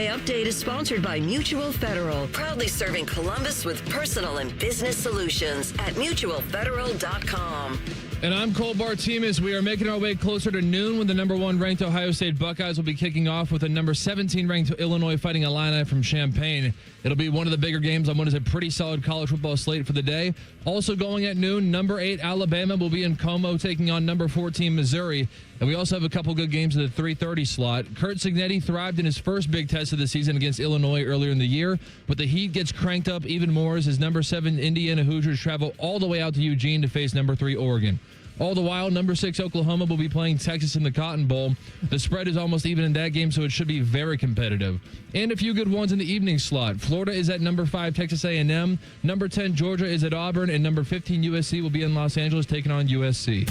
Update is sponsored by Mutual Federal, proudly serving Columbus with personal and business solutions at mutualfederal.com. And I'm Cole Bartimus. We are making our way closer to noon when the number 1 ranked Ohio State Buckeyes will be kicking off with a number 17 ranked Illinois Fighting Illini from Champaign. It'll be one of the bigger games on what is a pretty solid college football slate for the day. Also going at noon, number 8 Alabama will be in Como taking on number 14 Missouri. And we also have a couple good games in the 3:30 slot. Kurt Cignetti thrived in his first big test of the season against Illinois earlier in the year, but the heat gets cranked up even more as his number 7 Indiana Hoosiers travel all the way out to Eugene to face number 3 Oregon. All the while, number 6 Oklahoma will be playing Texas in the Cotton Bowl. The spread is almost even in that game, so it should be very competitive. And a few good ones in the evening slot. Florida is at number 5 Texas A&M. Number 10 Georgia is at Auburn, and number 15 USC will be in Los Angeles taking on USC.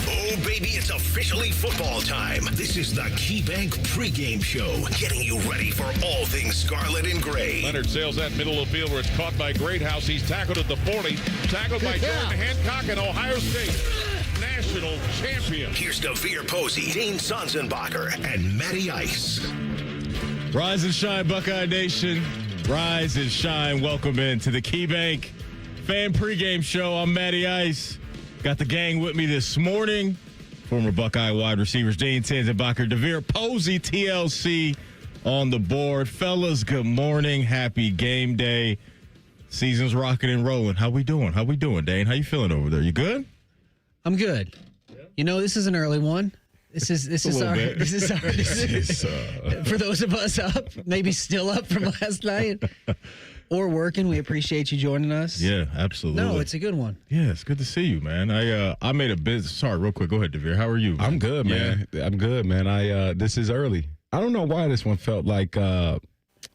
Oh, baby, it's officially football time. This is the KeyBank pregame show, getting you ready for all things scarlet and gray. Leonard sails that middle of the field where it's caught by Greathouse. He's tackled at the 40. Tackled by Jordan Hancock and Ohio State. National champion. Here's DeVere Posey, Dane Sonsenbacher, and Matty Ice. Rise and shine, Buckeye Nation. Rise and shine. Welcome into the KeyBank Fan Pregame Show. I'm Matty Ice. Got the gang with me this morning. Former Buckeye wide receivers Dane Sonsenbacher, DeVere Posey, TLC on the board. Fellas, good morning. Happy game day. Season's rocking and rolling. How we doing? Dane? How you feeling over there? You good? I'm good. You know, this is an early one. This is our for those of us up, maybe still up from last night or working. We appreciate you joining us. Yeah, absolutely. No, it's a good one. Yeah, it's good to see you, man. I made a business. Sorry, real quick. Go ahead, DeVere. How are you, man? I'm good, man. Yeah. I'm good, man. This is early. I don't know why this one felt like that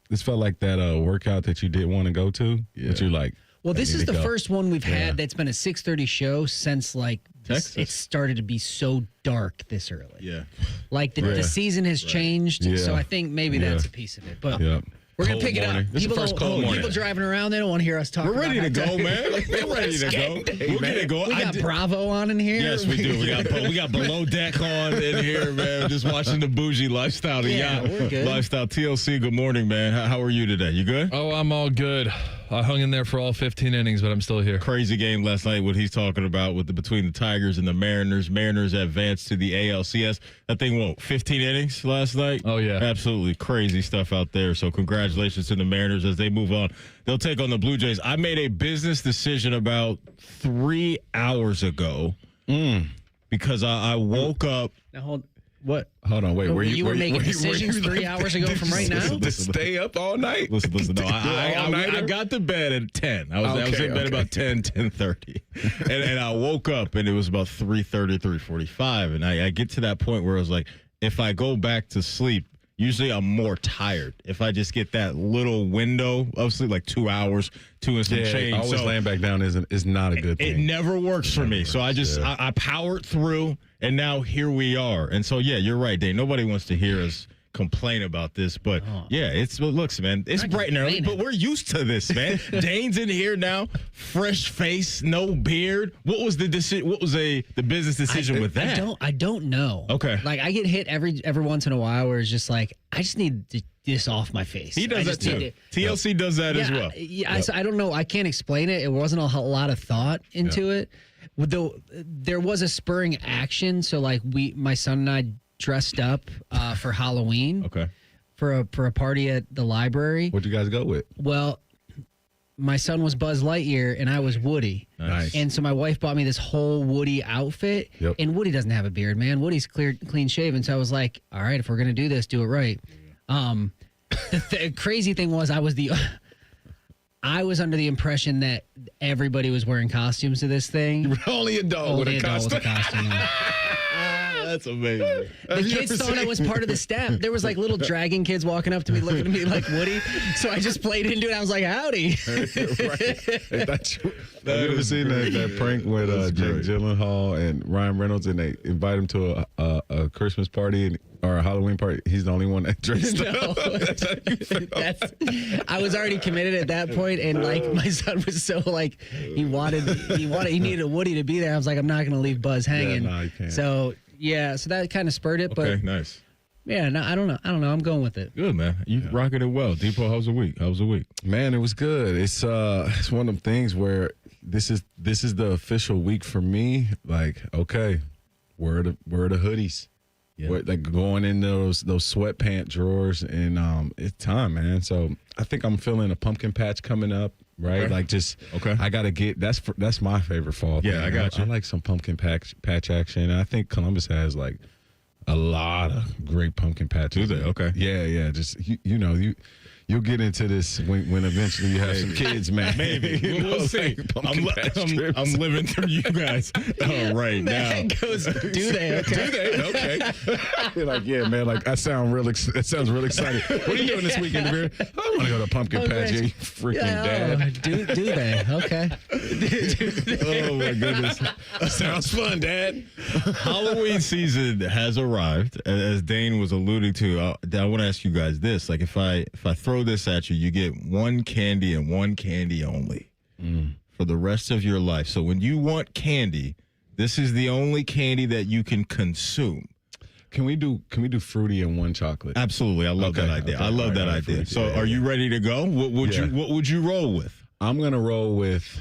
workout that you did want to go to. Yeah. But you're like, well, this is the first one we've had that's been a 6:30 show since it started to be so dark this early. Yeah. Like the season has changed, so I think maybe that's a piece of it. But we're going to pick it up. People driving around, they don't want to hear us talk. We're ready to go, man. We're ready to go. We're ready to go. We got Bravo on in here. Yes, we do. We got Below Deck on in here, man. Just watching the bougie lifestyle. We're good. Lifestyle TLC. Good morning, man. How are you today? You good? Oh, I'm all good. I hung in there for all 15 innings, but I'm still here. Crazy game last night, what he's talking about between the Tigers and the Mariners. Mariners advanced to the ALCS. That thing, 15 innings last night? Oh, yeah. Absolutely crazy stuff out there. So congratulations to the Mariners as they move on. They'll take on the Blue Jays. I made a business decision about 3 hours ago because I woke up. Now, what? Hold on, wait. Were you making decisions 3 hours ago from right now? To stay up all night? Listen. No, I got to bed at 10. I was in bed about 10:30. and I woke up, and it was about 3:30, 3:45. And I get to that point where I was like, if I go back to sleep, usually I'm more tired. If I just get that little window of sleep, like 2 hours, 2 and some change. Always laying back down is not a good thing. It never works for me. So I powered through, and now here we are. And so, you're right, Dane. Nobody wants to hear us complain about this, but looks, man, it's bright and early, but we're used to this, man. Dane's in here now, fresh face, no beard. What was the decision? What was the business decision with that? I don't know. Okay, like I get hit every once in a while where it's just like I just need this off my face. He does that too. TLC does that as well. Yeah, I don't know. I can't explain it. It wasn't a lot of thought into it. Though there was a spurring action. So like my son and I dressed up for Halloween. Okay. For a party at the library. What'd you guys go with? Well, my son was Buzz Lightyear and I was Woody. Nice. And so my wife bought me this whole Woody outfit. Yep. And Woody doesn't have a beard, man. Woody's clean shaven. So I was like, all right, if we're gonna do this, do it right. The crazy thing was I was under the impression that everybody was wearing costumes to this thing. You were only a dog with a costume. That's amazing. The kids thought I was part of the staff. There was like little dragon kids walking up to me, looking at me like Woody. So I just played into it. I was like, howdy. Have you ever seen that prank with Jake Gyllenhaal and Ryan Reynolds, and they invite him to a Christmas party or a Halloween party? He's the only one that dressed up. I was already committed at that point, and like my son was so like he needed a Woody to be there. I was like, I'm not going to leave Buzz hanging. Yeah, no, you can't. So that kind of spurred it. Okay, but nice. Yeah, no, I don't know. I'm going with it. Good, man. You rocking it well. Depot, how's the week? Man, it was good. It's one of them things where this is the official week for me. Like, okay, where are the hoodies? Yeah. Like going in those sweatpant drawers, and it's time, man. So I think I'm feeling a pumpkin patch coming up, right? Okay. Like I gotta get that's my favorite fall. Yeah, thing. I got you. I like some pumpkin patch action, and I think Columbus has like a lot of great pumpkin patches. Do they? Okay. Yeah. Just you'll get into this when eventually you have some kids, man. Maybe. We'll see. Like I'm living through you guys right now. That goes, do they? Okay. Okay. You're like, yeah, man. Like, it sounds really exciting. What are you doing this weekend, Devere? I want to go to pumpkin patch. You freaking dad. Do they? Okay. Oh my goodness. Sounds fun, Dad. Halloween season has arrived. As Dane was alluding to, I want to ask you guys this. Like, if I throw this at you, you get one candy and one candy only for the rest of your life. So when you want candy, this is the only candy that you can consume. Can we do fruity and one chocolate? Absolutely. I love that idea. Okay. I love All that right, idea. fruity. So Yeah, are you ready to go? What would you roll with? I'm gonna roll with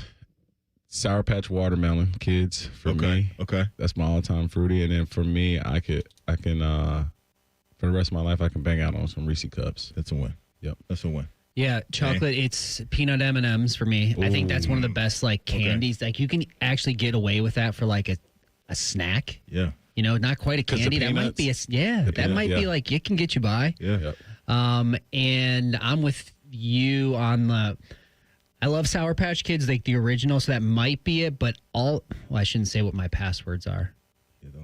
Sour Patch Watermelon Kids for me. Okay. That's my all-time fruity, and then for me, I can for the rest of my life I can bang out on some Reese Cups. That's a win. Yep. That's a win. Yeah, chocolate. It's peanut M&Ms for me. I think that's one of the best like candies. Like you can actually get away with that for like a snack. Yeah. You know, not quite a 'Cause the candy. That might be peanuts. be like it can get you by. Yeah. Yep. And I'm with you on the. I love Sour Patch Kids, like the original, so that might be it. But I shouldn't say what my passwords are.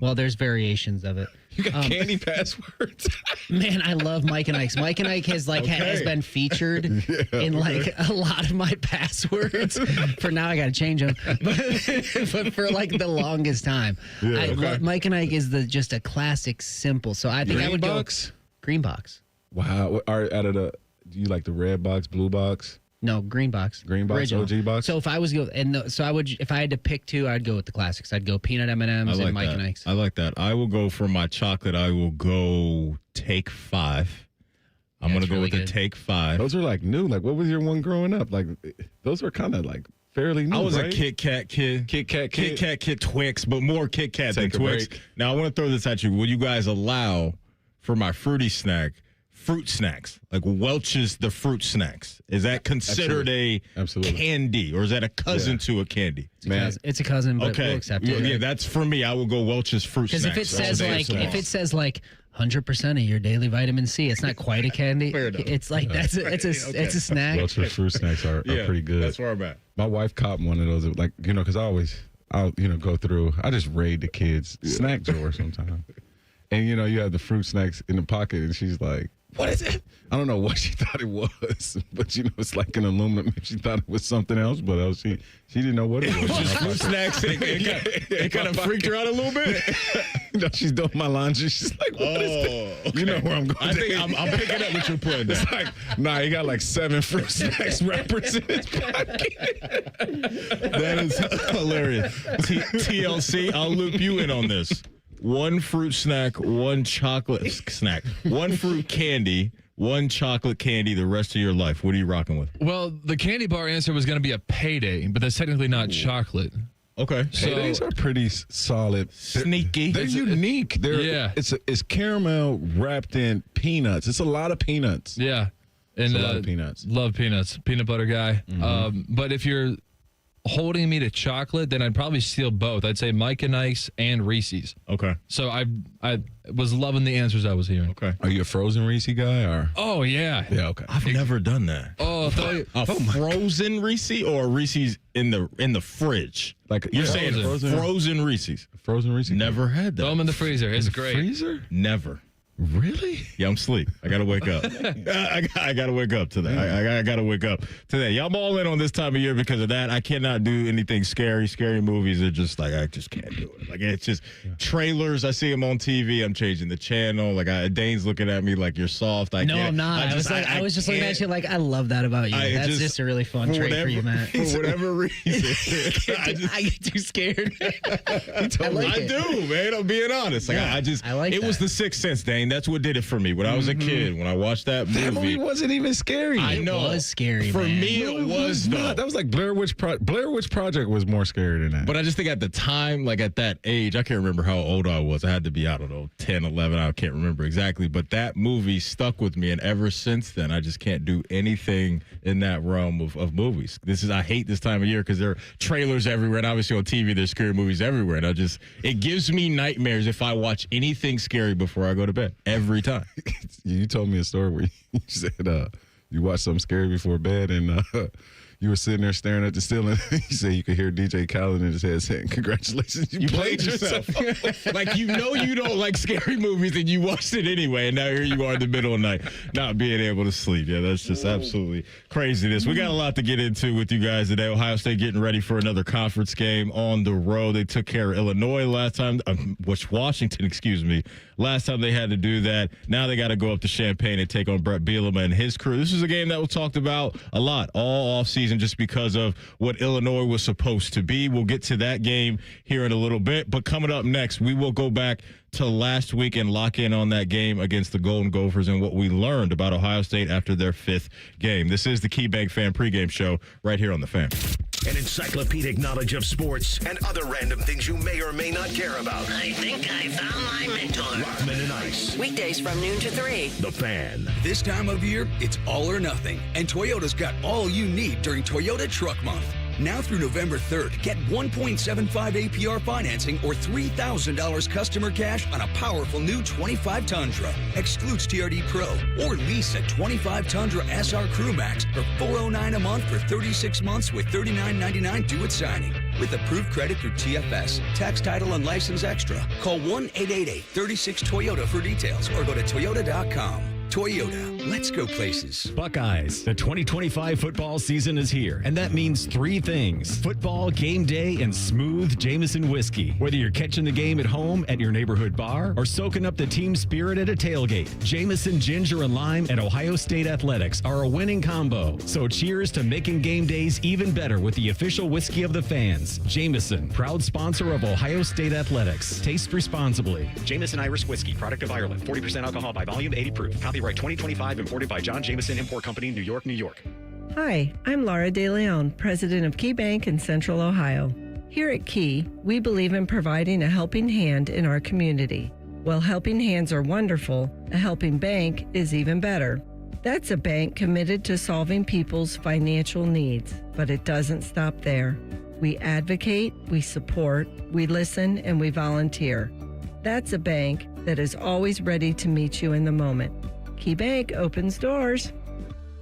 Well, there's variations of it. You got candy passwords. Man, I love Mike and Ike's. Mike and Ike has been featured in like a lot of my passwords. For now, I got to change them, but for like the longest time, Mike and Ike is just a classic, simple. So I think I would go green box. Wow. Do you like the red box, blue box? No, green box. Green box, Original. OG box? So if I was if I had to pick two, I'd go with the classics. I'd go peanut M&Ms and Mike and Ike's. I like that. I will go for my chocolate. I will go Take 5. I'm going to go with the Take 5. Those are like new. Like, what was your one growing up? Like, those were kind of like fairly new. I was right? a Kit Kat kid. Kit Kat Kit Twix, but more Kit Kat than Take a Twix. break. Now, I want to throw this at you. Will you guys allow for my fruity snack fruit snacks? Like Welch's the fruit snacks. Is that considered a candy, or is that a cousin to a candy? It's a cousin, but we'll accept it. Yeah, that's for me. I will go Welch's fruit snacks. Because if it says like 100% of your daily vitamin C, it's not quite a candy. It's like it's a snack. Welch's fruit snacks are pretty good. That's where I'm at. My wife copped one of those, like, because I'll go through. I just raid the kids' snack drawer sometimes, and you have the fruit snacks in the pocket, and she's like, "What is it?" I don't know what she thought it was, but it's like an aluminum. She thought it was something else, but she didn't know what it was. Just fruit snacks. It kind of freaked her out a little bit. She's doing my laundry. She's like, "What is this?" You know where I'm going. I think I'm picking up what you're putting. It's like, nah, he got like 7 fruit snacks wrappers in his pocket. That is hilarious. TLC, I'll loop you in on this. One fruit snack, one chocolate snack, one fruit candy, one chocolate candy the rest of your life. What are you rocking with? Well, the candy bar answer was going to be a payday, but that's technically not chocolate. Okay. Paydays are pretty solid. Sneaky. They're unique. It's caramel wrapped in peanuts. It's a lot of peanuts. Yeah. And a lot of peanuts. Love peanuts. Peanut butter guy. But if you're holding me to chocolate, then I'd probably steal both. I'd say Mike and Ike's and Reese's. Okay. So I was loving the answers I was hearing. Okay. Are you a frozen Reese guy or? Oh yeah. Yeah. Okay. I've never done that. Oh, Frozen Reese or Reese's in the fridge? Like You're saying frozen Reese's? Frozen Reese. Never had that. throw them in the freezer. It's great. Freezer? Never. Really? Yeah, I'm asleep. I gotta wake up. I gotta wake up to that. I gotta wake up to that. Yeah, I'm all in on this time of year because of that. I cannot do anything scary. Scary movies are just like, I just can't do it. Like, it's just trailers. I see them on TV. I'm changing the channel. Like, Dane's looking at me like you're soft. I'm not. I was just looking at you like, I love that about you. That's just a really fun trait for you, Matt. For whatever reason, I get too scared. I do, man. I'm being honest. Like, Yeah, I like it was that. the sixth sense, Dane. insane. That's what did it for me. When I was a kid, when I watched that movie. That movie wasn't even scary. I know. It was scary, For man. me, it was not. though. That was like Blair Witch Project was more scary than that. But I just think at the time, like at that age, I can't remember how old I was. I had to be, I don't know, 10, 11. I can't remember exactly. But that movie stuck with me. And ever since then, I just can't do anything in that realm of movies. I hate this time of year because there are trailers everywhere. And obviously on TV, there's scary movies everywhere. And it gives me nightmares if I watch anything scary before I go to bed. Every time. You told me a story where you said you watched something scary before bed and you were sitting there staring at the ceiling. You said you could hear DJ Khaled in his head saying, "Congratulations, you played yourself." Like, you don't like scary movies and you watched it anyway, and now here you are in the middle of the night not being able to sleep. Yeah, that's just absolutely craziness. We got a lot to get into with you guys today. Ohio State getting ready for another conference game on the road. They took care of Illinois last time, Washington, last time they had to do that. Now they got to go up to Champaign and take on Brett Bielema and his crew. This is a game that was talked about a lot all offseason just because of what Illinois was supposed to be. We'll get to that game here in a little bit. But coming up next, we will go back to last week and lock in on that game against the Golden Gophers and what we learned about Ohio State after their 5th game. This is the KeyBank Fan Pregame Show right here on The Fan. An encyclopedic knowledge of sports and other random things you may or may not care about. I think I found my mentor. Rockman and Ice. Weekdays from noon to 3. The Fan. This time of year, it's all or nothing, and Toyota's got all you need during Toyota Truck Month. Now through November 3rd, get 1.75 APR financing or $3,000 customer cash on a powerful new 25 Tundra. Excludes TRD Pro. Or lease a 25 Tundra SR Crew Max for $409 a month for 36 months with $39.99 due at signing. With approved credit through TFS, tax title and license extra. Call 1-888-36-TOYOTA for details or go to toyota.com. Toyota, let's go places. Buckeyes, the 2025 football season is here, and that means 3 things: football, game day, and smooth Jameson whiskey. Whether you're catching the game at home, at your neighborhood bar, or soaking up the team spirit at a tailgate, Jameson Ginger and Lime at Ohio State Athletics are a winning combo. So cheers to making game days even better with the official whiskey of the fans. Jameson, proud sponsor of Ohio State Athletics. Taste responsibly. Jameson Irish Whiskey, product of Ireland. 40% alcohol by volume, 80 proof. Copyright 2025, imported by John Jameson Import Company, New York, New York. Hi, I'm Laura De Leon, president of Key Bank in Central Ohio. Here at Key, we believe in providing a helping hand in our community. While helping hands are wonderful, a helping bank is even better. That's a bank committed to solving people's financial needs, but it doesn't stop there. We advocate, we support, we listen, and we volunteer. That's a bank that is always ready to meet you in the moment. Key Bank opens doors.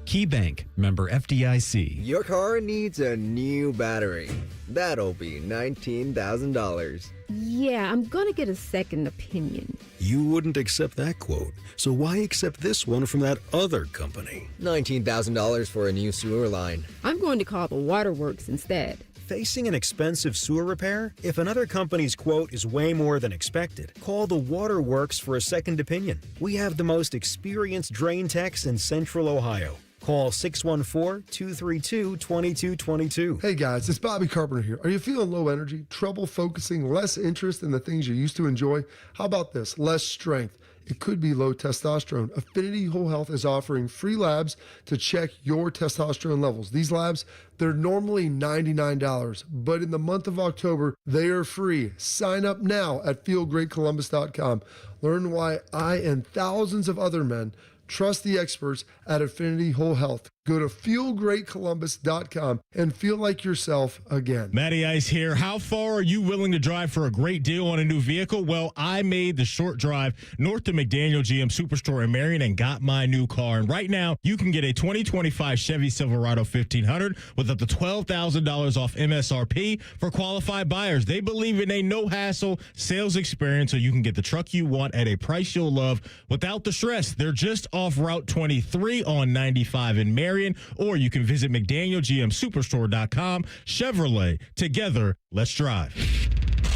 Key Bank, member FDIC. Your car needs a new battery. That'll be $19,000. Yeah, I'm gonna get a second opinion. You wouldn't accept that quote, so why accept this one from that other company? $19,000 for a new sewer line. I'm going to call the waterworks instead. Facing an expensive sewer repair? If another company's quote is way more than expected, call the Waterworks for a second opinion. We have the most experienced drain techs in Central Ohio. Call 614-232-2222. Hey guys, it's Bobby Carpenter here. Are you feeling low energy, trouble focusing, less interest in the things you used to enjoy? How about this? Less strength. It could be low testosterone. Affinity Whole Health is offering free labs to check your testosterone levels. These labs, they're normally $99, but in the month of October, they are free. Sign up now at feelgreatcolumbus.com. Learn why I and thousands of other men trust the experts at Affinity Whole Health. Go to feelgreatcolumbus.com and feel like yourself again. Matty Ice here. How far are you willing to drive for a great deal on a new vehicle? Well, I made the short drive north to McDaniel GM Superstore in Marion and got my new car. And right now, you can get a 2025 Chevy Silverado 1500 with up to $12,000 off MSRP for qualified buyers. They believe in a no-hassle sales experience so you can get the truck you want at a price you'll love without the stress. They're just off Route 23 on 95 in Marion. Or you can visit McDanielGMSuperstore.com. Chevrolet. Together, let's drive.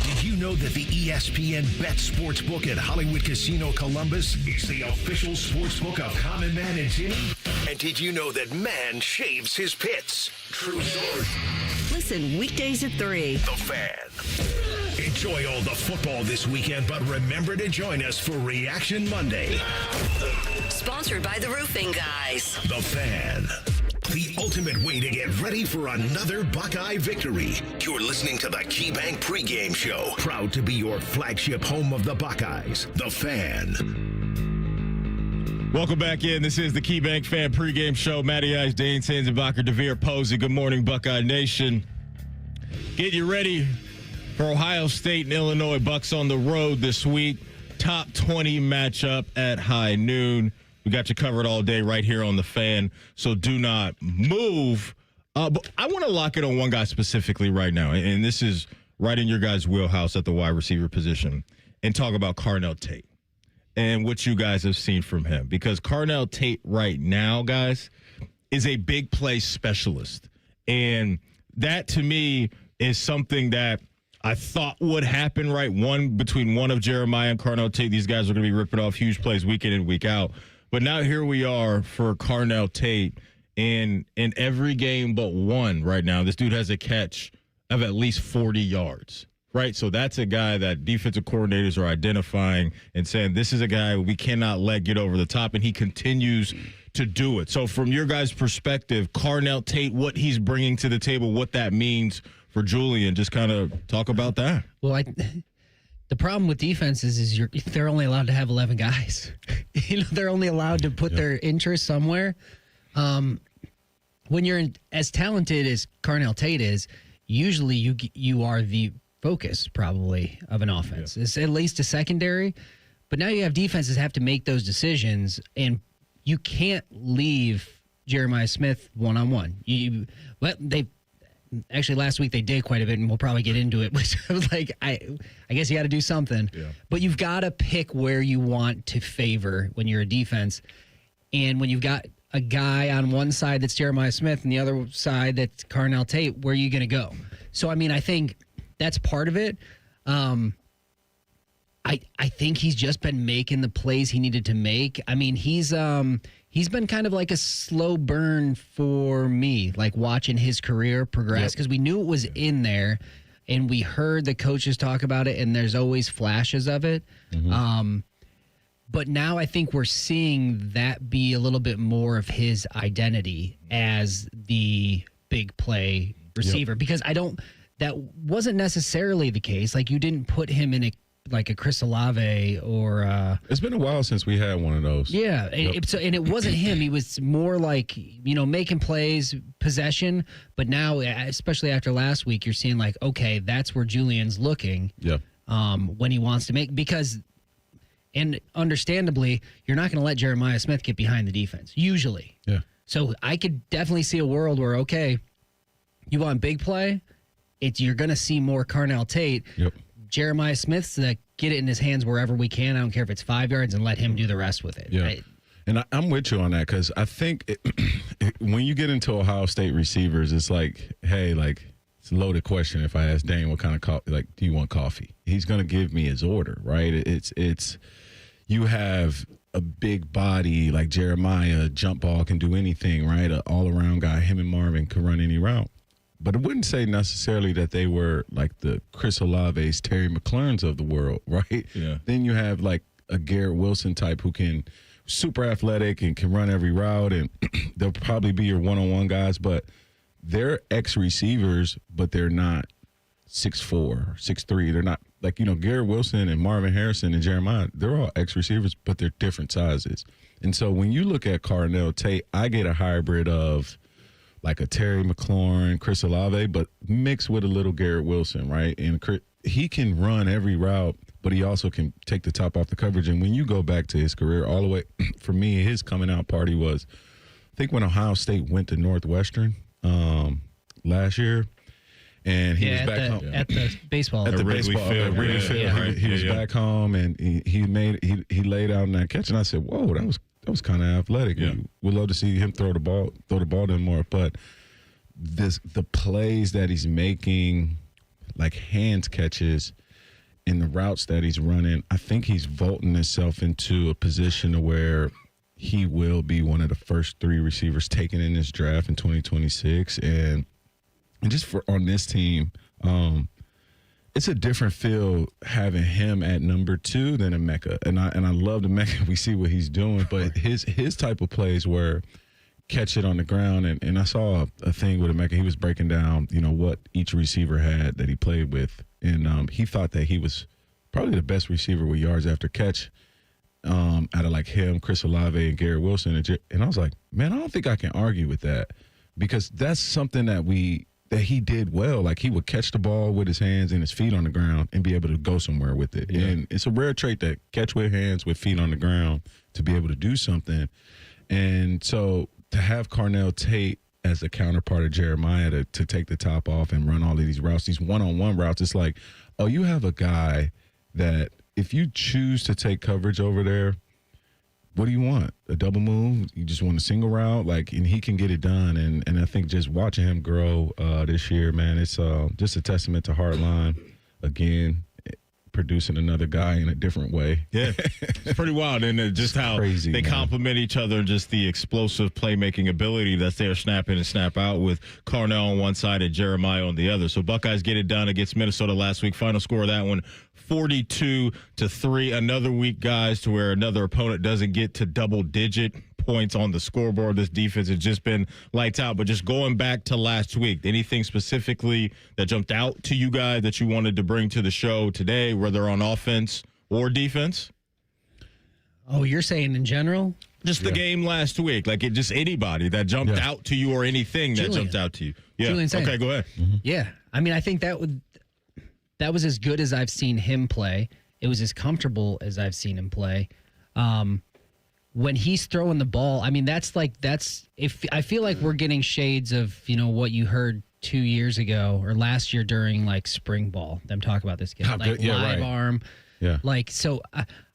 Did you know that the ESPN Bet Sportsbook at Hollywood Casino Columbus is the official sportsbook of Common Man and Jimmy? And did you know that man shaves his pits? True story. Listen weekdays at 3. The Fan. Enjoy all the football this weekend, but remember to join us for Reaction Monday. Sponsored by the Roofing Guys. The Fan. The ultimate way to get ready for another Buckeye victory. You're listening to the KeyBank Pregame Show. Proud to be your flagship home of the Buckeyes. The Fan. Welcome back in. This is the KeyBank Fan Pregame Show. Matty Ice, Dane Sanzenbacher, DeVere Posey. Good morning, Buckeye Nation. Get you ready for Ohio State and Illinois. Bucks on the road this week. Top 20 matchup at high noon. We got you covered all day right here on The Fan, so do not move. But I want to lock in on one guy specifically right now, and this is right in your guys' wheelhouse at the wide receiver position, and talk about Carnell Tate and what you guys have seen from him. Because Carnell Tate right now, guys, is a big play specialist. And that, to me, is something that I thought would happen, right? Between one of Jeremiah and Carnell Tate, these guys are going to be ripping off huge plays week in and week out. But now here we are for Carnell Tate, and in every game but one right now, this dude has a catch of at least 40 yards, right? So that's a guy that defensive coordinators are identifying and saying, this is a guy we cannot let get over the top, and he continues to do it. So from your guys' perspective, Carnell Tate, what he's bringing to the table, what that means for Julian, just kind of talk about that. Well, the problem with defenses is they're only allowed to have 11 guys. They're only allowed to put their interest somewhere. When you're as talented as Carnell Tate is, usually you are the focus probably of an offense. It's at least a secondary. But now you have defenses have to make those decisions, and you can't leave Jeremiah Smith one-on-one. Actually, last week they did quite a bit, and we'll probably get into it. Which I was like, I guess you got to do something. Yeah. But you've got to pick where you want to favor when you're a defense. And when you've got a guy on one side that's Jeremiah Smith and the other side that's Carnell Tate, where are you going to go? So, I mean, I think that's part of it. I think he's just been making the plays he needed to make. I mean, he's been kind of like a slow burn for me, like watching his career progress, because we knew it was in there, and we heard the coaches talk about it, and there's always flashes of it. Mm-hmm. But now I think we're seeing that be a little bit more of his identity as the big play receiver, because that wasn't necessarily the case. Like, you didn't put him in a Chris Olave or it's been a while since we had one of those. Yeah. And it wasn't him. He was more like, making plays, possession. But now, especially after last week, you're seeing like, okay, that's where Julian's looking. Yeah. When he wants to make, because, and understandably, you're not going to let Jeremiah Smith get behind the defense, usually. Yeah. So I could definitely see a world where, okay, you want big play, you're going to see more Carnell Tate. Yep. Jeremiah Smith's to get it in his hands wherever we can. I don't care if it's 5 yards, and let him do the rest with it. Yeah. And I'm with you on that, because I think when you get into Ohio State receivers, it's like, hey, like, it's a loaded question. If I ask Dane what kind of coffee, like, do you want coffee? He's going to give me his order, right? It's you have a big body like Jeremiah, jump ball, can do anything, right? An all-around guy. Him and Marvin can run any route. But I wouldn't say necessarily that they were like the Chris Olave's, Terry McLaurin's of the world, right? Yeah. Then you have like a Garrett Wilson type who can super athletic and can run every route, and they'll probably be your one-on-one guys, but they're ex-receivers, but they're not 6'4", or 6'3". They're not like, Garrett Wilson and Marvin Harrison and Jeremiah, they're all ex-receivers, but they're different sizes. And so when you look at Carnell Tate, I get a hybrid of like a Terry McLaurin, Chris Olave, but mixed with a little Garrett Wilson, right? And he can run every route, but he also can take the top off the coverage. And when you go back to his career all the way, for me, his coming out party was, I think when Ohio State went to Northwestern last year, and he was back home at the baseball. At the Wrigley Field. Right? He was back home, and he laid out in that catch, and I said, whoa, that was kind of athletic. Yeah. We'd love to see him throw the ball to him more. But the plays that he's making, like hands catches, and the routes that he's running, I think he's vaulting himself into a position where he will be one of the first 3 receivers taken in this draft in 2026. And just on this team, it's a different feel having him at number 2 than Emeka. And I love Emeka. We see what he's doing, but his type of plays where catch it on the ground. And I saw a thing with Emeka. He was breaking down, what each receiver had that he played with. And he thought that he was probably the best receiver with yards after catch out of like him, Chris Olave, and Garrett Wilson. And I was like, man, I don't think I can argue with that, because that's something that he did well. Like, he would catch the ball with his hands and his feet on the ground and be able to go somewhere with it. Yeah. And it's a rare trait that catch with hands, with feet on the ground, to be able to do something. And so to have Carnell Tate as a counterpart of Jeremiah to take the top off and run all of these routes, these one-on-one routes, it's like, oh, you have a guy that if you choose to take coverage over there, what do you want? A double move? You just want a single route? And he can get it done. And I think just watching him grow this year, man, it's just a testament to Hardline, again, producing another guy in a different way. Yeah, it's pretty wild. And just how crazy, they complement each other, just the explosive playmaking ability that's there, snap in and snap out, with Carnell on one side and Jeremiah on the other. So Buckeyes get it done against Minnesota last week. Final score of that one, 42-3. Another week, guys, to where another opponent doesn't get to double-digit points on the scoreboard. This defense has just been lights out. But just going back to last week, anything specifically that jumped out to you guys that you wanted to bring to the show today, whether on offense or defense? Oh, you're saying in general? Just the game last week, like just anybody that jumped out to you, or anything that jumped out to you. Yeah. Okay, go ahead. Mm-hmm. Yeah. I mean, I think that was as good as I've seen him play. It was as comfortable as I've seen him play. When he's throwing the ball, I mean, I feel like we're getting shades of, what you heard 2 years ago or last year during like spring ball, them talk about this kid, live arm. Yeah. So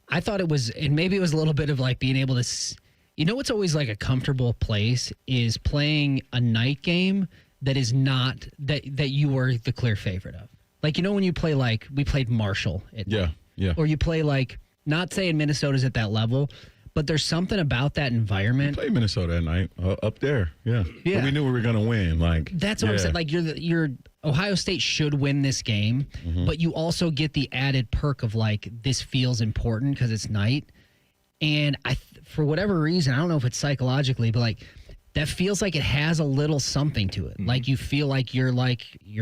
I thought it was, and maybe it was a little bit of like being able to, what's always like a comfortable place is playing a night game that is not, that you are the clear favorite of. Like, when you play, like, we played Marshall at night. Yeah. Or you play, like, not saying Minnesota's at that level, but there's something about that environment. We played Minnesota at night, up there. Yeah. But we knew we were going to win. That's what I'm saying. Like, you're Ohio State should win this game, but you also get the added perk of, like, this feels important because it's night. And for whatever reason, I don't know if it's psychologically, but, like, that feels like it has a little something to it. Like, you feel like you're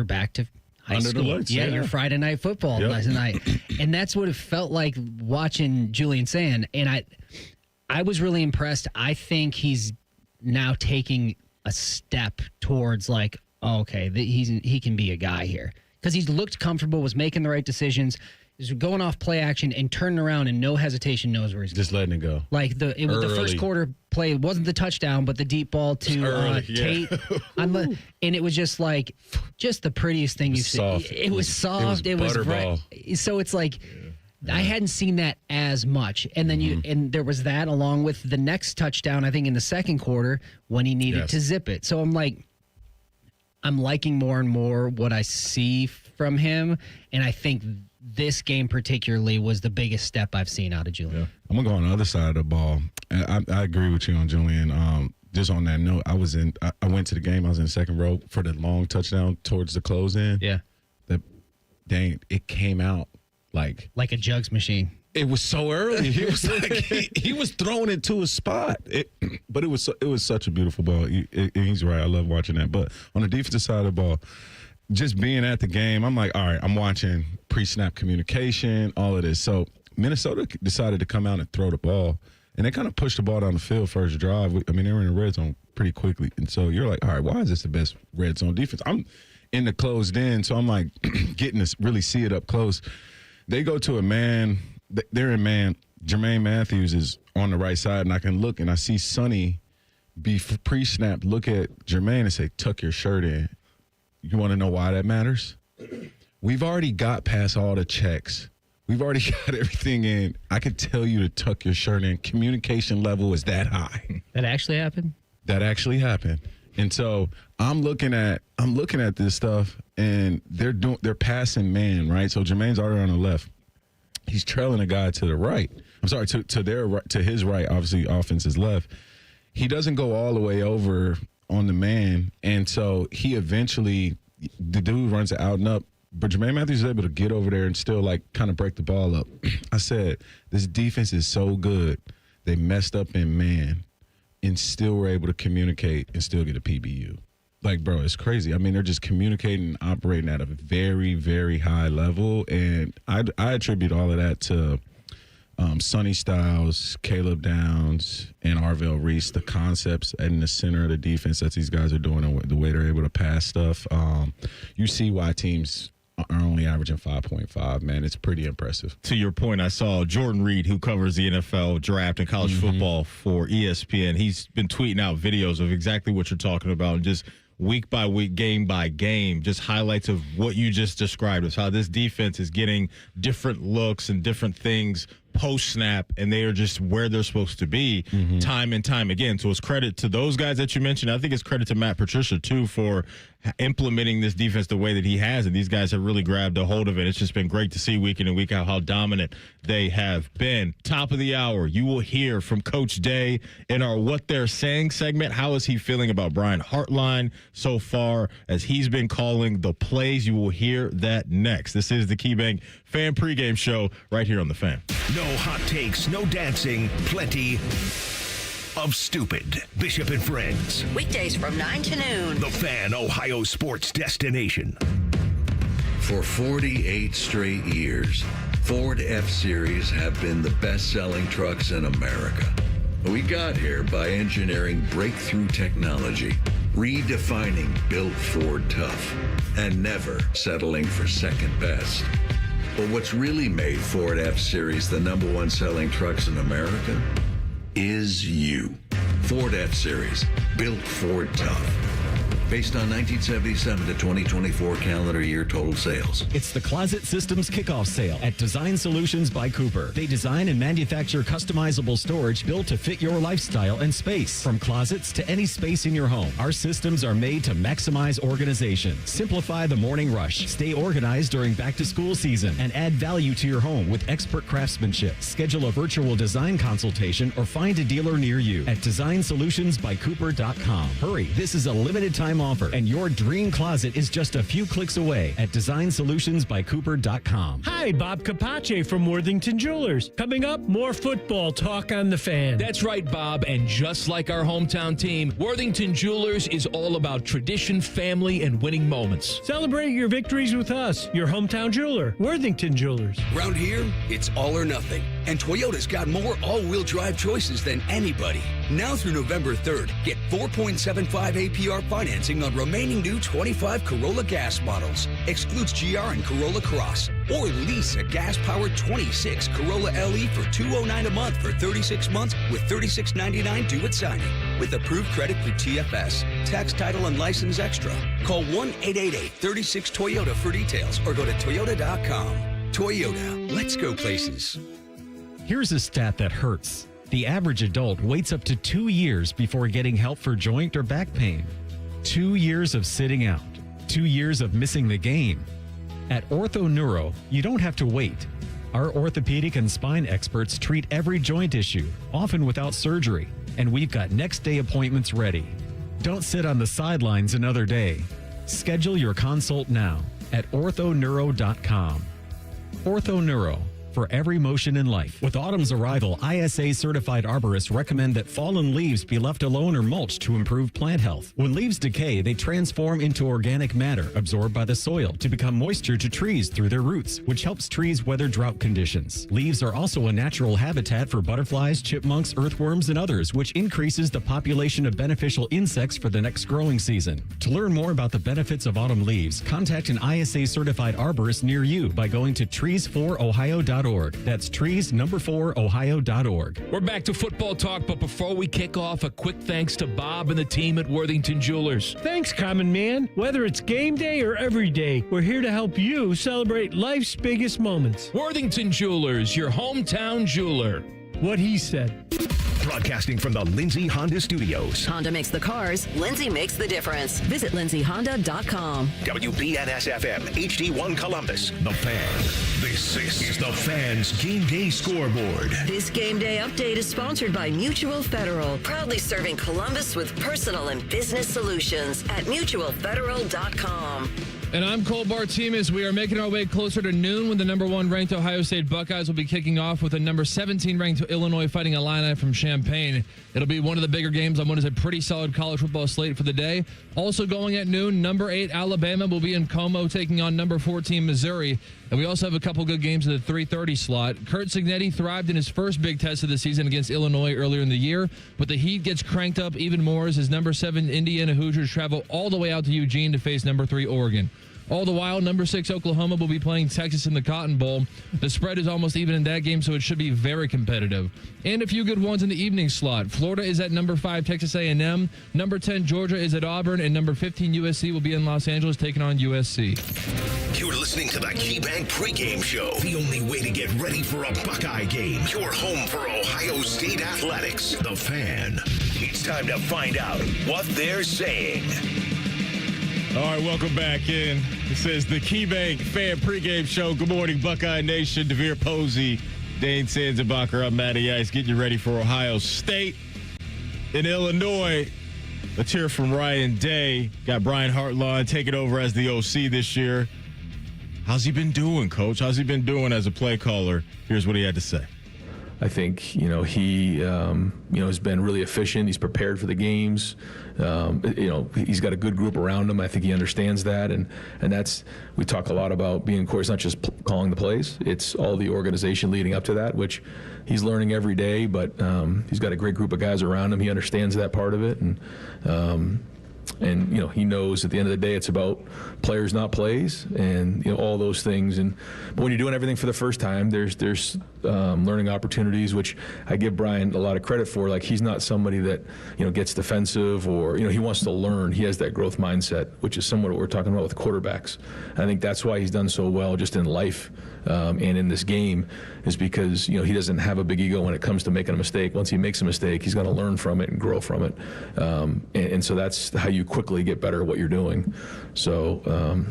back to high under school. The lights, your Friday night football night. And that's what it felt like watching Julian Sand. And I was really impressed. I think he's now taking a step towards like, he can be a guy here. Because he's looked comfortable, was making the right decisions, is going off play action and turning around and no hesitation knows where he's just going. letting it go. Like the first quarter play wasn't the touchdown, but the deep ball to Tate. And it was just the prettiest thing you've seen. It was soft. It was right. So it's like I hadn't seen that as much. And then and there was that along with the next touchdown, I think in the second quarter when he needed to zip it. So I'm liking more and more what I see from him, and I think this game particularly was the biggest step I've seen out of Julian. I'm going to go on the other side of the ball. And I agree with you on Julian. Just on that note, I went to the game. I was in the second row for the long touchdown towards the close in. Yeah. It came out like a jugs machine. It was so early. He was he was throwing it to a spot. But it was such a beautiful ball. He's right. I love watching that. But on the defensive side of the ball, just being at the game, I'm like, all right, I'm watching pre-snap communication, all of this. So Minnesota decided to come out and throw the ball, and they kind of pushed the ball down the field first drive. I mean, they were in the red zone pretty quickly. And so you're like, all right, why is this the best red zone defense? I'm in the closed in, so I'm like getting to really see it up close. They go to a man. They're in man. Jermaine Matthews is on the right side, and I can look, and I see Sonny be pre-snap, look at Jermaine and say, tuck your shirt in. You want to know why that matters? We've already got past all the checks. We've already got everything in. I can tell you to tuck your shirt in. Communication level is that high. That actually happened? That actually happened. And so I'm looking at this stuff, and they're passing man, right? So Jermaine's already on the left. He's trailing a guy to the right. I'm sorry, to their right, to his right. Obviously, offense is left. He doesn't go all the way over on the man, and so he eventually, the dude runs it out and up, but Jermaine Matthews is able to get over there and still, like, kind of break the ball up. I said, this defense is so good. They messed up in man and still were able to communicate and still get a PBU. Like, bro, it's crazy. I mean, they're just communicating and operating at a very, very high level. And I attribute all of that to Sonny Styles, Caleb Downs, and Arvell Reese, the concepts in the center of the defense that these guys are doing and the way they're able to pass stuff. You see why teams are only averaging 5.5, man. It's pretty impressive. To your point, I saw Jordan Reed, who covers the NFL draft and college football for ESPN. He's been tweeting out videos of exactly what you're talking about, and just week by week, game by game, just highlights of what you just described, is how this defense is getting different looks and different things post-snap, and they are just where they're supposed to be time and time again. So it's credit to those guys that you mentioned. I think it's credit to Matt Patricia, too, for implementing this defense the way that he has, and these guys have really grabbed a hold of it. It's just been great to see week in and week out how dominant they have been. Top of the hour, you will hear from Coach Day in our What They're Saying segment. How is he feeling about Brian Hartline so far as he's been calling the plays? You will hear that next. This is the KeyBank Fan Pregame Show right here on The Fan. No hot takes, no dancing, plenty of stupid. Bishop and Friends. Weekdays from 9 to noon. The Fan, Ohio sports destination. For 48 straight years, Ford F-Series have been the best-selling trucks in America. We got here by engineering breakthrough technology, redefining built Ford tough, and never settling for second best. But what's really made Ford F-Series the #1 selling trucks in America is you. Ford F-Series, built Ford tough. Based on 1977 to 2024 calendar year total sales. It's the Closet Systems Kickoff Sale at Design Solutions by Cooper. They design and manufacture customizable storage built to fit your lifestyle and space. From closets to any space in your home, our systems are made to maximize organization, simplify the morning rush, stay organized during back-to-school season, and add value to your home with expert craftsmanship. Schedule a virtual design consultation or find a dealer near you at DesignSolutionsByCooper.com. Hurry, this is a limited time offer, and your dream closet is just a few clicks away at DesignSolutionsByCooper.com. Hi, Bob Capace from Worthington Jewelers. Coming up, more football talk on The Fan. That's right, Bob. And just like our hometown team, Worthington Jewelers is all about tradition, family, and winning moments. Celebrate your victories with us, your hometown jeweler, Worthington Jewelers. Round here, it's all or nothing. And Toyota's got more all-wheel drive choices than anybody. Now through November 3rd, get 4.75 APR financing on remaining new 25 Corolla gas models. Excludes GR and Corolla Cross. Or lease a gas-powered 26 Corolla LE for $209 a month for 36 months with $36.99 due at signing. With approved credit through TFS. Tax, title, and license extra. Call 1-888-36-TOYOTA for details or go to Toyota.com. Toyota, let's go places. Here's a stat that hurts. The average adult waits up to 2 years before getting help for joint or back pain. 2 years of sitting out. 2 years of missing the game. At Ortho Neuro, you don't have to wait. Our orthopedic and spine experts treat every joint issue, often without surgery, and we've got next-day appointments ready. Don't sit on the sidelines another day. Schedule your consult now at orthoneuro.com. Ortho Neuro. For every motion in life. With autumn's arrival, ISA certified arborists recommend that fallen leaves be left alone or mulched to improve plant health. When leaves decay, they transform into organic matter absorbed by the soil to become moisture to trees through their roots, which helps trees weather drought conditions. Leaves are also a natural habitat for butterflies, chipmunks, earthworms, and others, which increases the population of beneficial insects for the next growing season. To learn more about the benefits of autumn leaves, contact an ISA certified arborist near you by going to trees4ohio.org. That's trees4ohio.org. We're back to football talk, but before we kick off, a quick thanks to Bob and the team at Worthington Jewelers. Thanks, Common Man. Whether it's game day or every day, we're here to help you celebrate life's biggest moments. Worthington Jewelers, your hometown jeweler. What he said. Broadcasting from the Lindsay Honda Studios. Honda makes the cars. Lindsay makes the difference. Visit lindsayhonda.com. WBNS-FM, HD1 Columbus. The Fan. This is The Fan's Game Day Scoreboard. This game day update is sponsored by Mutual Federal, proudly serving Columbus with personal and business solutions at mutualfederal.com. And I'm Cole Bartimas. We are making our way closer to noon when the number 1 ranked Ohio State Buckeyes will be kicking off with a number 17 ranked Illinois fighting Illini from Champaign. It'll be one of the bigger games on what is a pretty solid college football slate for the day. Also going at noon, number 8 Alabama will be in Como taking on number 14 Missouri. And we also have a couple good games in the 3:30 slot. Kurt Cignetti thrived in his first big test of the season against Illinois earlier in the year, but the heat gets cranked up even more as his number 7 Indiana Hoosiers travel all the way out to Eugene to face number 3 Oregon. All the while, number 6 Oklahoma will be playing Texas in the Cotton Bowl. The spread is almost even in that game, so it should be very competitive. And a few good ones in the evening slot. Florida is at number 5 Texas A&M. Number 10 Georgia is at Auburn, and number 15 USC will be in Los Angeles taking on USC. You're listening to the KeyBank Pregame Show. The only way to get ready for a Buckeye game. Your home for Ohio State athletics. The Fan. It's time to find out what they're saying. All right, welcome back in. This is the KeyBank Fan Pregame Show. Good morning, Buckeye Nation. DeVere Posey, Dane Sanzenbacher. I'm Matty Ice, getting you ready for Ohio State. In Illinois, let's hear from Ryan Day. Got Brian Hartline taking over as the OC this year. How's he been doing, Coach? How's he been doing as a play caller? Here's what he had to say. I think, he has been really efficient. He's prepared for the games. He's got a good group around him. I think he understands that. And that's, we talk a lot about being, of course, not just calling the plays. It's all the organization leading up to that, which he's learning every day. But he's got a great group of guys around him. He understands that part of it. And he knows at the end of the day it's about players, not plays, and all those things. But when you're doing everything for the first time, there's learning opportunities, which I give Brian a lot of credit for. Like, he's not somebody that gets defensive or he wants to learn. He has that growth mindset, which is somewhat what we're talking about with quarterbacks. And I think that's why he's done so well just in life and in this game, is because he doesn't have a big ego when it comes to making a mistake. Once he makes a mistake, he's going to learn from it and grow from it. And so that's how you quickly get better at what you're doing. So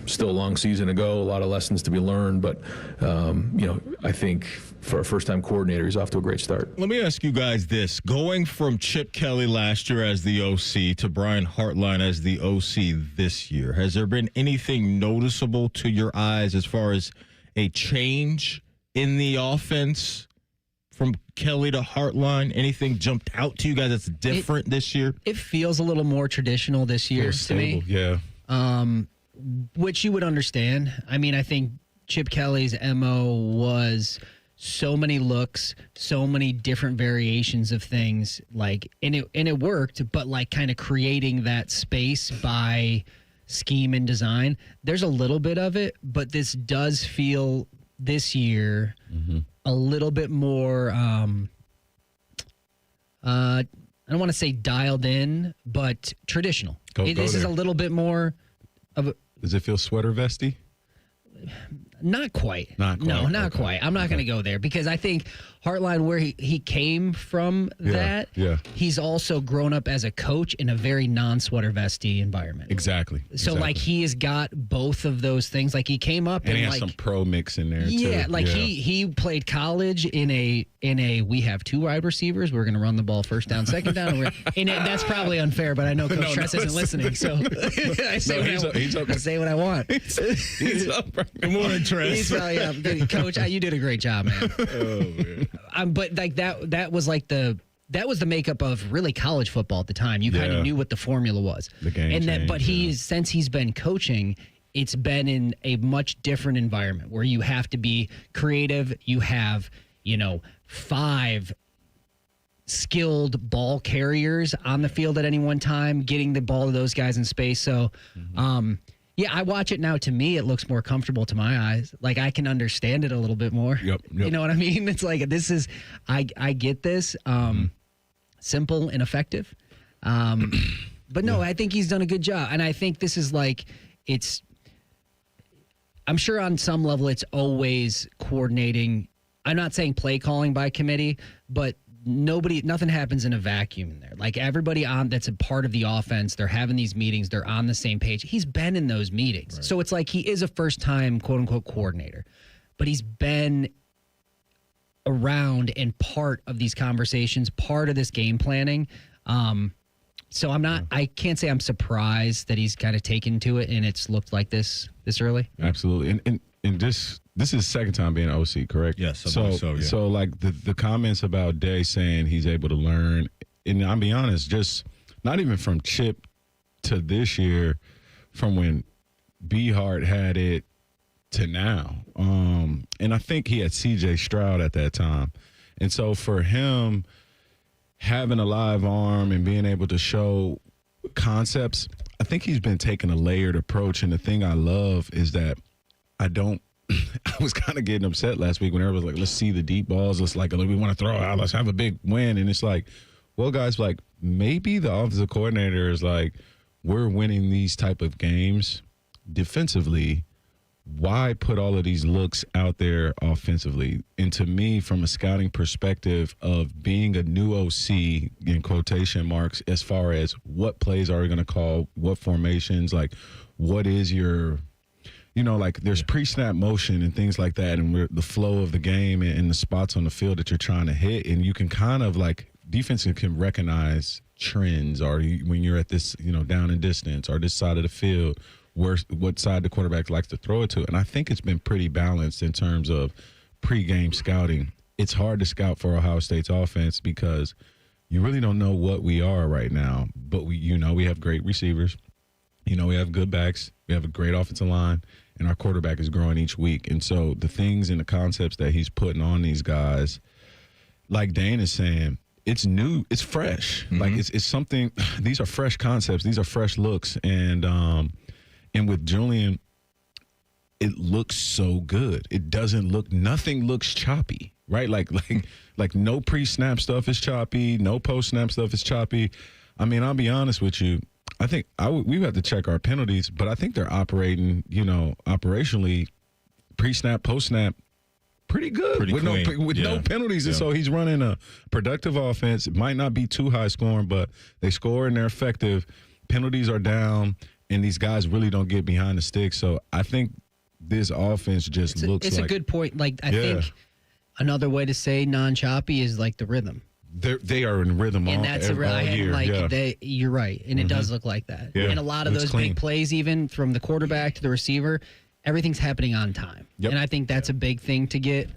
still a long season to go, a lot of lessons to be learned, but I think for a first-time coordinator, he's off to a great start. Let me ask you guys this. Going from Chip Kelly last year as the OC to Brian Hartline as the OC this year, has there been anything noticeable to your eyes as far as a change in the offense from Kelly to Hartline? Anything jumped out to you guys that's different this year? It feels a little more traditional this year to me. Yeah. Which you would understand. I mean, I think Chip Kelly's MO was so many looks, so many different variations of things, and it worked, but kind of creating that space by scheme and design. There's a little bit of it, but this does feel this year a little bit more I don't want to say dialed in, but traditional. This is a little bit more of a... Does it feel sweater vesty? Not quite. Not quite. No, not quite. I'm not going to go there because I think Hartline, where he came from he's also grown up as a coach in a very non-sweater vesty environment. Exactly. So, he has got both of those things. He came up and he and has some pro mix in there, too. He played college in a we have 2 wide receivers. We're going to run the ball first down, second down. That's probably unfair, but I know Coach Tress isn't listening, so I say what I want. He's up. Good morning, Tress. Coach, you did a great job, man. Oh, man. But that was the makeup of really college football at the time. You kind of knew what the formula was. The game changed, since he's been coaching, it's been in a much different environment where you have to be creative. You have 5 skilled ball carriers on the field at any one time, getting the ball to those guys in space. So, I watch it now. To me, it looks more comfortable to my eyes. I can understand it a little bit more. Yep. You know what I mean? It's this is, I get this, simple and effective. But no, I think he's done a good job. And I think this is I'm sure on some level it's always coordinating. I'm not saying play calling by committee, but nothing happens in a vacuum in there. Like everybody that's a part of the offense, they're having these meetings, they're on the same page. He's been in those meetings. Right. So it's like he is a first-time, quote-unquote, coordinator. But he's been around and part of these conversations, part of this game planning. So I can't say I'm surprised that he's kind of taken to it and it's looked like this early. Absolutely. And this is second time being OC, correct? Yes. So like the comments about Day saying he's able to learn, and I'll be honest, just not even from Chip to this year, from when Beehart had it to now. And I think he had CJ Stroud at that time. And so for him having a live arm and being able to show concepts, I think he's been taking a layered approach. And the thing I love is that I was kind of getting upset last week when everybody was like, let's see the deep balls. Let's we want to throw out. Let's have a big win. And it's like, well, guys, like maybe the offensive coordinator is like, we're winning these type of games defensively. Why put all of these looks out there offensively? And to me, from a scouting perspective of being a new OC, in quotation marks, as far as what plays are we going to call, what formations, like what is your, there's pre-snap motion and things like that, and the flow of the game and the spots on the field that you're trying to hit. And you can kind of defense can recognize trends, or when you're at this, down and distance or this side of the field, what side the quarterback likes to throw it to. And I think it's been pretty balanced in terms of pregame scouting. It's hard to scout for Ohio State's offense because you really don't know what we are right now. But we have great receivers. We have good backs. We have a great offensive line, and our quarterback is growing each week. And so the things and the concepts that he's putting on these guys, like Dane is saying, it's new, it's fresh. Mm-hmm. Like it's something. These are fresh concepts. These are fresh looks, and with Julian, it looks so good. Nothing looks choppy, right? Like no pre-snap stuff is choppy, no post-snap stuff is choppy. I mean, I'll be honest with you. I think we have to check our penalties, but I think they're operating, operationally, pre-snap, post-snap, pretty good with no penalties. Yeah. And so he's running a productive offense. It might not be too high scoring, but they score and they're effective. Penalties are down. And these guys really don't get behind the sticks. So I think this offense just looks like... It's a good point. I think another way to say non-choppy is like the rhythm. They are in rhythm all year. You're right. And it does look like that. Yeah. And a lot of those big plays, even from the quarterback to the receiver, everything's happening on time. Yep. And I think that's a big thing to get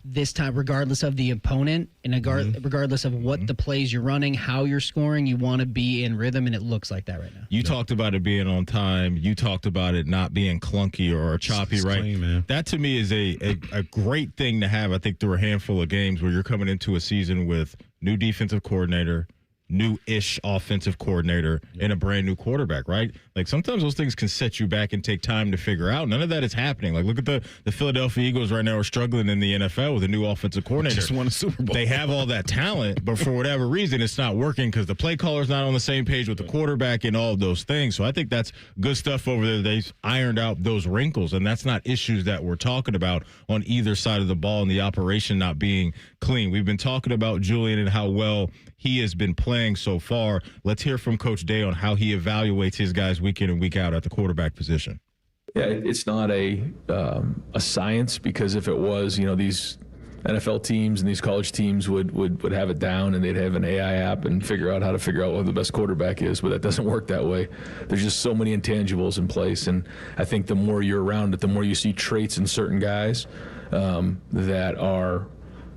this time, regardless of the opponent and regardless of what the plays you're running, how you're scoring, you want to be in rhythm, and it looks like that right now. You talked about it being on time. You talked about it not being clunky or choppy, it's right? Clean, man. That to me is a great thing to have, I think, through a handful of games where you're coming into a season with new defensive coordinator, new-ish offensive coordinator, and a brand new quarterback, right? Like sometimes those things can set you back and take time to figure out. None of that is happening. Like look at the Philadelphia Eagles right now are struggling in the NFL with a new offensive coordinator. Just won a Super Bowl. They have all that talent, but for whatever reason, it's not working because the play caller's not on the same page with the quarterback and all of those things. So I think that's good stuff over there. They've ironed out those wrinkles, and that's not issues that we're talking about on either side of the ball and the operation not being clean. We've been talking about Julian and how well he has been playing so far. Let's hear from Coach Day on how he evaluates his guys week in and week out at the quarterback position. Yeah, it's not a science, because if it was, these NFL teams and these college teams would have it down and they'd have an AI app and figure out how to figure out what the best quarterback is, but that doesn't work that way. There's just so many intangibles in place, and I think the more you're around it, the more you see traits in certain guys that are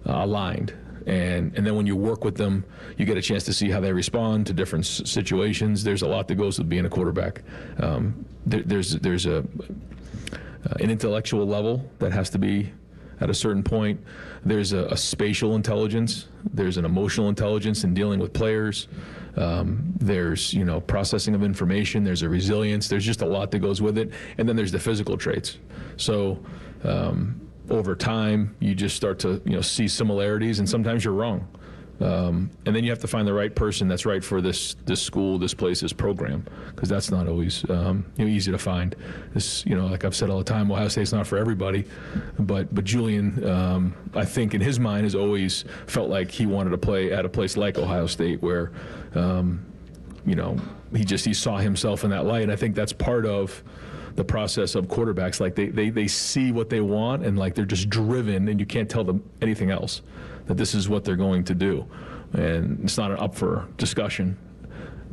aligned. And then when you work with them, you get a chance to see how they respond to different situations. There's a lot that goes with being a quarterback. There's an intellectual level that has to be at a certain point. There's a spatial intelligence. There's an emotional intelligence in dealing with players. There's processing of information. There's a resilience. There's just a lot that goes with it. And then there's the physical traits. So over time, you just start to see similarities, and sometimes you're wrong. And then you have to find the right person that's right for this school, this place, this program, because that's not always easy to find. This, like I've said all the time, Ohio State's not for everybody, but Julian, I think in his mind has always felt like he wanted to play at a place like Ohio State where, he saw himself in that light. And I think that's part of the process of quarterbacks. Like they see what they want and like they're just driven, and you can't tell them anything else, that this is what they're going to do. And it's not up for discussion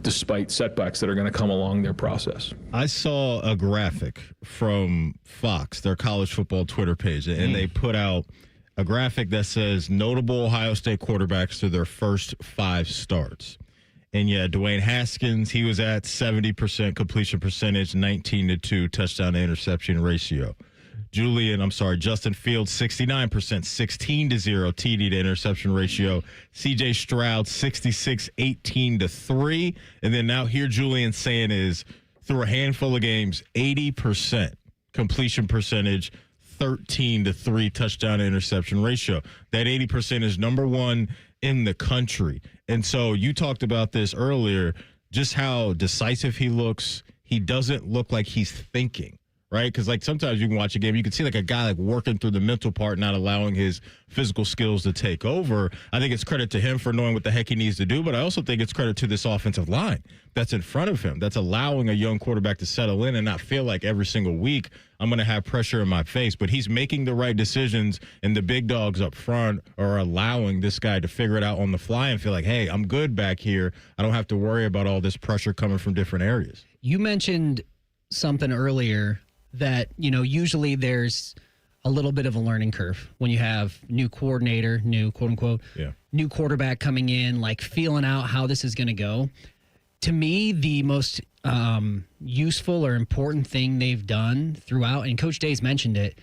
despite setbacks that are going to come along their process. I saw a graphic from Fox, their college football Twitter page, and they put out a graphic that says notable Ohio State quarterbacks through their first 5 starts. And yeah, Dwayne Haskins, he was at 70% completion percentage, 19-2 touchdown to interception ratio. Justin Fields, 69%, 16-0 TD to interception ratio. CJ Stroud, 66, 18-3. And then now here Julian saying is through a handful of games, 80% completion percentage, 13-3 touchdown to interception ratio. That 80% is number 1 in the country. And so you talked about this earlier, just how decisive he looks. He doesn't look like he's thinking, right? Because like sometimes you can watch a game, you can see like a guy like working through the mental part, not allowing his physical skills to take over. I think it's credit to him for knowing what the heck he needs to do, but I also think it's credit to this offensive line that's in front of him, that's allowing a young quarterback to settle in and not feel like every single week I'm going to have pressure in my face. But he's making the right decisions, and the big dogs up front are allowing this guy to figure it out on the fly and feel like, hey, I'm good back here. I don't have to worry about all this pressure coming from different areas. You mentioned something earlier that, usually there's a little bit of a learning curve when you have new coordinator, new quote unquote, new quarterback coming in, like feeling out how this is going to go. To me, the most useful or important thing they've done throughout, and Coach Day's mentioned it,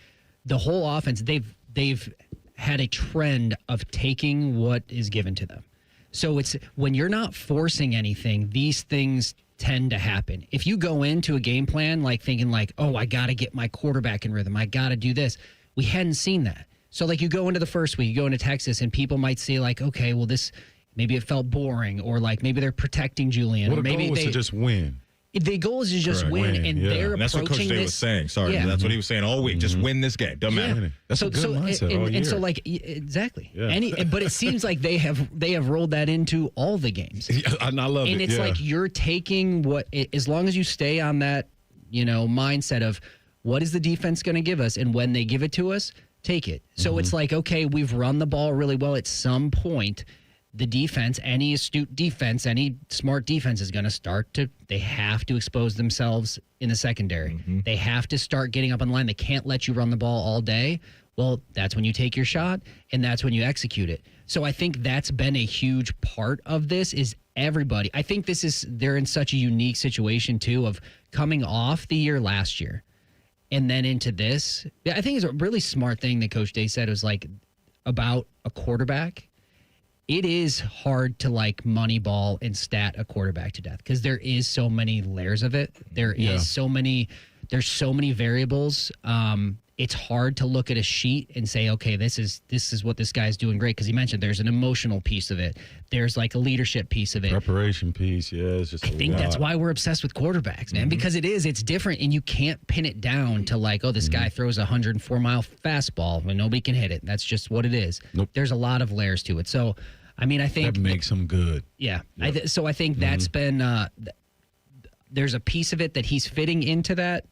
the whole offense, they've had a trend of taking what is given to them. So it's when you're not forcing anything, these things tend to happen. If you go into a game plan like thinking like, oh, I got to get my quarterback in rhythm, I got to do this. We hadn't seen that. So like you go into the first week, you go into Texas, and people might say like, okay, well this, maybe it felt boring, or like maybe they're protecting Julian. Well, or maybe the goal was to just win. The goal is to just win, and they're and that's approaching what Coach Day was saying. Sorry, that's what he was saying all week. Just win this game. Doesn't matter. That's a good mindset all year. And so, like, exactly. Yeah. But it seems like they have rolled that into all the games. And I love it. And it's like you're taking as long as you stay on that, mindset of what is the defense going to give us, and when they give it to us, take it. So it's like, okay, we've run the ball really well. At some point, the defense, any astute defense, any smart defense is going to they have to expose themselves in the secondary. They have to start getting up on the line. They can't let you run the ball all day. Well, that's when you take your shot, and that's when you execute it. So I think that's been a huge part of this is everybody. I think they're in such a unique situation too of coming off the year last year and then into this. I think it's a really smart thing that Coach Day said was like about a quarterback. It is hard to like moneyball and stat a quarterback to death because there is so many layers of it. There's so many variables. It's hard to look at a sheet and say, okay, this is what this guy's doing great. Because he mentioned there's an emotional piece of it. There's like a leadership piece of it. Preparation piece, it's just I think that's why we're obsessed with quarterbacks, man, because it's different, and you can't pin it down to like, oh, this guy throws a 104-mile fastball when nobody can hit it. That's just what it is. Nope. There's a lot of layers to it. So, I mean, I think that makes him good. Yeah. Yep. So I think that's been there's a piece of it that he's fitting into that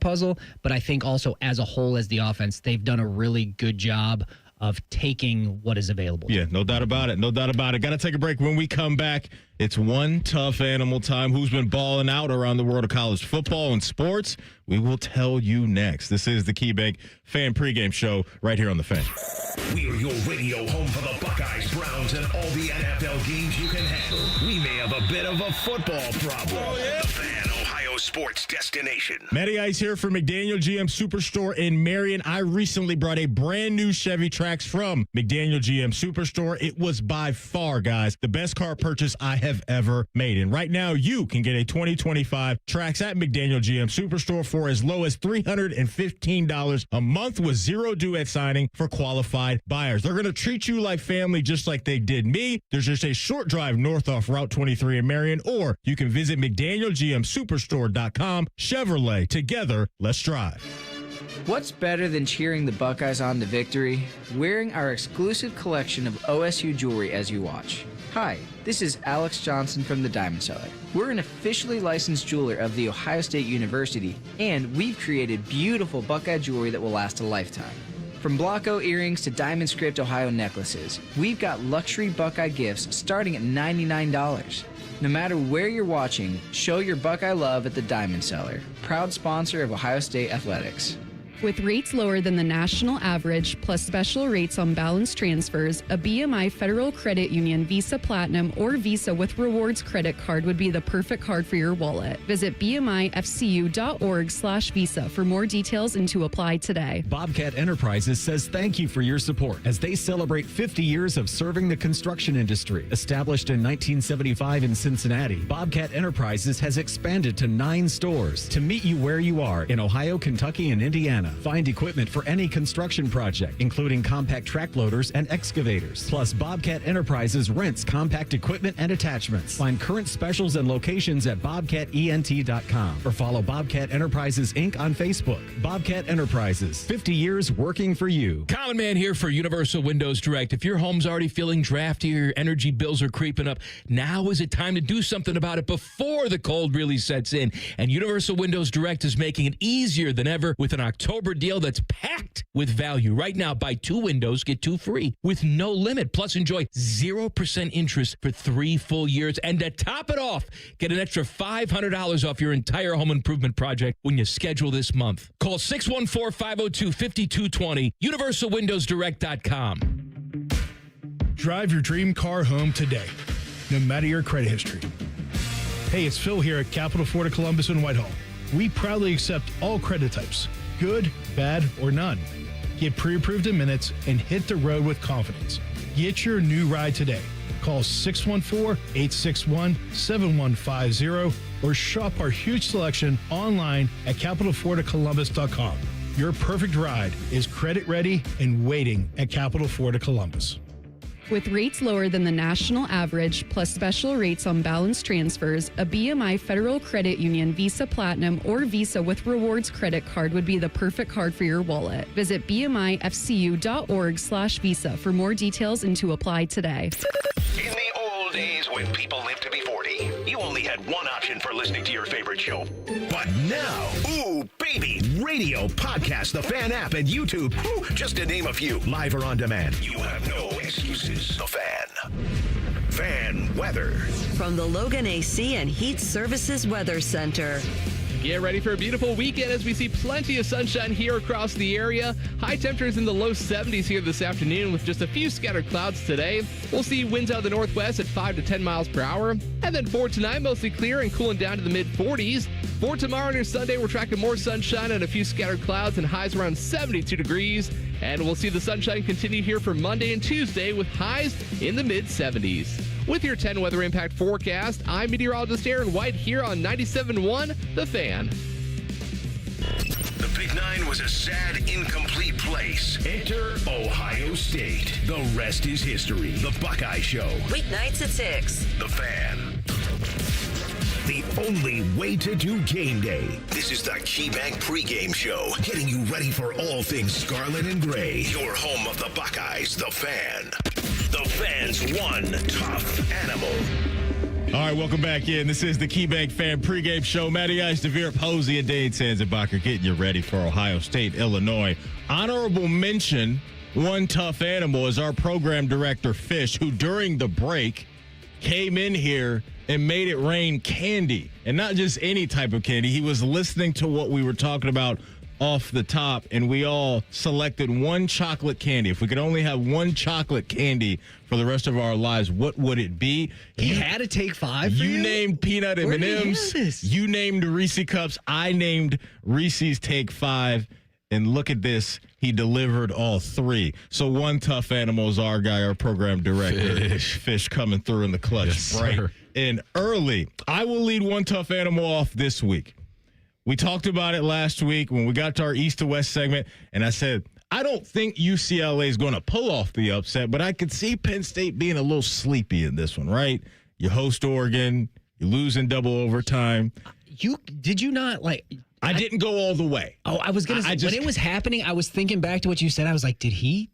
puzzle, but I think also as a whole, as the offense, they've done a really good job of taking what is available. Yeah, no doubt about it. Got to take a break. When we come back, it's one tough animal time. Who's been balling out around the world of college football and sports? We will tell you next. This is the KeyBank Fan Pregame Show right here on The Fan. We're your radio home for the Buckeyes, Browns, and all the NFL games you can handle. We may have a bit of a football problem. Oh, yeah. The Fan, Ohio sports destination. Matty Ice here for McDaniel GM Superstore in Marion. I recently brought a brand new Chevy Trax from McDaniel GM Superstore. It was by far, guys, the best car purchase I have ever made. And right now, you can get a 2025 Trax at McDaniel GM Superstore for as low as $315 a month with zero due at signing for qualified buyers. They're going to treat you like family just like they did me. There's just a short drive north off Route 23 in Marion, or you can visit McDanielGMSuperstore.com. Chevrolet, together, let's drive. What's better than cheering the Buckeyes on to victory? Wearing our exclusive collection of OSU jewelry as you watch. Hi, this is Alex Johnson from the Diamond Cellar. We're an officially licensed jeweler of The Ohio State University, and we've created beautiful Buckeye jewelry that will last a lifetime. From Blanco earrings to Diamond Script Ohio necklaces, we've got luxury Buckeye gifts starting at $99. No matter where you're watching, show your Buckeye love at the Diamond Cellar, proud sponsor of Ohio State Athletics. With rates lower than the national average, plus special rates on balance transfers, a BMI Federal Credit Union Visa Platinum or Visa with Rewards credit card would be the perfect card for your wallet. Visit bmifcu.org/visa for more details and to apply today. Bobcat Enterprises says thank you for your support as they celebrate 50 years of serving the construction industry. Established in 1975 in Cincinnati, Bobcat Enterprises has expanded to 9 stores to meet you where you are in Ohio, Kentucky, and Indiana. Find equipment for any construction project, including compact track loaders and excavators. Plus, Bobcat Enterprises rents compact equipment and attachments. Find current specials and locations at bobcatent.com or follow Bobcat Enterprises Inc. on Facebook. Bobcat Enterprises, 50 years working for you. Common Man here for Universal Windows Direct. If your home's already feeling drafty or your energy bills are creeping up, now is it time to do something about it before the cold really sets in. And Universal Windows Direct is making it easier than ever with an October deal that's packed with value. Right now, buy 2 windows, get 2 free with no limit. Plus, enjoy 0% interest for 3 full years. And to top it off, get an extra $500 off your entire home improvement project when you schedule this month. Call 614-502-5220, universalwindowsdirect.com. Drive your dream car home today, no matter your credit history. Hey, it's Phil here at Capital Ford of Columbus and Whitehall. We proudly accept all credit types, good, bad, or none. Get pre-approved in minutes and hit the road with confidence. Get your new ride today. Call 614-861-7150 or shop our huge selection online at capitalfordofcolumbus.com. Your perfect ride is credit ready and waiting at Capital Ford of Columbus. With rates lower than the national average, plus special rates on balance transfers, a BMI Federal Credit Union Visa Platinum or Visa with Rewards credit card would be the perfect card for your wallet. Visit bmifcu.org/visa for more details and to apply today. In the old days when people lived to be 40, you only had one option for listening to your favorite show. But now, ooh, baby, radio, podcast, the Fan app, and YouTube, ooh, just to name a few, live or on demand. You have no excuses. The Fan. Fan weather. From the Logan AC and Heat Services Weather Center. Get ready for a beautiful weekend as we see plenty of sunshine here across the area. High temperatures in the low 70s here this afternoon with just a few scattered clouds today. We'll see winds out of the northwest at 5 to 10 miles per hour. And then for tonight, mostly clear and cooling down to the mid-40s. For tomorrow and your Sunday, we're tracking more sunshine and a few scattered clouds and highs around 72 degrees. And we'll see the sunshine continue here for Monday and Tuesday with highs in the mid-70s. With your 10 weather impact forecast, I'm meteorologist Aaron White here on 97.1 The Fan. The Big Nine was a sad, incomplete place. Enter Ohio State. The rest is history. The Buckeye Show. Weeknights at 6. The Fan. The only way to do game day. This is the KeyBank pregame show, getting you ready for all things scarlet and gray. Your home of the Buckeyes, The Fan. The Fan's one tough animal. All right, welcome back in. This is the KeyBank Fan pregame show. Matty Ice, DeVere Posey, and Dane Sanzenbacher getting you ready for Ohio State, Illinois. Honorable mention, one tough animal, is our program director, Fish, who during the break came in here and made it rain candy. And not just any type of candy. He was listening to what we were talking about off the top, and we all selected one chocolate candy. If we could only have one chocolate candy for the rest of our lives, what would it be? He had to take 5 for you named peanut Where did he M&Ms. have this? You named Reese Cups. I named Reese's Take 5. And look at this. He delivered all 3. So one tough animal is our guy, our program director. Fish coming through in the clutch. Yes, Bright, sir. in early. I will lead one tough animal off this week. We talked about it last week when we got to our East to West segment, and I said, I don't think UCLA is going to pull off the upset, but I could see Penn State being a little sleepy in this one, right? You host Oregon, you lose in double overtime. Did you not like? I didn't go all the way. Oh, I was gonna say when it was happening, I was thinking back to what you said. I was like, did he?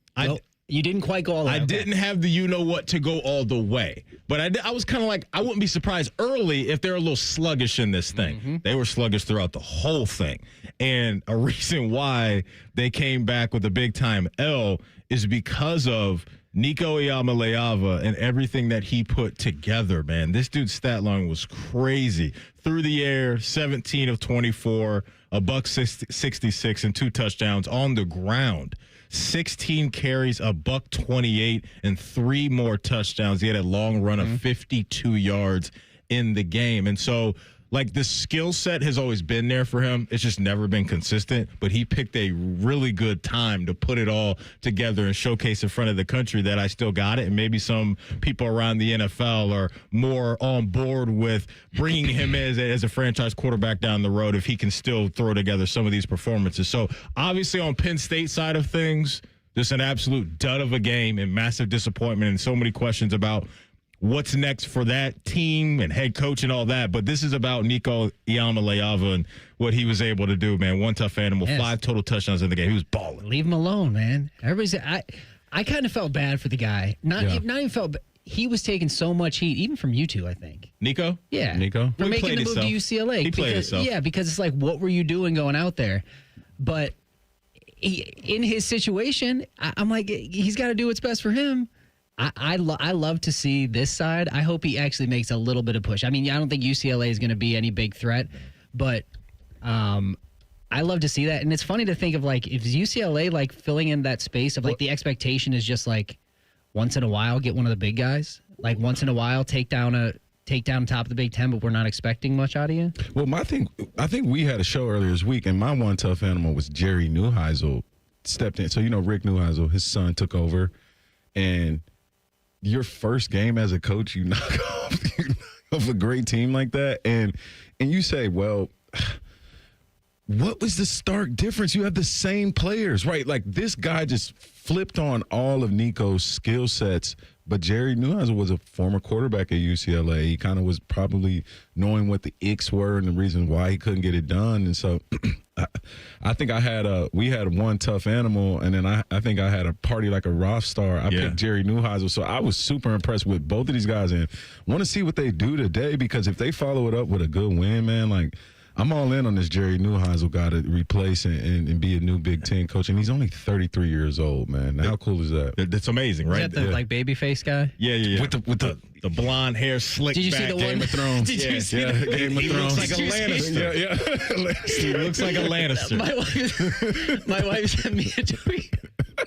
You didn't quite go all the way. I didn't have the you-know-what to go all the way. But I was kind of like, I wouldn't be surprised early if they're a little sluggish in this thing. Mm-hmm. They were sluggish throughout the whole thing. And a reason why they came back with a big-time L is because of Nico Iamaleava and everything that he put together, man. This dude's stat line was crazy. Through the air, 17 of 24, $166 and 2 touchdowns on the ground. 16 carries, $128 and 3 more touchdowns. He had a long run of 52 yards in the game. And so, like, the skill set has always been there for him. It's just never been consistent. But he picked a really good time to put it all together and showcase in front of the country that I still got it. And maybe some people around the NFL are more on board with bringing him as a franchise quarterback down the road if he can still throw together some of these performances. So, obviously, on Penn State side of things, just an absolute dud of a game and massive disappointment and so many questions about what's next for that team and head coach and all that. But this is about Nico Iamaleava and what he was able to do, man. One tough animal, 5 total touchdowns in the game. He was balling. Leave him alone, man. I kind of felt bad for the guy. Not even felt bad. He was taking so much heat, even from you two, I think. Nico? Yeah. Nico? For making the move to UCLA. He played himself. Yeah, because it's like, what were you doing going out there? But in his situation, I'm like, he's got to do what's best for him. I love to see this side. I hope he actually makes a little bit of push. I mean, I don't think UCLA is going to be any big threat, but I love to see that. And it's funny to think of, like, if UCLA, like, filling in that space of, like, the expectation is just, like, once in a while get one of the big guys. Like, once in a while take down top of the Big Ten, but we're not expecting much out of you. Well, I think we had a show earlier this week, and my one tough animal was Jerry Neuheisel stepped in. So, Rick Neuheisel, his son took over, and your first game as a coach, you knock off a great team like that, and you say, well, what was the stark difference? You have the same players, right? Like, this guy just flipped on all of Nico's skill sets, but Jerry Neuheisel was a former quarterback at UCLA. He kind of was probably knowing what the icks were and the reason why he couldn't get it done, and so I think we had one tough animal, and then I think I had a party like a rock star. I picked Jerry Neuheisel, so I was super impressed with both of these guys, and want to see what they do today, because if they follow it up with a good win, man, like, I'm all in on this Jerry Neuheisel guy to replace and be a new Big Ten coach, and he's only 33 years old, man. Now, how cool is that? That's amazing, right? Is that the like baby face guy? Yeah. With the blonde hair slicked back. Did you see the Game of Thrones? Did you see the Game of Thrones? He looks like a Lannister. Yeah. He looks like a Lannister. My wife sent me a tweet.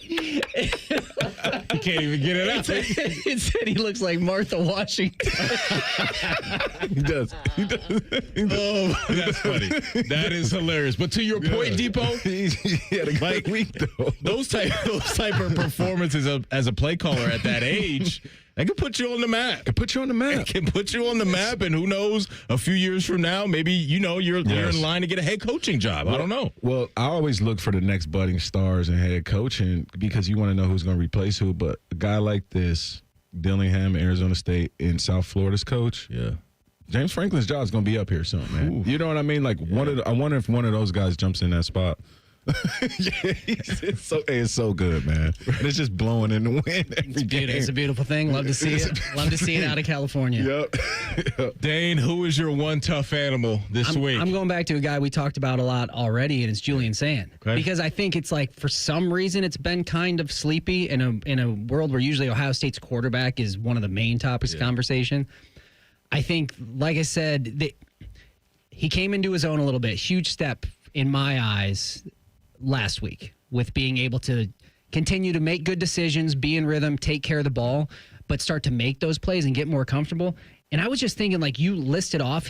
You can't even get it out. It said he looks like Martha Washington. He does. Oh, that's funny. That is hilarious. But to your point, Depot, he had a great week, though. Those type of performances as a play caller at that age, they can put you on the map. It can put you on the map, and who knows, a few years from now, maybe you're in line to get a head coaching job. I don't know. Well, I always look for the next budding stars in head coaching because you want to know who's going to replace who. But a guy like this, Dillingham, Arizona State, and South Florida's coach, James Franklin's job is going to be up here soon, man. Ooh. You know what I mean? Like, I wonder if one of those guys jumps in that spot. It's so good, man. And it's just blowing in the wind every day. It's a beautiful thing. Love to see it. Love to see it out of California. Yep. Dane, who is your one tough animal this week? I'm going back to a guy we talked about a lot already, and it's Julian Sand. Okay. Because I think it's like, for some reason, it's been kind of sleepy in a world where usually Ohio State's quarterback is one of the main topics of conversation. I think, like I said, he came into his own a little bit. Huge step in my eyes last week with being able to continue to make good decisions, be in rhythm, take care of the ball, but start to make those plays and get more comfortable. And I was just thinking, like, you listed off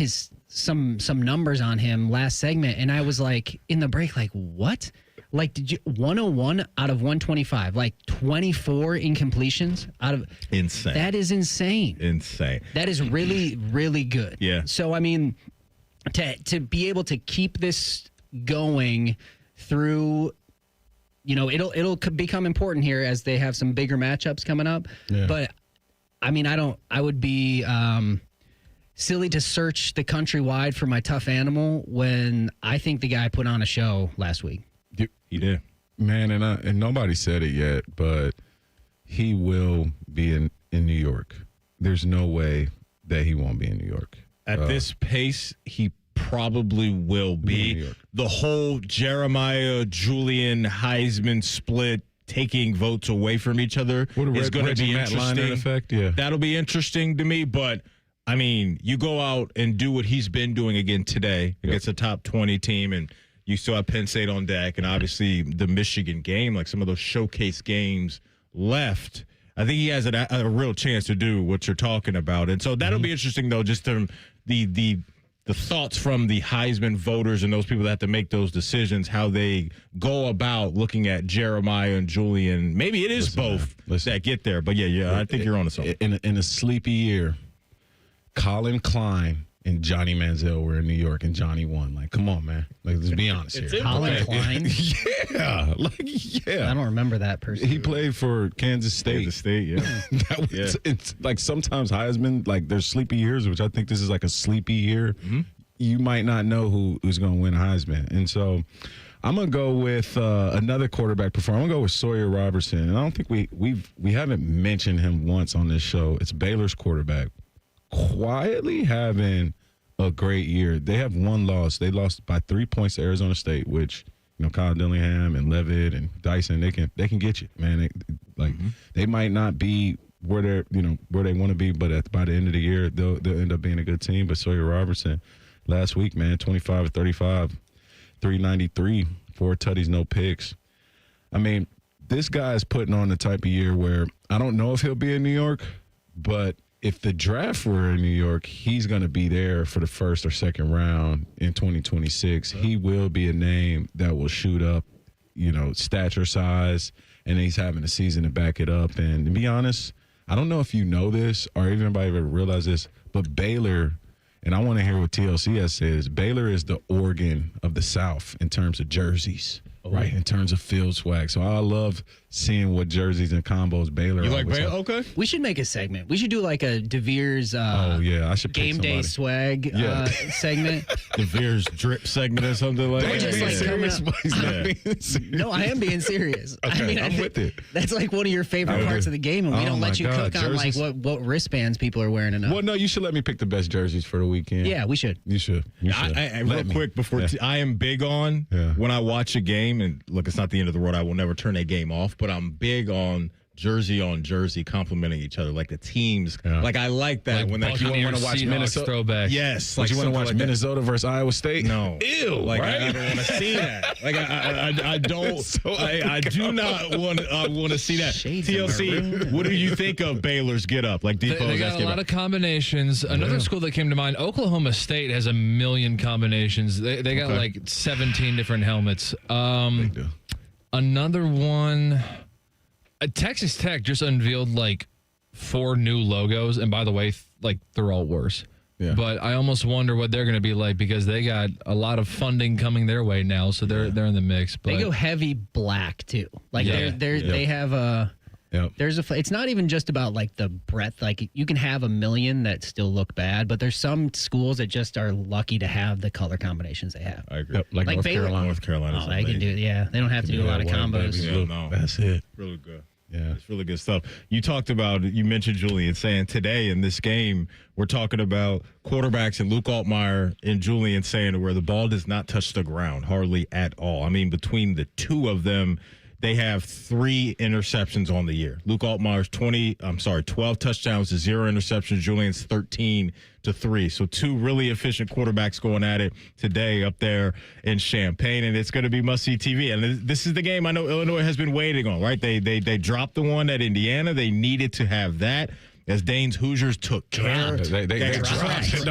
some numbers on him last segment, and I was like, in the break, like, what? Like, did you 101 out of 125, like 24 incompletions out of insane. That is insane. Insane. That is really, really good. Yeah. So I mean, to be able to keep this going through, it'll become important here as they have some bigger matchups coming up. Yeah. But I mean, I would be silly to search the countrywide for my tough animal when I think the guy put on a show last week. He did. Man, and nobody said it yet, but he will be in New York. There's no way that he won't be in New York. At this pace, he probably will be. The whole Jeremiah, Julian, Heisman split, taking votes away from each other is going to be interesting. Effect, yeah. That'll be interesting to me, but I mean, you go out and do what he's been doing again today against a top 20 team, and you still have Penn State on deck, and obviously the Michigan game, like some of those showcase games left. I think he has a real chance to do what you're talking about, and so that'll be interesting, though, just from the thoughts from the Heisman voters and those people that have to make those decisions, how they go about looking at Jeremiah and Julian. Maybe it is both that get there, but yeah, I think you're on to something. In a sleepy year, Colin Klein and Johnny Manziel were in New York, and Johnny won. Like, come on, man. Like, let's be honest here. Colin Klein? Yeah. I don't remember that person. He played for Kansas State. Kansas State, yeah. It's like sometimes Heisman, like there's sleepy years, which I think this is like a sleepy year. Mm-hmm. You might not know who's going to win Heisman. And so I'm going to go with another quarterback performer. I'm going to go with Sawyer Robertson. And I don't think we haven't mentioned him once on this show. It's Baylor's quarterback. Quietly having a great year. They have one loss. They lost by 3 points to Arizona State, which, Kyle Dillingham and Levitt and Dyson, they can get you, man. They might not be where they're, where they want to be, but by the end of the year, they'll end up being a good team. But Sawyer Robertson last week, man, 25 of 35, 393, 4 tutties, no picks. I mean, this guy is putting on the type of year where I don't know if he'll be in New York, but if the draft were in New York, he's going to be there for the first or second round in 2026. He will be a name that will shoot up, stature size, and he's having a season to back it up. And to be honest, I don't know if you know this or even anybody ever realized this, but Baylor, and I want to hear what TLC has says, Baylor is the Oregon of the South in terms of jerseys. Right, in terms of field swag. So I love seeing what jerseys and combos Baylor. You like Baylor? Have. Okay. We should make a segment. We should do like a DeVere's I should game day swag segment. DeVere's drip segment or something like that. No, I am being serious. Okay, I mean, I'm with it. That's like one of your favorite parts of the game, and we don't let you cook on jerseys. like what wristbands people are wearing enough. Well, no, you should let me pick the best jerseys for the weekend. Yeah, we should. You should. Real quick before I am big on when I watch a game, and look, it's not the end of the road. I will never turn a game off, but I'm big on jersey complimenting each other, like the teams. Like I like that when you want to watch Minnesota throwback. Yes, like you want to watch like Minnesota versus Iowa State. No, ew, like right? I don't want to see that. Like I don't. I do not want to see that. TLC, what do you think of Baylor's get up? Like Depot they got a lot of combinations. Another school that came to mind, Oklahoma State, has a million combinations. They got like 17 different helmets. Another one. Texas Tech just unveiled like 4 new logos, and by the way, they're all worse. Yeah. But I almost wonder what they're going to be like because they got a lot of funding coming their way now, so they're in the mix. But they go heavy black too. Like they have a. Yep. It's not even just about like the breadth. Like you can have a million that still look bad, but there's some schools that just are lucky to have the color combinations they have. I agree. Yep, like North Baylor. Carolina. North Carolina. Oh, they can do it. Yeah, they don't have to do a lot of combos. Yeah, no. That's it. Really good. Yeah, it's really good stuff. You mentioned Julian saying today in this game, we're talking about quarterbacks and Luke Altmaier and Julian saying where the ball does not touch the ground hardly at all. I mean, between the two of them, they have 3 interceptions on the year. Luke Altmaier's 12 touchdowns to 0 interceptions. Julian's 13 to 3. So 2 really efficient quarterbacks going at it today up there in Champaign, and it's going to be must-see TV. And this is the game I know Illinois has been waiting on, right? They dropped the one at Indiana. They needed to have that. as Dane's Hoosiers took care. They dropped. Is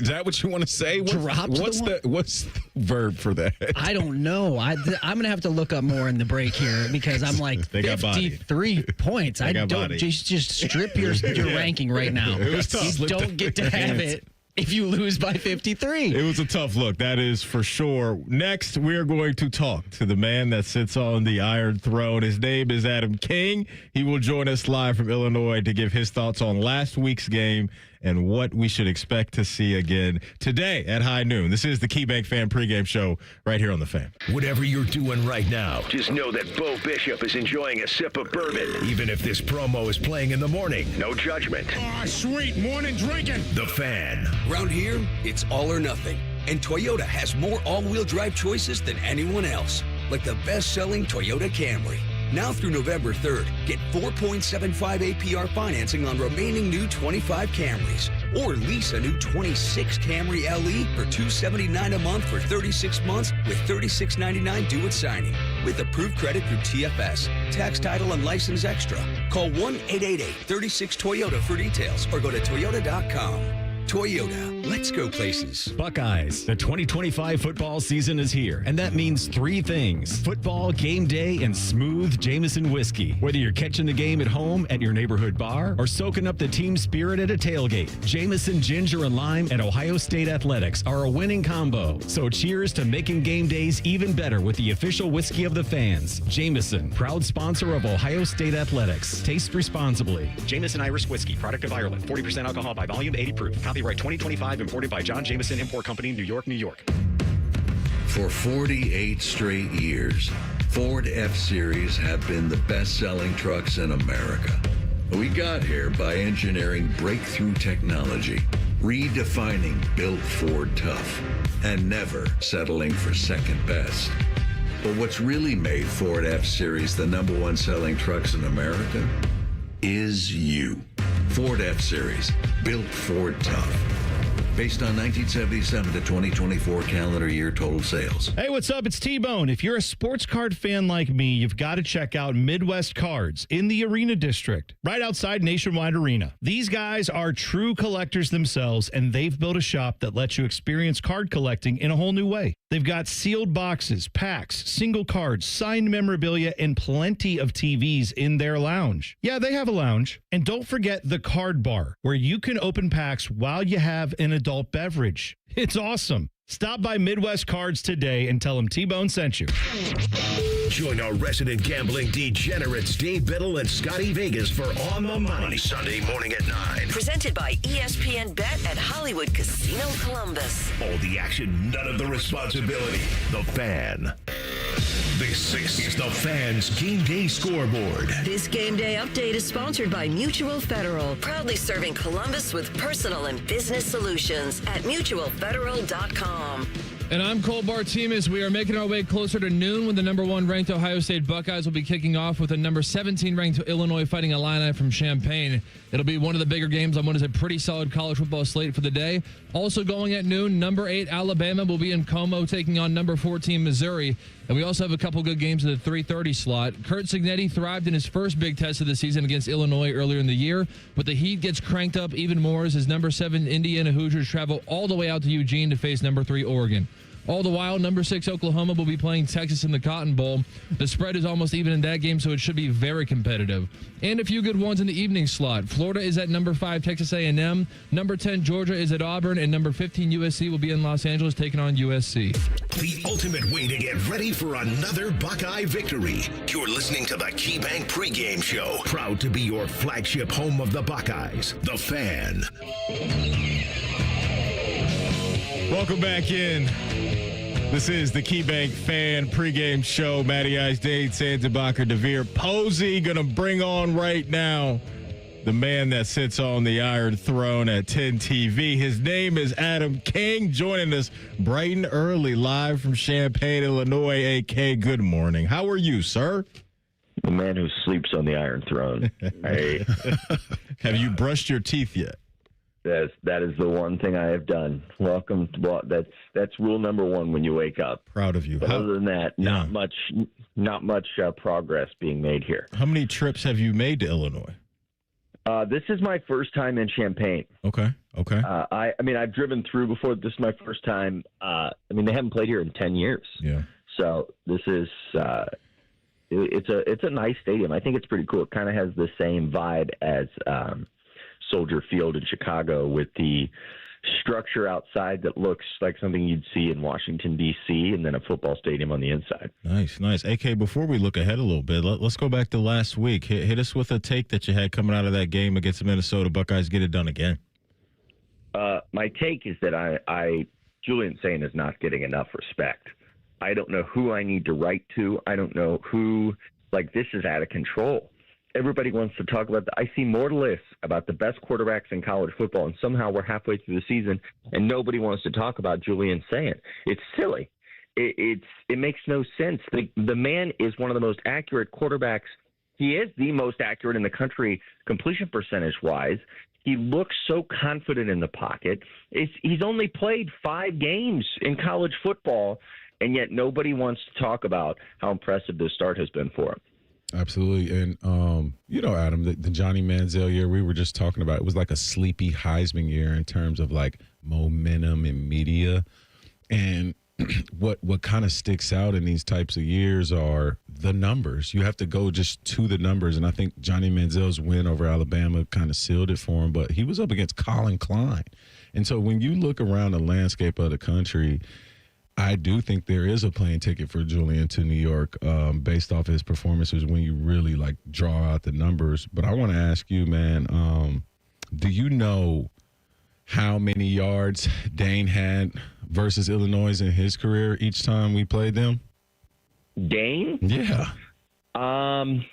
that what you want to say? What's the verb for that? I don't know. I'm going to have to look up more in the break here because I'm like 53 points. I don't just strip your ranking right now. It was tough. You don't get to have it if you lose by 53. It was a tough look, that is for sure. Next, we're going to talk to the man that sits on the Iron Throne. His name is Adam King. He will join us live from Illinois to give his thoughts on last week's game and what we should expect to see again today at high noon. This is the KeyBank Fan Pregame Show right here on The Fan. Whatever you're doing right now, just know that Bo Bishop is enjoying a sip of bourbon. Even if this promo is playing in the morning, no judgment. Sweet morning drinking. The Fan. Around here, it's all or nothing. And Toyota has more all-wheel drive choices than anyone else. Like the best-selling Toyota Camry. Now through November 3rd, get 4.75 APR financing on remaining new 25 Camrys. Or lease a new 26 Camry LE for $279 a month for 36 months with $36.99 due at signing. With approved credit through TFS. Tax, title, and license extra. Call 1-888-36-TOYOTA for details or go to toyota.com. Toyota, let's go places. Buckeyes, the 2025 football season is here, and that means three things: football, game day, and smooth Jameson whiskey. Whether you're catching the game at home, at your neighborhood bar, or soaking up the team spirit at a tailgate, Jameson Ginger and Lime and Ohio State Athletics are a winning combo. So cheers to making game days even better with the official whiskey of the fans. Jameson, proud sponsor of Ohio State Athletics. Taste responsibly. Jameson Irish Whiskey, product of Ireland. 40% alcohol by volume, 80 proof. Copyright 2025, imported by John Jameson Import Company, New York, New York. For 48 straight years, Ford F-Series have been the best-selling trucks in America. We got here by engineering breakthrough technology, redefining built Ford tough, and never settling for second best. But what's really made Ford F-Series the #1 selling trucks in America is you. Ford F-Series, built Ford tough. Based on 1977 to 2024 calendar year total sales. Hey, what's up? It's T-Bone. If you're a sports card fan like me, you've got to check out Midwest Cards in the Arena District, right outside Nationwide Arena. These guys are true collectors themselves, and they've built a shop that lets you experience card collecting in a whole new way. They've got sealed boxes, packs, single cards, signed memorabilia, and plenty of TVs in their lounge. Yeah, they have a lounge. And don't forget the card bar, where you can open packs while you have an adult beverage. It's awesome. Stop by Midwest Cards today and tell them T-Bone sent you. Join our resident gambling degenerates, Dave Biddle and Scotty Vegas for On the Money, Sunday morning at 9. Presented by ESPN Bet at Hollywood Casino Columbus. All the action, none of the responsibility. The Fan. This is the Fan's Game Day Scoreboard. This game day update is sponsored by Mutual Federal, proudly serving Columbus with personal and business solutions at mutualfederal.com. And I'm Cole Bartimas. We are making our way closer to noon when the #1 ranked Ohio State Buckeyes will be kicking off with a #17 ranked Illinois fighting Illini from Champaign. It'll be one of the bigger games on what is a pretty solid college football slate for the day. Also going at noon, #8 Alabama will be in Como taking on #14 Missouri. And we also have a couple good games in the 3:30 slot. Kurt Cignetti thrived in his first big test of the season against Illinois earlier in the year, but the heat gets cranked up even more as his #7 Indiana Hoosiers travel all the way out to Eugene to face #3 Oregon. All the while, #6 Oklahoma will be playing Texas in the Cotton Bowl. The spread is almost even in that game, so it should be very competitive. And a few good ones in the evening slot. Florida is at #5 Texas A&M. #10 Georgia is at Auburn, and #15 USC will be in Los Angeles taking on USC. The ultimate way to get ready for another Buckeye victory. You're listening to the KeyBank Pregame Show. Proud to be your flagship home of the Buckeyes. The Fan. Welcome back in. This is the KeyBank Fan Pregame Show. Matty Ice, Dade, Sanzenbacher, DeVere, Posey going to bring on right now the man that sits on the Iron Throne at 10 TV. His name is Adam King, joining us bright and early live from Champaign, Illinois. AK, good morning. How are you, sir? The man who sleeps on the Iron Throne. Hey. Have you brushed your teeth yet? That is the one thing I have done. Welcome. Well, that's rule number one when you wake up. Proud of you. But other than that, not much progress being made here. How many trips have you made to Illinois? This is my first time in Champaign. Okay. I mean, I've driven through before. This is my first time. I mean, they haven't played here in 10 years. Yeah. So this is it's a nice stadium. I think it's pretty cool. It kind of has the same vibe as Soldier Field in Chicago, with the structure outside that looks like something you'd see in Washington, D.C., and then a football stadium on the inside. Nice. AK, before we look ahead a little bit, let's go back to last week. Hit us with a take that you had coming out of that game against the Minnesota Buckeyes. Get it done again. My take is that Julian Sayin is not getting enough respect. I don't know who I need to write to. I don't know who, this is out of control. Everybody wants to talk about I see more lists about the best quarterbacks in college football, and somehow we're halfway through the season, and nobody wants to talk about Julian Sayin. It's silly. It makes no sense. The man is one of the most accurate quarterbacks. He is the most accurate in the country completion percentage-wise. He looks so confident in the pocket. He's only played 5 games in college football, and yet nobody wants to talk about how impressive this start has been for him. Absolutely. And, Adam, the Johnny Manziel year we were just talking about, it was like a sleepy Heisman year in terms of momentum and media. And what kind of sticks out in these types of years are the numbers. You have to go just to the numbers. And I think Johnny Manziel's win over Alabama kind of sealed it for him. But he was up against Colin Klein. And so when you look around the landscape of the country, I do think there is a plane ticket for Julian to New York based off his performances when you really draw out the numbers. But I want to ask you, man, do you know how many yards Dane had versus Illinois in his career each time we played them? Dane? Yeah. Dane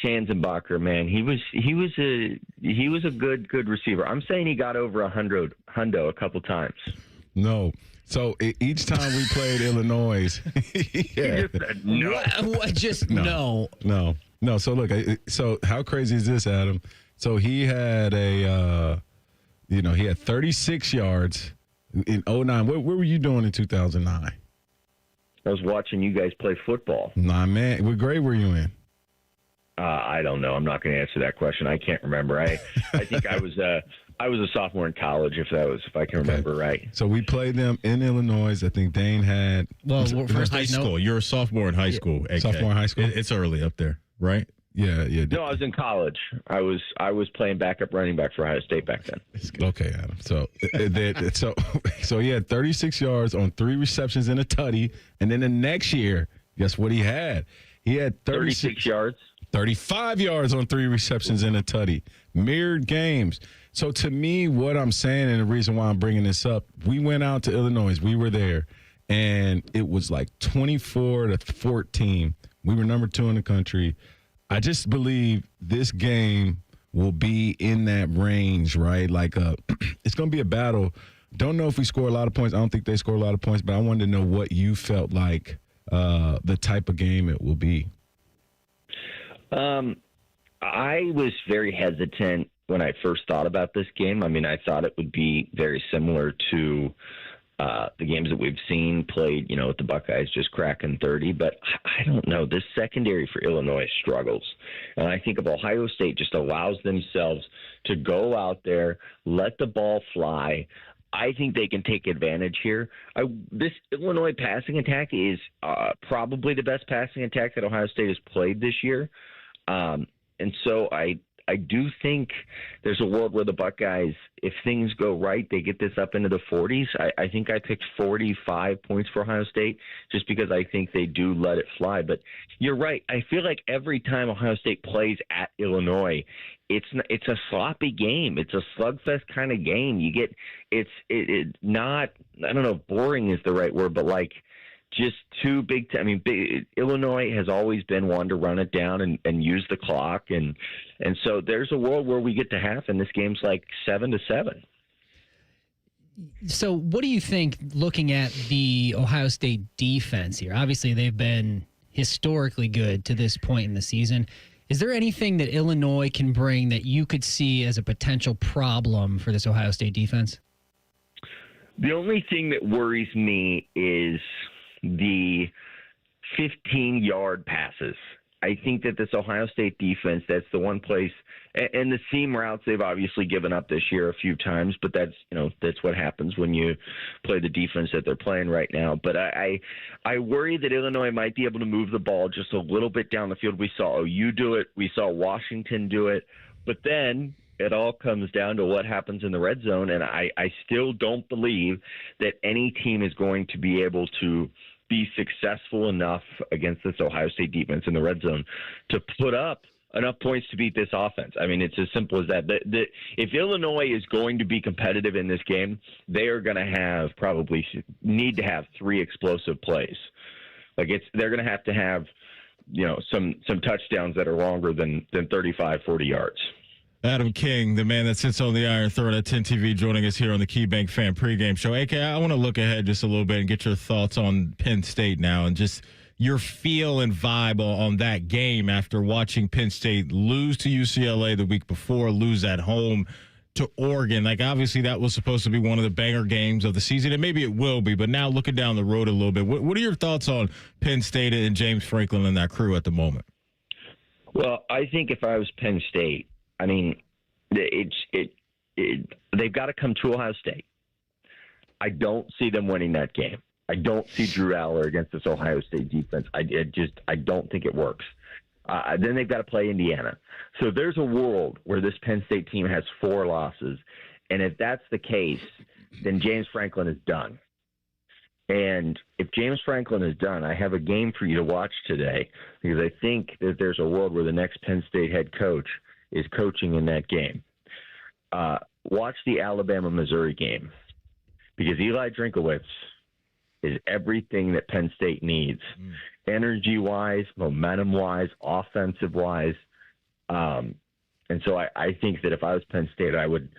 Schanzenbacher, man, he was a good receiver. I'm saying he got over 100 hundo a couple times. No. So each time we played Illinois, yeah. No. So look, so how crazy is this, Adam? So he had he had 36 yards in 2009. Where were you doing in 2009? I was watching you guys play football. Nah, man. What grade were you in? I don't know. I'm not going to answer that question. I can't remember. I think I was a sophomore in college, if I can remember right. So we played them in Illinois. I think Dane had first high school. You're a sophomore in high school. AK. Sophomore in high school. It's early up there, right? Yeah. No, I was in college. I was playing backup running back for Ohio State back then. Okay, Adam. So he had 36 yards on 3 receptions and a tutty, and then the next year, guess what he had? He had 36 yards. 35 yards on 3 receptions and a tutty. Mirrored games. So to me, what I'm saying, and the reason why I'm bringing this up, we went out to Illinois. We were there, and it was 24-14. We were number 2 in the country. I just believe this game will be in that range, right? It's going to be a battle. Don't know if we score a lot of points. I don't think they score a lot of points, but I wanted to know what you felt like the type of game it will be. I was very hesitant when I first thought about this game. I mean, I thought it would be very similar to the games that we've seen played, with the Buckeyes just cracking 30. But I don't know. This secondary for Illinois struggles. And I think if Ohio State just allows themselves to go out there, let the ball fly, I think they can take advantage here. This Illinois passing attack is probably the best passing attack that Ohio State has played this year. And so I do think there's a world where the Buckeyes, if things go right, they get this up into the 40s. I think I picked 45 points for Ohio State just because I think they do let it fly. But you're right. I feel like every time Ohio State plays at Illinois, it's a sloppy game. It's a slugfest kind of game. You get it's not, I don't know if boring is the right word, but just too big. Illinois has always been one to run it down and use the clock, and so there's a world where we get to half, and this game's 7-7. So, what do you think? Looking at the Ohio State defense here, obviously they've been historically good to this point in the season. Is there anything that Illinois can bring that you could see as a potential problem for this Ohio State defense? The only thing that worries me is the 15-yard passes. I think that this Ohio State defense, that's the one place, and the seam routes they've obviously given up this year a few times, but that's what happens when you play the defense that they're playing right now. But I worry that Illinois might be able to move the ball just a little bit down the field. We saw OU do it. We saw Washington do it. But then it all comes down to what happens in the red zone, and I still don't believe that any team is going to be able to be successful enough against this Ohio State defense in the red zone to put up enough points to beat this offense. I mean, it's as simple as that. If Illinois is going to be competitive in this game, they are going to need to have 3 explosive plays. They're going to have some touchdowns that are longer than 35, 40 yards. Adam King, the man that sits on the Iron Throne at 10 TV, joining us here on the KeyBank Fan Pregame Show. AK, I want to look ahead just a little bit and get your thoughts on Penn State now and just your feel and vibe on that game after watching Penn State lose to UCLA the week before, lose at home to Oregon. Like, obviously that was supposed to be one of the banger games of the season, and maybe it will be, but now looking down the road a little bit, what are your thoughts on Penn State and James Franklin and that crew at the moment? Well, I think if I was Penn State, I mean, they've got to come to Ohio State. I don't see them winning that game. I don't see Drew Aller against this Ohio State defense. I don't think it works. Then they've got to play Indiana. So there's a world where this Penn State team has 4 losses, and if that's the case, then James Franklin is done. And if James Franklin is done, I have a game for you to watch today, because I think that there's a world where the next Penn State head coach is coaching in that game. Watch the Alabama-Missouri game, because Eli Drinkowitz is everything that Penn State needs, energy-wise, momentum-wise, offensive-wise. And so I think that if I was Penn State, I would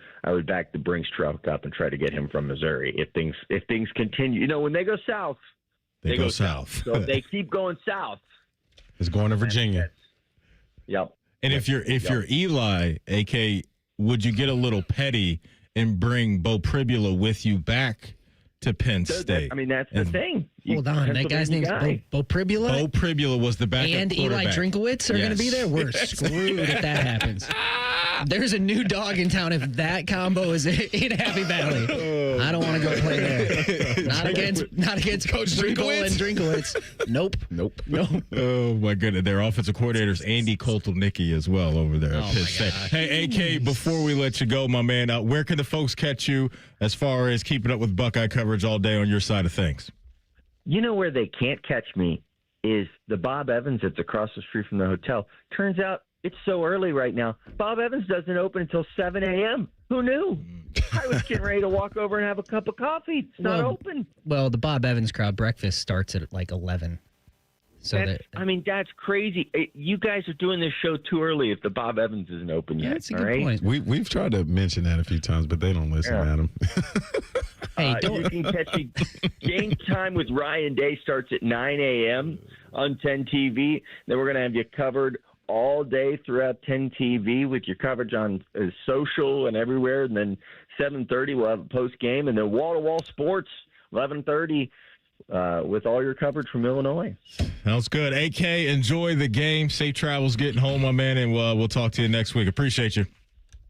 back the Brinks truck up and try to get him from Missouri. If things continue, when they go south, they go south. So if they keep going south, it's going to Virginia. Yep. And if you're Eli, AK, would you get a little petty and bring Bo Pribula with you back to Penn State? That's the thing. Hold on, that guy's name's Bo Pribula? Bo Pribula was the backup and Eli Drinkowitz are going to be there? We're screwed if that happens. There's a new dog in town if that combo is in Happy Valley. I don't want to go play there. Not against Coach Drinkowitz and Drinkowitz. Nope. Oh, my goodness. Their offensive coordinator's Andy Koltelnicki as well over there at Penn State. Hey, AK, before we let you go, my man, where can the folks catch you as far as keeping up with Buckeye coverage all day on your side of things? You know where they can't catch me is the Bob Evans that's across the street from the hotel. Turns out it's so early right now. Bob Evans doesn't open until 7 a.m. Who knew? I was getting ready to walk over and have a cup of coffee. It's not open. Well, the Bob Evans crowd breakfast starts at like 11. So that's crazy. You guys are doing this show too early if the Bob Evans isn't open yet. That's a good point. We've tried to mention that a few times, but they don't listen, Adam. Hey, you can catch me. Game Time with Ryan Day starts at 9 a.m. on 10 TV. Then we're going to have you covered all day throughout 10 TV with your coverage on social and everywhere. And then 7:30 we'll have a post game, and then wall-to-wall sports 11:30 with all your coverage from Illinois. Sounds good. AK, enjoy the game. Safe travels getting home, my man, and we'll talk to you next week. Appreciate you.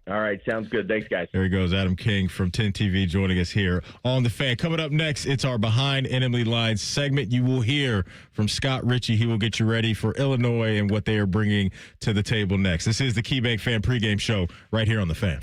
All right, sounds good. Thanks, guys. There he goes, Adam King from 10 TV joining us here on The Fan. Coming up next, it's our Behind Enemy Lines segment. You will hear from Scott Ritchie. He will get you ready for Illinois and what they are bringing to the table next. This is the KeyBank Fan Pregame Show right here on The Fan.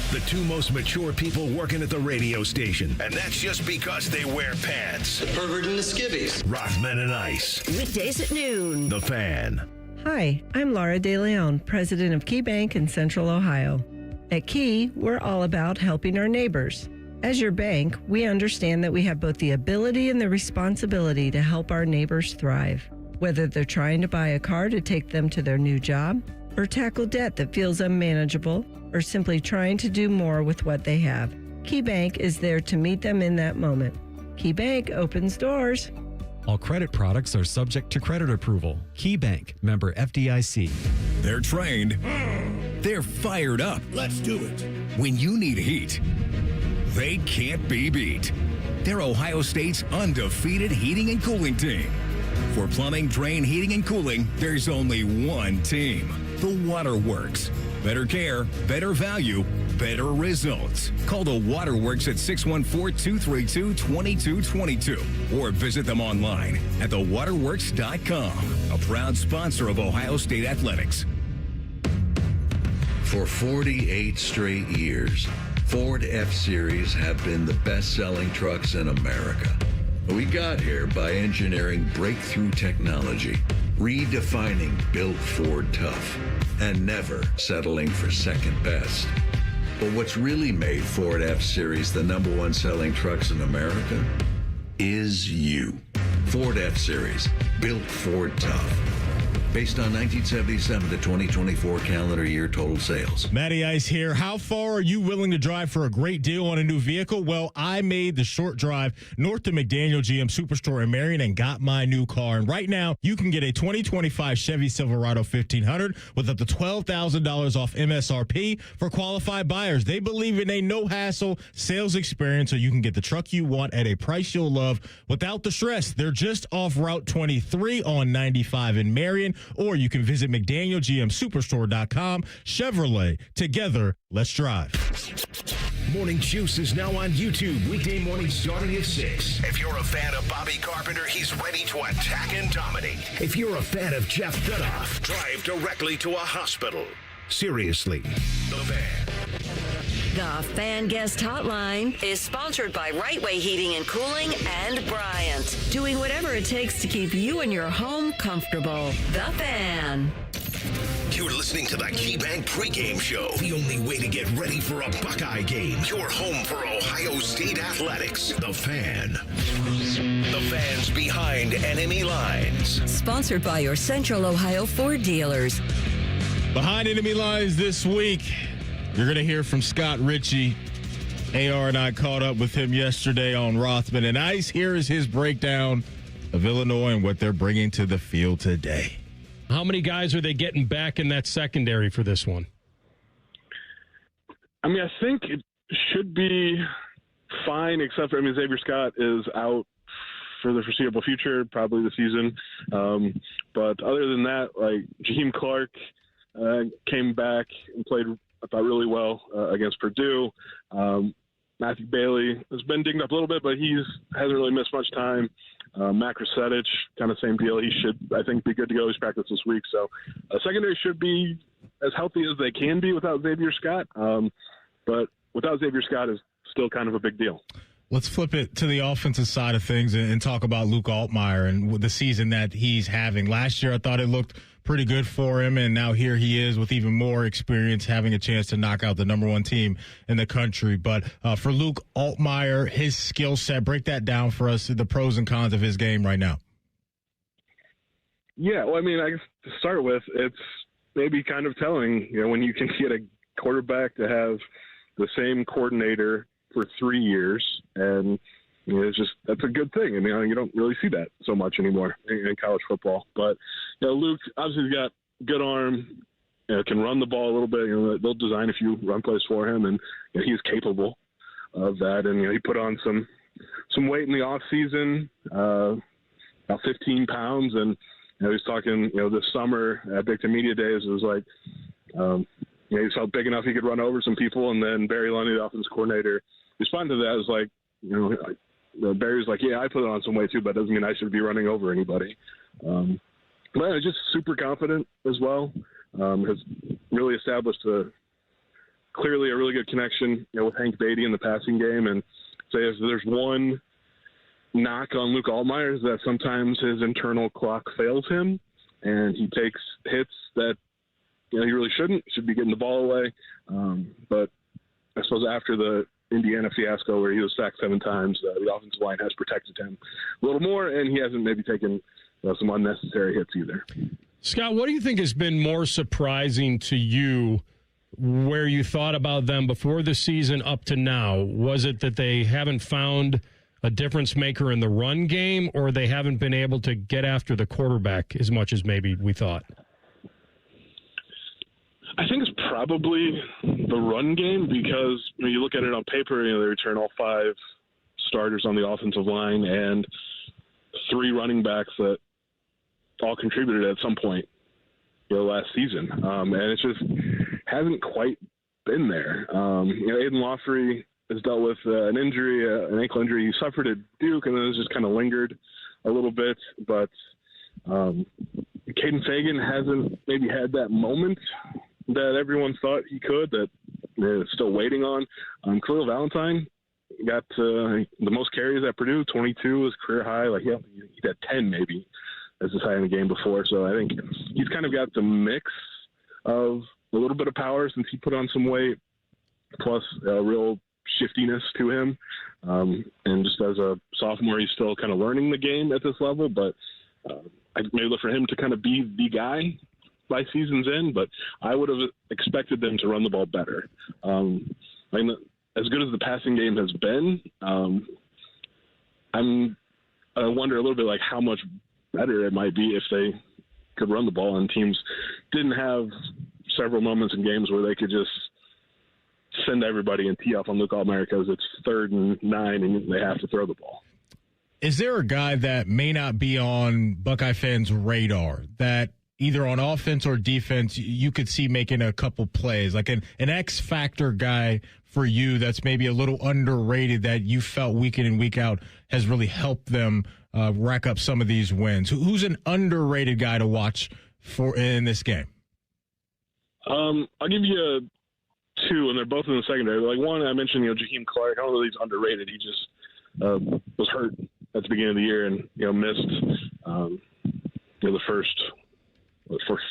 The 2 most mature people working at the radio station, and that's just because they wear pants. The pervert and the skivvies. Rothman and Ice. Weekdays at noon. The Fan. Hi, I'm Laura De Leon, president of KeyBank in Central Ohio. At Key, we're all about helping our neighbors. As your bank, we understand that we have both the ability and the responsibility to help our neighbors thrive. Whether they're trying to buy a car to take them to their new job, or tackle debt that feels unmanageable, or simply trying to do more with what they have, KeyBank is there to meet them in that moment. KeyBank opens doors. All credit products are subject to credit approval. KeyBank, member FDIC. They're trained. They're fired up. Let's do it. When you need heat, they can't be beat. They're Ohio State's undefeated heating and cooling team. For plumbing, drain, heating, and cooling, there's only one team. The Waterworks. Better care, better value, better results. Call the Waterworks at 614-232-2222 or visit them online at thewaterworks.com. A proud sponsor of Ohio State Athletics. For 48 straight years, Ford F-Series have been the best-selling trucks in America. We got here by engineering breakthrough technology, redefining built Ford tough, and never settling for second best. But what's really made Ford F-Series the #1 selling trucks in America is you. Ford F-Series, built Ford tough. Based on 1977 to 2024 calendar year total sales. Matty Ice here. How far are you willing to drive for a great deal on a new vehicle? Well, I made the short drive north to McDaniel GM Superstore in Marion and got my new car. And right now, you can get a 2025 Chevy Silverado 1500 with up to $12,000 off MSRP for qualified buyers. They believe in a no-hassle sales experience so you can get the truck you want at a price you'll love without the stress. They're just off Route 23 on 95 in Marion. Or you can visit McDanielGMSuperstore.com. Chevrolet. Together, let's drive. Morning Juice is now on YouTube, weekday mornings starting at 6. If you're a fan of Bobby Carpenter, he's ready to attack and dominate. If you're a fan of Jeff Dudoff, drive directly to a hospital. Seriously, The Fan. The Fan Guest Hotline is sponsored by Right Way Heating and Cooling and Bryant, doing whatever it takes to keep you and your home comfortable. The Fan. You're listening to the KeyBank Pregame Show, the only way to get ready for a Buckeye game. Your home for Ohio State Athletics. The Fan. The Fan's behind enemy lines. Sponsored by your Central Ohio Ford dealers. Behind enemy lines this week, you're going to hear from Scott Ritchie. AR and I caught up with him yesterday on Rothman and Ice. Here is his breakdown of Illinois and what they're bringing to the field today. How many guys are they getting back in that secondary for this one? I mean, I think it should be fine, except for, Xavier Scott is out for the foreseeable future, probably the season. But other than that, like Jaheim Clark came back and played, I thought, really well against Purdue. Matthew Bailey has been dinged up a little bit, but hasn't really missed much time. Matt Krasevich, kind of same deal. He should, I think, be good to go. He's practiced this week. So secondary should be as healthy as they can be without Xavier Scott. But without Xavier Scott is still kind of a big deal. Let's flip it to the offensive side of things and talk about Luke Altmaier and the season that he's having. Last year, I thought it looked pretty good for him, and now here he is with even more experience, having a chance to knock out the #1 team in the country. But for Luke Altmaier, his skill set, break that down for us, the pros and cons of his game right now. Yeah, well, I mean, I guess to start with, it's maybe kind of telling, when you can get a quarterback to have the same coordinator for 3 years, and that's a good thing. And you don't really see that so much anymore in college football. But Luke obviously got good arm, can run the ball a little bit. They'll design a few run plays for him, and he's capable of that. And he put on some weight in the off season, about 15 pounds, and he's talking this summer at Big Ten Media Days. It was like he felt big enough he could run over some people, and then Barry Lundy, the offensive coordinator, responded to that as like, Barry's like, yeah, I put on some weight too, but it doesn't mean I should be running over anybody. But just super confident as well. Has really established clearly a really good connection, with Hank Beatty in the passing game. And say if there's one knock on Luke Altmaier is that sometimes his internal clock fails him, and he takes hits that he really shouldn't. Should be getting the ball away. But I suppose after the Indiana fiasco where he was sacked 7 times, the offensive line has protected him a little more, and he hasn't maybe taken some unnecessary hits either. Scott, what do you think has been more surprising to you where you thought about them before the season up to now? Was it that they haven't found a difference maker in the run game, or they haven't been able to get after the quarterback as much as maybe we thought? I think it's probably the run game because when you look at it on paper, they return all 5 starters on the offensive line and 3 running backs that all contributed at some point, last season. And it just hasn't quite been there. Aiden Lawfrey has dealt with an injury, an ankle injury he suffered at Duke, and then it's just kind of lingered a little bit. But Caden Fagan hasn't maybe had that moment that everyone thought he could, that they're still waiting on. Khalil Valentine got the most carries at Purdue, 22 was career high. Like, he had 10 maybe as his high in the game before. So I think he's kind of got the mix of a little bit of power since he put on some weight, plus a real shiftiness to him. And just as a sophomore, he's still kind of learning the game at this level, but I may look for him to kind of be the guy by season's end, but I would have expected them to run the ball better. As good as the passing game has been, I wonder a little bit like how much better it might be if they could run the ball and teams didn't have several moments in games where they could just send everybody and tee off on Luke Altmaier because it's 3rd and 9 and they have to throw the ball. Is there a guy that may not be on Buckeye fans' radar that either on offense or defense you could see making a couple plays, like an X-factor guy for you that's maybe a little underrated that you felt week in and week out has really helped them rack up some of these wins? Who's an underrated guy to watch for in this game? I'll give you two, and they're both in the secondary. Like one, I mentioned, Jaheim Clark. I don't know if he's underrated. He just was hurt at the beginning of the year and missed the first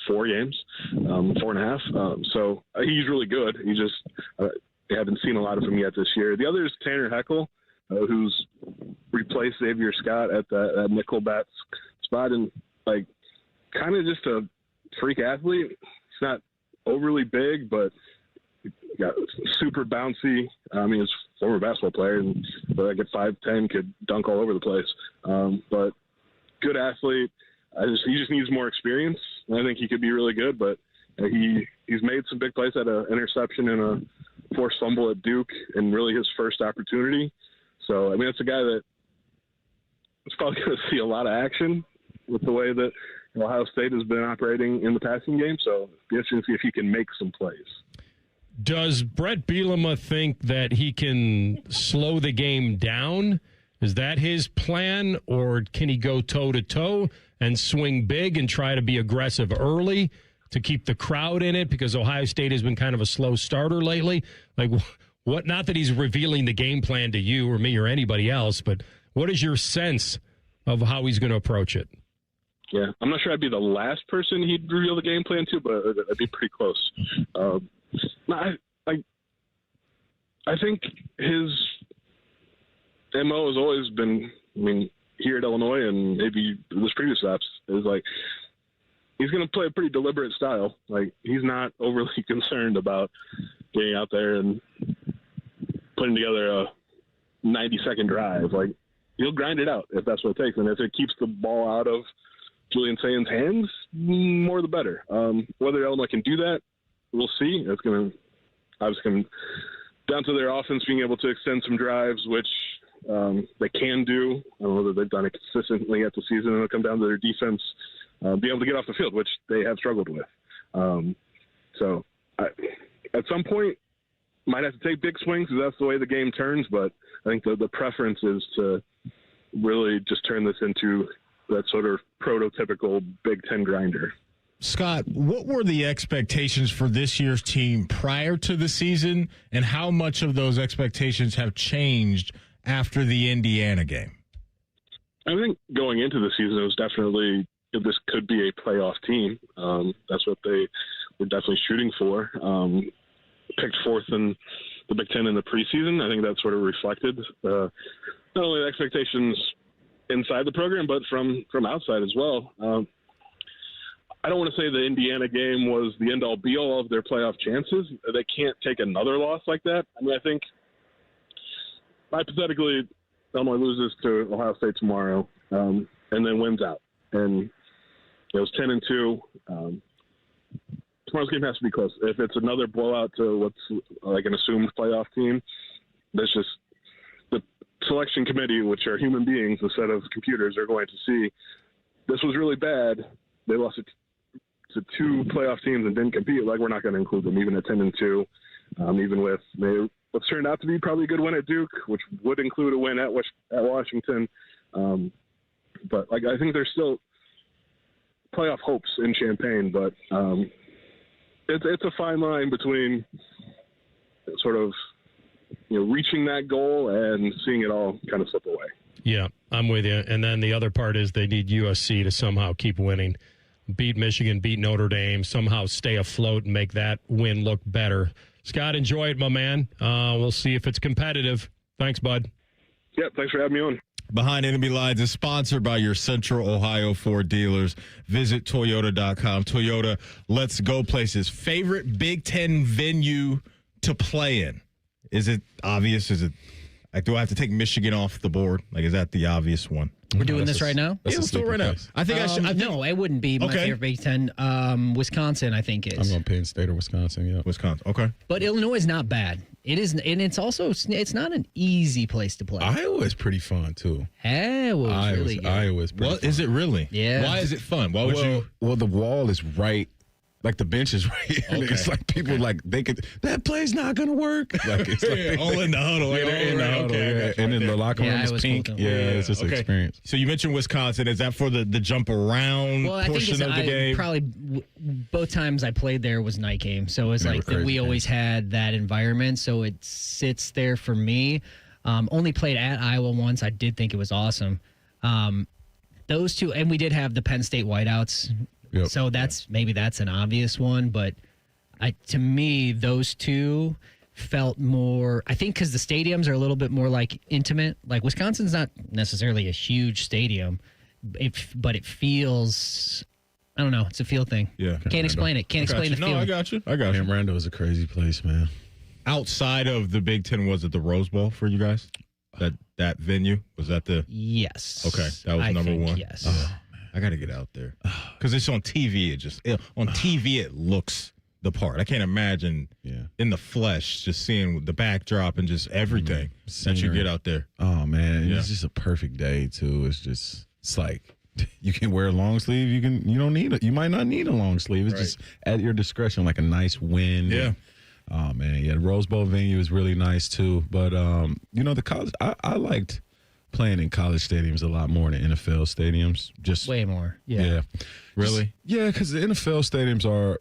4 games, 4.5. So he's really good. He just they haven't seen a lot of him yet this year. The other is Tanner Heckel, who's replaced Xavier Scott at that nickel bat spot, and like kind of just a freak athlete. He's not overly big, but got super bouncy. He's a former basketball player, and like at 5'10" could dunk all over the place. But good athlete. He just needs more experience. I think he could be really good, but he's made some big plays, at an interception and a forced fumble at Duke, and really his first opportunity. So, it's a guy that is probably going to see a lot of action with the way that Ohio State has been operating in the passing game. So, it'll be interesting to see if he can make some plays. Does Brett Bielema think that he can slow the game down? Is that his plan, or can he go toe-to-toe and swing big and try to be aggressive early to keep the crowd in it? Because Ohio State has been kind of a slow starter lately. Like, what? Not that he's revealing the game plan to you or me or anybody else, but what is your sense of how he's going to approach it? Yeah, I'm not sure I'd be the last person he'd reveal the game plan to, but I'd be pretty close. I think his MO has always been, here at Illinois and maybe this previous stops, is like he's going to play a pretty deliberate style. Like, he's not overly concerned about getting out there and putting together a 90-second drive. Like, he'll grind it out if that's what it takes. And if it keeps the ball out of Julian Sayan's hands, more the better. Whether Illinois can do that, we'll see. It's going to obviously come down to their offense being able to extend some drives, which they can do. I don't know that they've done it consistently at the season. It'll come down to their defense being able to get off the field, which they have struggled with. So at some point, might have to take big swings because that's the way the game turns. But I think the preference is to really just turn this into that sort of prototypical Big Ten grinder. Scott, what were the expectations for this year's team prior to the season, and how much of those expectations have changed after the Indiana game? I think going into the season, it was definitely this could be a playoff team. That's what they were definitely shooting for. Picked 4th in the Big Ten in the preseason. I think that sort of reflected not only the expectations inside the program, but from outside as well. I don't want to say the Indiana game was the end-all, be-all of their playoff chances. They can't take another loss like that. I think hypothetically, Illinois loses to Ohio State tomorrow and then wins out. And it was 10-2. Tomorrow's game has to be close. If it's another blowout to what's like an assumed playoff team, that's just the selection committee, which are human beings instead of computers, are going to see this was really bad. they lost to 2 playoff teams and didn't compete, like we're not going to include them even at 10-2. Even with what's turned out to be probably a good win at Duke, which would include a win at Washington. But like I think there's still playoff hopes in Champaign, but it's a fine line between sort of reaching that goal and seeing it all kind of slip away. Yeah, I'm with you. And then the other part is they need USC to somehow keep winning, beat Michigan, beat Notre Dame, somehow stay afloat and make that win look better. Scott, enjoy it, my man. We'll see if it's competitive. Thanks, bud. Yeah, thanks for having me on. Behind Enemy Lines is sponsored by your Central Ohio Ford dealers. Visit Toyota.com. Toyota, let's go places. Favorite Big Ten venue to play in? Is it obvious? Is it like, do I have to take Michigan off the board? Like, is that the obvious one? We're doing this right now? Yeah, let's do it right now. I think I should. No, it wouldn't be my favorite Big Ten. Wisconsin, I think is. I'm going Penn State or Wisconsin. Yeah, Wisconsin. Okay. But Illinois is not bad. It is, and it's also not an easy place to play. Iowa is pretty fun too. Iowa's really good. Iowa's pretty fun. Is it really? Yeah. Why is it fun? Why would you? Well, the wall is right. Like the bench is right. And it's like people like that play's not gonna work. Like it's like all in the huddle. Yeah, they're in the huddle. And then the locker room is pink. Cool it's just an experience. So you mentioned Wisconsin. Is that for the jump around portion of the game? Probably both times I played there was night game. So it's like we always had that environment. So it sits there for me. Only played at Iowa once. I did think it was awesome. Those two, and we did have the Penn State whiteouts. Yep. So maybe that's an obvious one, but to me, those two felt more, I think because the stadiums are a little bit more like intimate. Like Wisconsin's not necessarily a huge stadium, but it feels, I don't know, it's a feel thing. Yeah. Can't explain it. Can't explain the feeling. No, I got you. Camp Randall is a crazy place, man. Outside of the Big Ten, was it the Rose Bowl for you guys? That venue? Was that the? Yes. Okay, that was number one. Yes. I got to get out there because it's on TV. On TV it looks the part. I can't imagine in the flesh just seeing the backdrop and just everything that you get out there. Oh man, it's just a perfect day too. It's like you can wear a long sleeve. You might not need a long sleeve. It's just at your discretion, like a nice wind. Yeah. Oh man, the Rose Bowl venue is really nice too. But the college, I liked playing in college stadiums a lot more than NFL stadiums. Just way more. Yeah. Really? Yeah, because the NFL stadiums are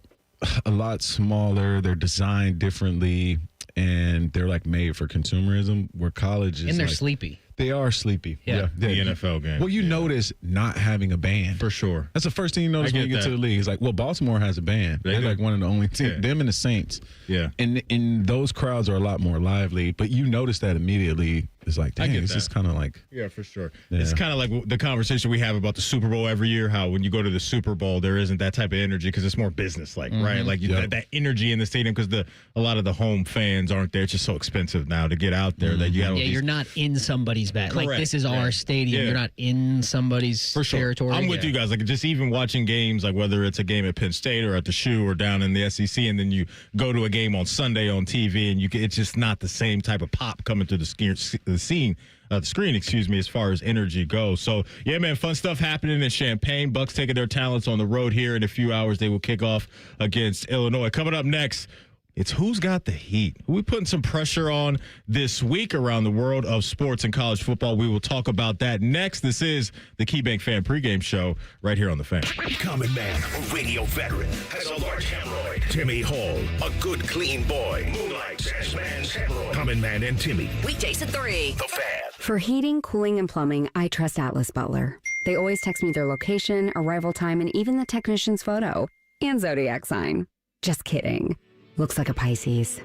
a lot smaller. They're designed differently, and they're like made for consumerism. Where college is, and they're like, sleepy. They are sleepy. Yeah. The NFL game. Well, you notice not having a band. For sure. That's the first thing you notice when you get to the league. It's like, well, Baltimore has a band. They're like one of the only teams. Them and the Saints. Yeah. And those crowds are a lot more lively, but you notice that immediately. It's like, dang, it's just kind of like. Yeah, for sure. Yeah. It's kind of like the conversation we have about the Super Bowl every year, how when you go to the Super Bowl, there isn't that type of energy because it's more business-like, right? Like that energy in the stadium because a lot of the home fans aren't there. It's just so expensive now to get out there that you got. Yeah, you're not in somebody's back. Correct. Like this is our stadium. Yeah. You're not in somebody's territory. I'm with you guys. Like just even watching games, like whether it's a game at Penn State or at the Shoe or down in the SEC, and then you go to a game on Sunday on TV, and it's just not the same type of pop coming through the screen, as far as energy goes. So, yeah, man, fun stuff happening in Champaign. Bucks taking their talents on the road here. In a few hours, they will kick off against Illinois. Coming up next, it's who's got the heat. Who we putting some pressure on this week around the world of sports and college football? We will talk about that next. This is the KeyBank Fan Pregame Show right here on The Fan. Common man, radio veteran, has a large hemorrhoid. Timmy Hall, a good, clean boy, moonlights as man's hemorrhoid. Common man and Timmy. Weekdays at 3. The Fan. For heating, cooling, and plumbing, I trust Atlas Butler. They always text me their location, arrival time, and even the technician's photo. And zodiac sign. Just kidding. Looks like a Pisces.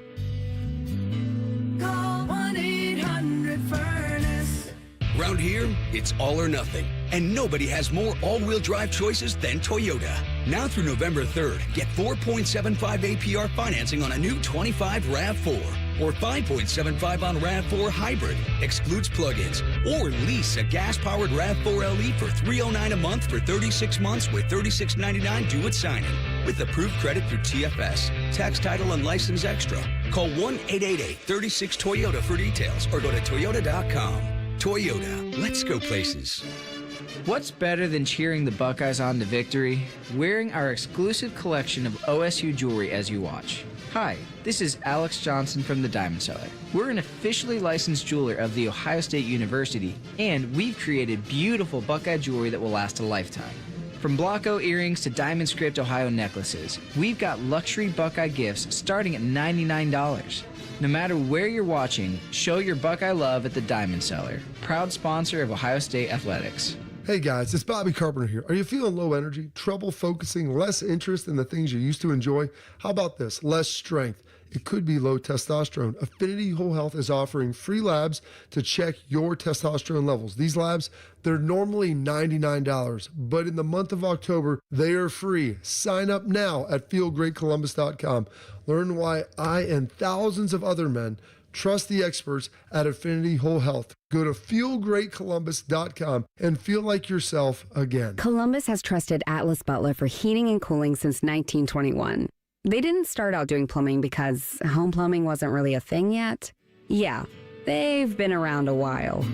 Call 1-800-FURNACE. Round here, it's all or nothing. And nobody has more all-wheel drive choices than Toyota. Now through November 3rd, get 4.75 APR financing on a new 25 RAV4. Or 5.75 on RAV4 Hybrid. Excludes plug-ins. Or lease a gas-powered RAV4 LE for $309 a month for 36 months with $36.99 due at signing. With approved credit through TFS. Tax, title, and license extra. Call 1-888-36-TOYOTA for details or go to Toyota.com. Toyota. Let's go places. What's better than cheering the Buckeyes on to victory? Wearing our exclusive collection of OSU jewelry as you watch. Hi, this is Alex Johnson from the Diamond Cellar. We're an officially licensed jeweler of The Ohio State University, and we've created beautiful Buckeye jewelry that will last a lifetime. From Blanco earrings to Diamond Script Ohio necklaces, we've got luxury Buckeye gifts starting at $99. No matter where you're watching, show your Buckeye love at the Diamond Cellar, proud sponsor of Ohio State Athletics. Hey guys, it's Bobby Carpenter here. Are you feeling low energy, trouble focusing, less interest in the things you used to enjoy? How about this? Less strength. It could be low testosterone. Affinity Whole Health is offering free labs to check your testosterone levels. These labs, they're normally $99, but in the month of October, they are free. Sign up now at feelgreatcolumbus.com. Learn why I and thousands of other men trust the experts at Affinity Whole Health. Go to feelgreatcolumbus.com and feel like yourself again. Columbus has trusted Atlas Butler for heating and cooling since 1921. They didn't start out doing plumbing because home plumbing wasn't really a thing yet. Yeah, they've been around a while.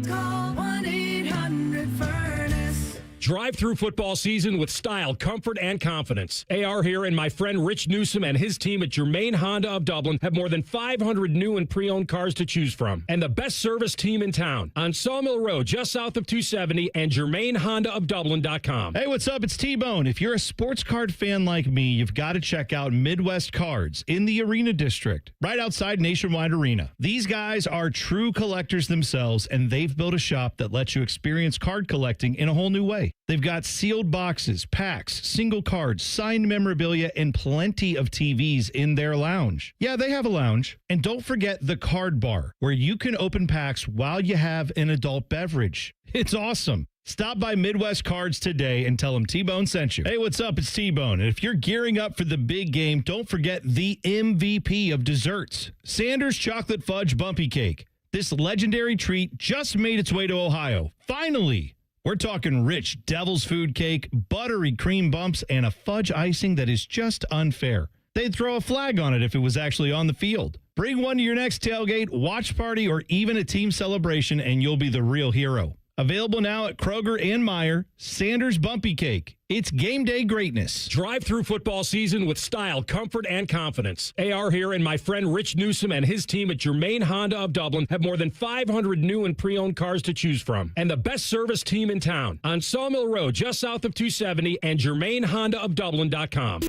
Call 1-800-FURNACE. Drive through football season with style, comfort, and confidence. AR here and my friend Rich Newsom and his team at Germain Honda of Dublin have more than 500 new and pre-owned cars to choose from. And the best service team in town on Sawmill Road, just south of 270 and GermainHondaofDublin.com. Hey, what's up? It's T-Bone. If you're a sports card fan like me, you've got to check out Midwest Cards in the Arena District, right outside Nationwide Arena. These guys are true collectors themselves, and they've built a shop that lets you experience card collecting in a whole new way. They've got sealed boxes, packs, single cards, signed memorabilia, and plenty of TVs in their lounge. Yeah, they have a lounge. And don't forget the card bar, where you can open packs while you have an adult beverage. It's awesome. Stop by Midwest Cards today and tell them T-Bone sent you. Hey, what's up? It's T-Bone. And if you're gearing up for the big game, don't forget the MVP of desserts, Sanders Chocolate Fudge Bumpy Cake. This legendary treat just made its way to Ohio. Finally! We're talking rich devil's food cake, buttery cream bumps, and a fudge icing that is just unfair. They'd throw a flag on it if it was actually on the field. Bring one to your next tailgate, watch party, or even a team celebration, and you'll be the real hero. Available now at Kroger and Meijer, Sanders Bumpy Cake. It's game day greatness. Drive through football season with style, comfort, and confidence. AR here and my friend Rich Newsom and his team at Germain Honda of Dublin have more than 500 new and pre-owned cars to choose from. And the best service team in town on Sawmill Road, just south of 270 and GermainHondaofDublin.com.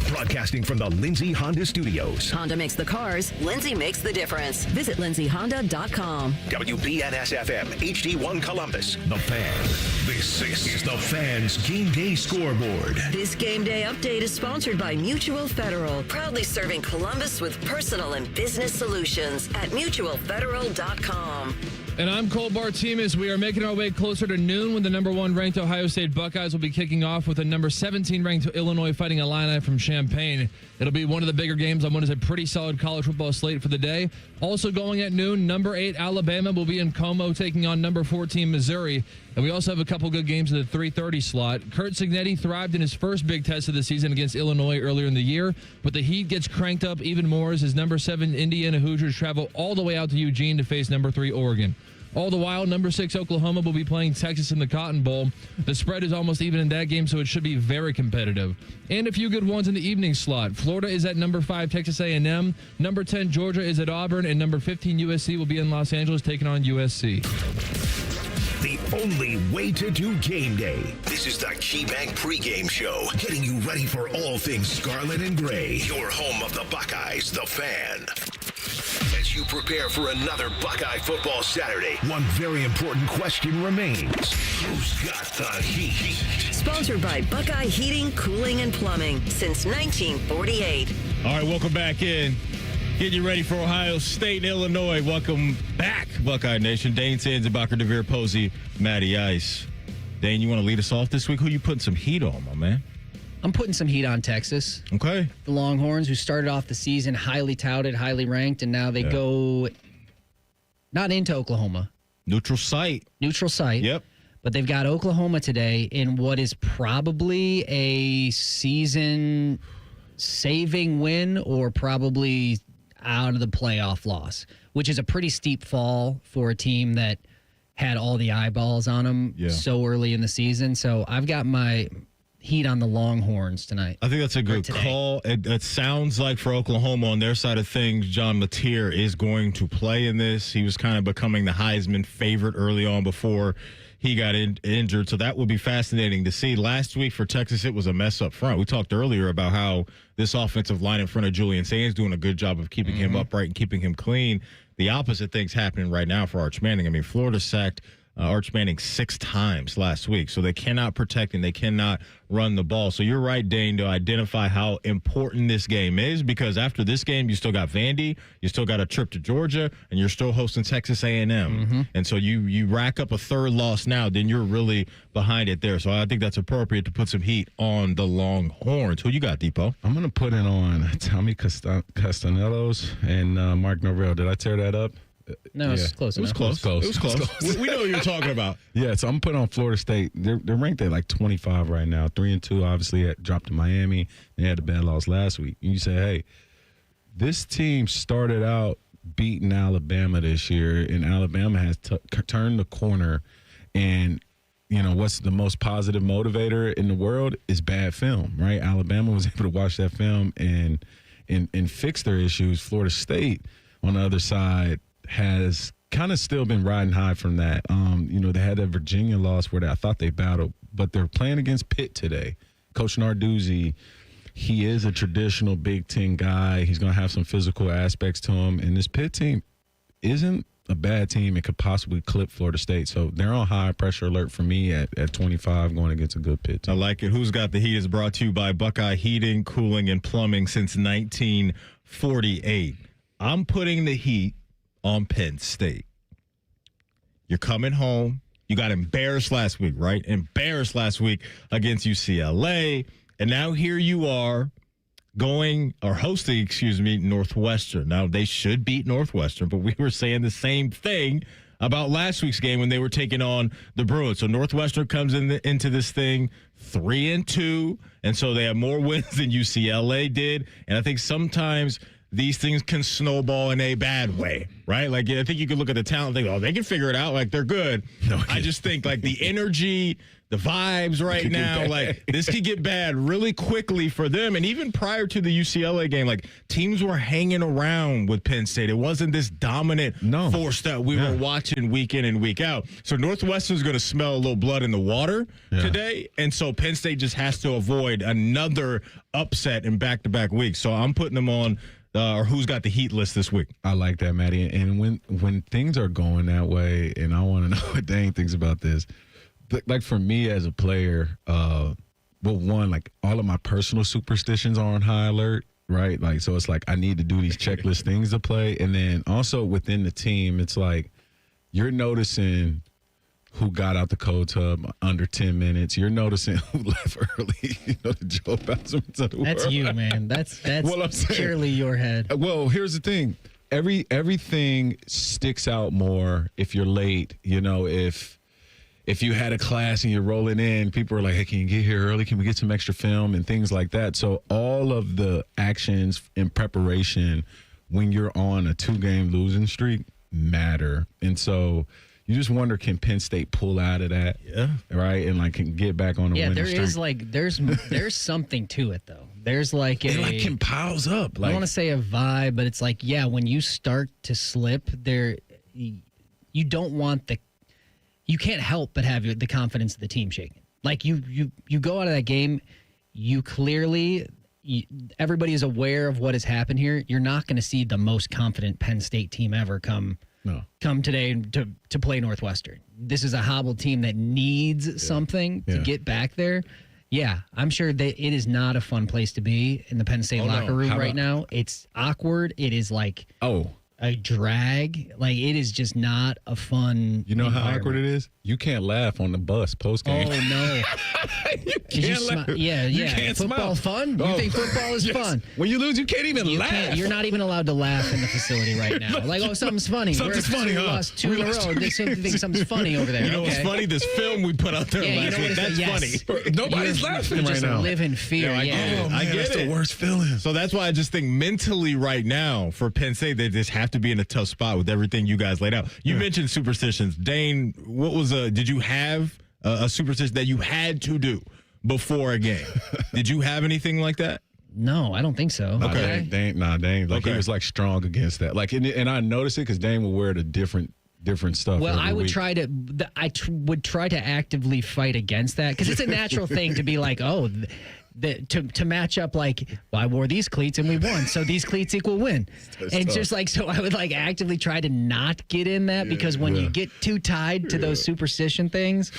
Broadcasting from the Lindsay Honda Studios. Honda makes the cars. Lindsay makes the difference. Visit lindsayhonda.com. WBNS-FM, HD1 Columbus. The Fan. This is The Fan's Game Day Scoreboard. This game day update is sponsored by Mutual Federal, proudly serving Columbus with personal and business solutions at mutualfederal.com. And I'm Cole Bartimas. We are making our way closer to noon when the number 1 ranked Ohio State Buckeyes will be kicking off with a number 17 ranked Illinois fighting Illini from Champaign. It'll be one of the bigger games on what is a pretty solid college football slate for the day. Also going at noon, number 8 Alabama will be in Como taking on number 14 Missouri. And we also have a couple good games in the 3:30 slot. Kurt Cignetti thrived in his first big test of the season against Illinois earlier in the year, but the heat gets cranked up even more as his number 7 Indiana Hoosiers travel all the way out to Eugene to face number 3 Oregon. All the while, number 6 Oklahoma will be playing Texas in the Cotton Bowl. The spread is almost even in that game, so it should be very competitive. And a few good ones in the evening slot. Florida is at number 5 Texas A&M. Number 10 Georgia is at Auburn, and number 15 USC will be in Los Angeles taking on USC. The only way to do game day. This is the KeyBank pregame show, getting you ready for all things scarlet and gray. Your home of the Buckeyes, The Fan. As you prepare for another Buckeye football Saturday, one very important question remains. Who's got the heat? Sponsored by Buckeye Heating, Cooling, and Plumbing since 1948. All right, welcome back in. Getting you ready for Ohio State and Illinois. Welcome back, Buckeye Nation. Dane Sanzenbacher, DeVere Posey, Matty Ice. Dane, you want to lead us off this week? Who you putting some heat on, my man? I'm putting some heat on Texas. Okay. The Longhorns, who started off the season highly touted, highly ranked, and now they go not into Oklahoma. Neutral site. Yep. But they've got Oklahoma today in what is probably a season-saving win or probably out of the playoff loss, which is a pretty steep fall for a team that had all the eyeballs on them so early in the season. So I've got my heat on the Longhorns tonight. I think that's a good call. It sounds like for Oklahoma on their side of things, John Mateer is going to play in this. He was kind of becoming the Heisman favorite early on before he got injured. So that will be fascinating to see. Last week for Texas, it was a mess up front. We talked earlier about how this offensive line in front of Julian Sands doing a good job of keeping him upright and keeping him clean. The opposite thing's happening right now for Arch Manning. I mean, Florida sacked Arch Manning 6 times last week. So they cannot protect and they cannot run the ball. So you're right, Dane, to identify how important this game is, because after this game, you still got Vandy, you still got a trip to Georgia, and you're still hosting Texas A&M. And so you rack up a third loss now, then you're really behind it there. So I think that's appropriate to put some heat on the Longhorns. Who you got, Depot? I'm going to put it on Tommy Castanelos and Mark Norvell. Did I tear that up? No, it's close enough. It was close. We know what you're talking about. Yeah, so I'm putting on Florida State. They're ranked at like 25 right now. 3-2, obviously, dropped to Miami. They had a bad loss last week. And you say, hey, this team started out beating Alabama this year, and Alabama has turned the corner. And, you know, what's the most positive motivator in the world is bad film, right? Alabama was able to watch that film and fix their issues. Florida State, on the other side, has kind of still been riding high from that. You know, they had that Virginia loss where I thought they battled, but they're playing against Pitt today. Coach Narduzzi, he is a traditional Big Ten guy. He's going to have some physical aspects to him. And this Pitt team isn't a bad team. It could possibly clip Florida State. So they're on high pressure alert for me at 25 going against a good Pitt team. I like it. Who's Got the Heat is brought to you by Buckeye Heating, Cooling, and Plumbing since 1948. I'm putting the heat on Penn State. You're coming home. You got embarrassed last week, right? Embarrassed last week against UCLA. And now here you are hosting Northwestern. Now, they should beat Northwestern, but we were saying the same thing about last week's game when they were taking on the Bruins. So Northwestern comes into this thing 3-2, and so they have more wins than UCLA did. And I think sometimes these things can snowball in a bad way, right? Like, I think you could look at the talent and think, oh, they can figure it out. Like, they're good. No, I just think, like, the energy, the vibes right now, like, this could get bad really quickly for them. And even prior to the UCLA game, like, teams were hanging around with Penn State. It wasn't this dominant force that we were watching week in and week out. So Northwestern's going to smell a little blood in the water today. And so Penn State just has to avoid another upset in back-to-back weeks. So I'm putting them on or who's got the heat list this week. I like that, Matty. And when things are going that way, and I want to know what Dane thinks about this, like for me as a player, one, like all of my personal superstitions are on high alert, right? Like, so it's like I need to do these checklist things to play. And then also within the team, it's like you're noticing who got out the cold tub under 10 minutes. You're noticing who left early. You know, the Joe Bowsermans of the world. That's you, man. That's purely your head. Well, here's the thing. Everything sticks out more if you're late. You know, if you had a class and you're rolling in, people are like, hey, can you get here early? Can we get some extra film and things like that? So all of the actions in preparation when you're on a 2-game losing streak matter. And so you just wonder, can Penn State pull out of that? Yeah. Right? And like can get back on the winning streak. There's something to it though. There's like it like can piles up. I don't want to say a vibe, but it's like, yeah, when you start to slip there, you don't want you can't help but have the confidence of the team shaken. Like you go out of that game, you clearly everybody is aware of what has happened here. You're not going to see the most confident Penn State team ever come today to play Northwestern. This is a hobbled team that needs something to get back there. Yeah, I'm sure that it is not a fun place to be in the Penn State locker room right now. It's awkward. It is like a drag. Like, it is just not a fun You know how awkward it is? You can't laugh on the bus post-game. Oh, no. You can't laugh. You can't Football's fun? You think football is fun? When you lose, you can't even laugh. You're not even allowed to laugh in the facility right now. Like, oh, something's funny. Something's funny, We lost 2 in a row. They think something's funny over there. You know what's funny? This film we put out there last week. That's funny. Nobody's laughing right now. You live in fear. I get it. That's the worst feeling. So that's why I just think mentally right now for Penn State, they just have to be in a tough spot with everything you guys laid out. You mentioned superstitions. Dane, what was did you have a superstition that you had to do before a game? Did you have anything like that? No, I don't think so. Okay. Dane. Like, he was, like, strong against that. Like, and I noticed it because Dane would wear the different stuff. Well, every I would week. would try to actively fight against that because it's a natural thing to be like, to match up, like, well, I wore these cleats and we won, so these cleats equal win. And tough. just like, so I would like actively try to not get in that because when you get too tied to those superstition things,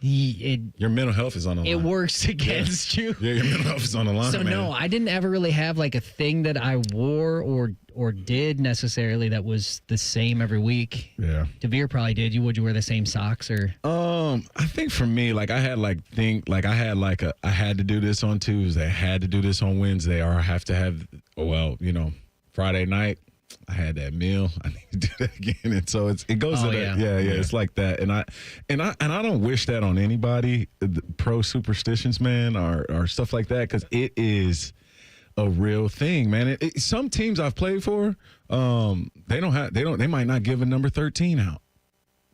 your mental health is on the line. It works against you. Yeah, your mental health is on the line. So man. no, I didn't ever really have like a thing that I wore or did necessarily that was the same every week. Yeah. Devere probably did. Would you wear the same socks or? I think for me, like I had I had to do this on Tuesday, I had to do this on Wednesday, or I have to have Friday night I had that meal. I need to do that again, and so it goes to that. Yeah. It's like that, and I don't wish that on anybody, pro superstitions, man, or stuff like that, because it is a real thing, man. Some teams I've played for, they might not give a number 13 out.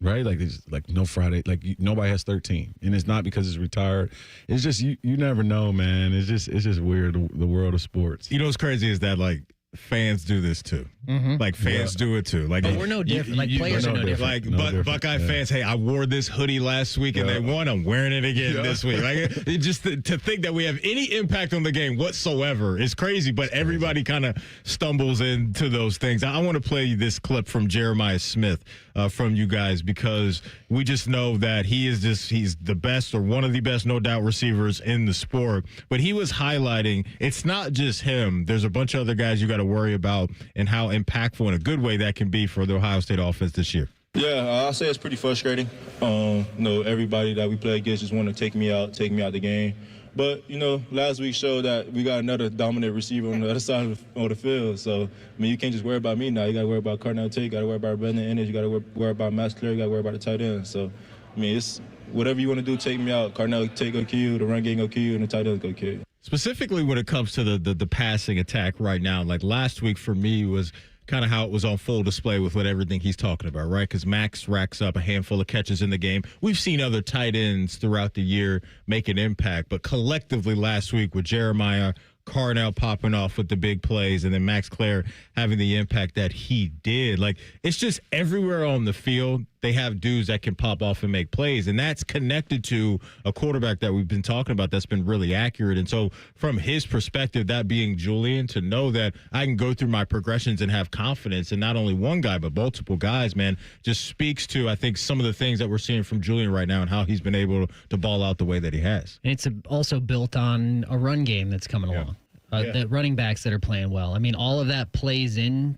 Right? Like, it's like no Friday, like nobody has 13. And it's not because it's retired. It's just, you never know, man. It's just weird, the world of sports. You know what's crazy is that, like, fans do this too. Mm-hmm. Like, fans do it too. Like, but we're no different. Like, players are no different. Like, Buckeye fans, hey, I wore this hoodie last week and they won. I'm wearing it again this week. Like, it just to think that we have any impact on the game whatsoever is crazy. But everybody kind of stumbles into those things. I want to play you this clip from Jeremiah Smith from you guys, because we just know that he's the best, or one of the best, no doubt, receivers in the sport. But he was highlighting it's not just him. There's a bunch of other guys you got to worry about, and how impactful in a good way that can be for the Ohio State offense this year. Yeah, I'll say it's pretty frustrating. Everybody that we play against just want to take me out the game. But, last week showed that we got another dominant receiver on the other side of the field. So, you can't just worry about me now. You got to worry about Cardinal Tate, you got to worry about Brendan Ennis, you got to worry about Max Clear, you got to worry about the tight end. So, it's whatever you want to do, take me out. Cardinal Tate go kill you, the run game go kill you, and the tight end go kill you. Specifically when it comes to the passing attack right now, like last week for me was kind of how it was on full display with everything he's talking about, right? Because Max racks up a handful of catches in the game. We've seen other tight ends throughout the year make an impact, but collectively last week with Jeremiah, Carnell popping off with the big plays, and then Max Clare having the impact that he did. Like, it's just everywhere on the field, they have dudes that can pop off and make plays, and that's connected to a quarterback that we've been talking about that's been really accurate. And so from his perspective, that being Julian, to know that I can go through my progressions and have confidence in not only one guy but multiple guys, man, just speaks to, I think, some of the things that we're seeing from Julian right now and how he's been able to ball out the way that he has. And it's also built on a run game that's coming along. The running backs that are playing well. All of that plays in.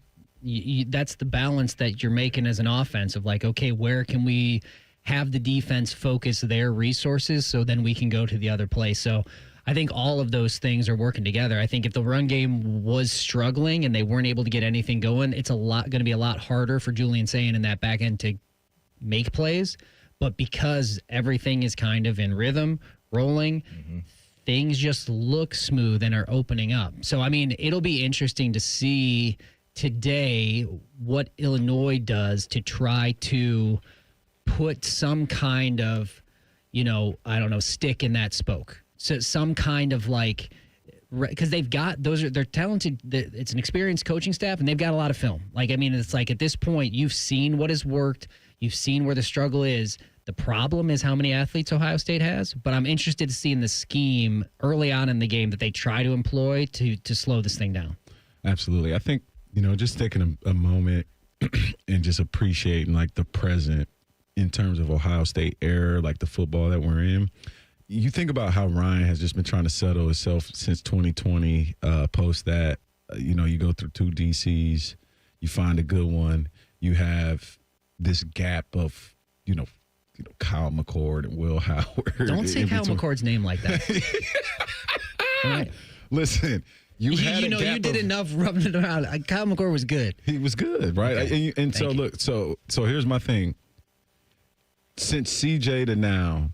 That's the balance that you're making as an offense of like, okay, where can we have the defense focus their resources so then we can go to the other place. So I think all of those things are working together. I think if the run game was struggling and they weren't able to get anything going, it's going to be a lot harder for Julian Sayin in that back end to make plays. But because everything is kind of in rhythm, rolling, things just look smooth and are opening up. So, it'll be interesting to see today what Illinois does to try to put some kind of, stick in that spoke. So some kind of like, because they've got, they're talented. It's an experienced coaching staff and they've got a lot of film. It's like at this point, you've seen what has worked. You've seen where the struggle is. The problem is how many athletes Ohio State has, but I'm interested to see in the scheme early on in the game that they try to employ to slow this thing down. Absolutely. I think, just taking a moment and just appreciating like the present in terms of Ohio State era, like the football that we're in. You think about how Ryan has just been trying to settle himself since 2020, post that, you go through 2 DCs, you find a good one, you have this gap of, Kyle McCord and Will Howard. Don't say Kyle McCord's name like that. All right. Listen, you did enough rubbing it around. Kyle McCord was good. He was good, right? Okay. So here's my thing. Since CJ to now,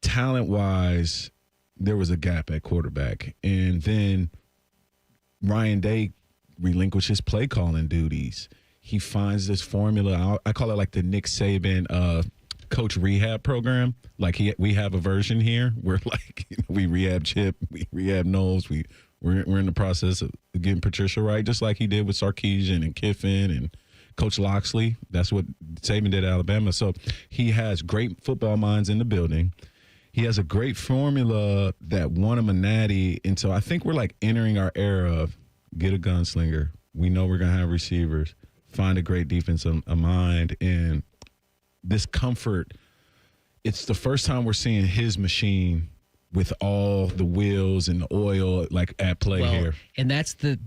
talent-wise, there was a gap at quarterback. And then Ryan Day relinquishes play calling duties. He finds this formula. I call it like the Nick Saban coach rehab program. Like we have a version here where like we rehab Chip, we rehab Knowles, we're in the process of getting Patricia right, just like he did with Sarkisian and Kiffin and Coach Loxley. That's what Saban did at Alabama. So he has great football minds in the building. He has a great formula that won him a natty. And so I think we're like entering our era of get a gunslinger. We know we're going to have receivers. Find a great defensive mind. And this comfort, it's the first time we're seeing his machine with all the wheels and the oil like at play here. And that's the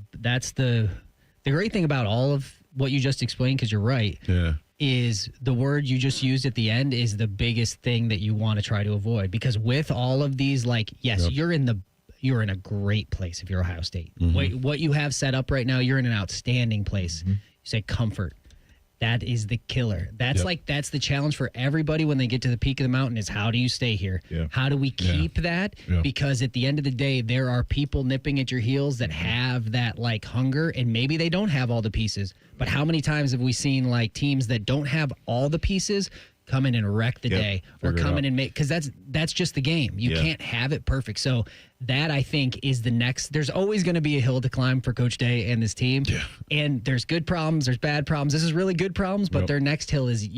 great thing about all of what you just explained, because you're right. Yeah. Is the word you just used at the end is the biggest thing that you want to try to avoid, because with all of these, like, yes, you're in a great place if you're Ohio State. What you have set up right now, you're in an outstanding place. You say comfort. That is the killer. That's that's the challenge for everybody when they get to the peak of the mountain is how do you stay here? How do we keep that? Because at the end of the day, there are people nipping at your heels that have that like hunger, and maybe they don't have all the pieces. But how many times have we seen like teams that don't have all the pieces come in and wreck the day, or come in and make, because that's just the game. You can't have it perfect. So that, I think, is the next. There's always going to be a hill to climb for Coach Day and this team. And there's good problems, there's bad problems. This is really good problems, but their next hill is,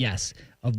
of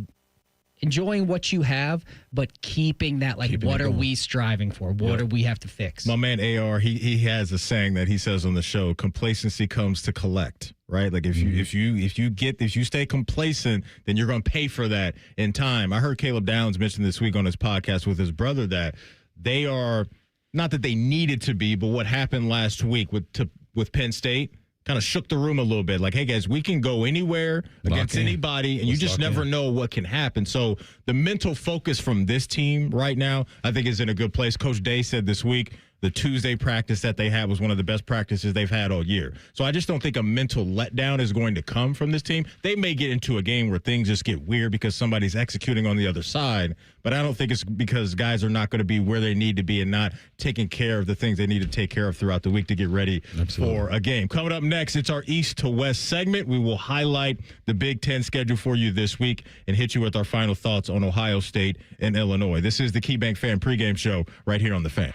enjoying what you have, but keeping that, like, what are we striving for? What do we have to fix? My man AR, he has a saying that he says on the show: complacency comes to collect. Right? Like if you stay complacent, then you're going to pay for that in time. I heard Caleb Downs mention this week on his podcast with his brother that they are, not that they needed to be, but what happened last week with Penn State kind of shook the room a little bit. Like, hey guys, we can go anywhere against anybody, and you just never know what can happen. So the mental focus from this team right now, I think, is in a good place. Coach Day said this week the Tuesday practice that they had was one of the best practices they've had all year. So I just don't think a mental letdown is going to come from this team. They may get into a game where things just get weird because somebody's executing on the other side, but I don't think it's because guys are not going to be where they need to be and not taking care of the things they need to take care of throughout the week to get ready for a game. Coming up next, it's our East to West segment. We will highlight the Big Ten schedule for you this week and hit you with our final thoughts on Ohio State and Illinois. This is the KeyBank Fan Pregame Show right here on The Fan.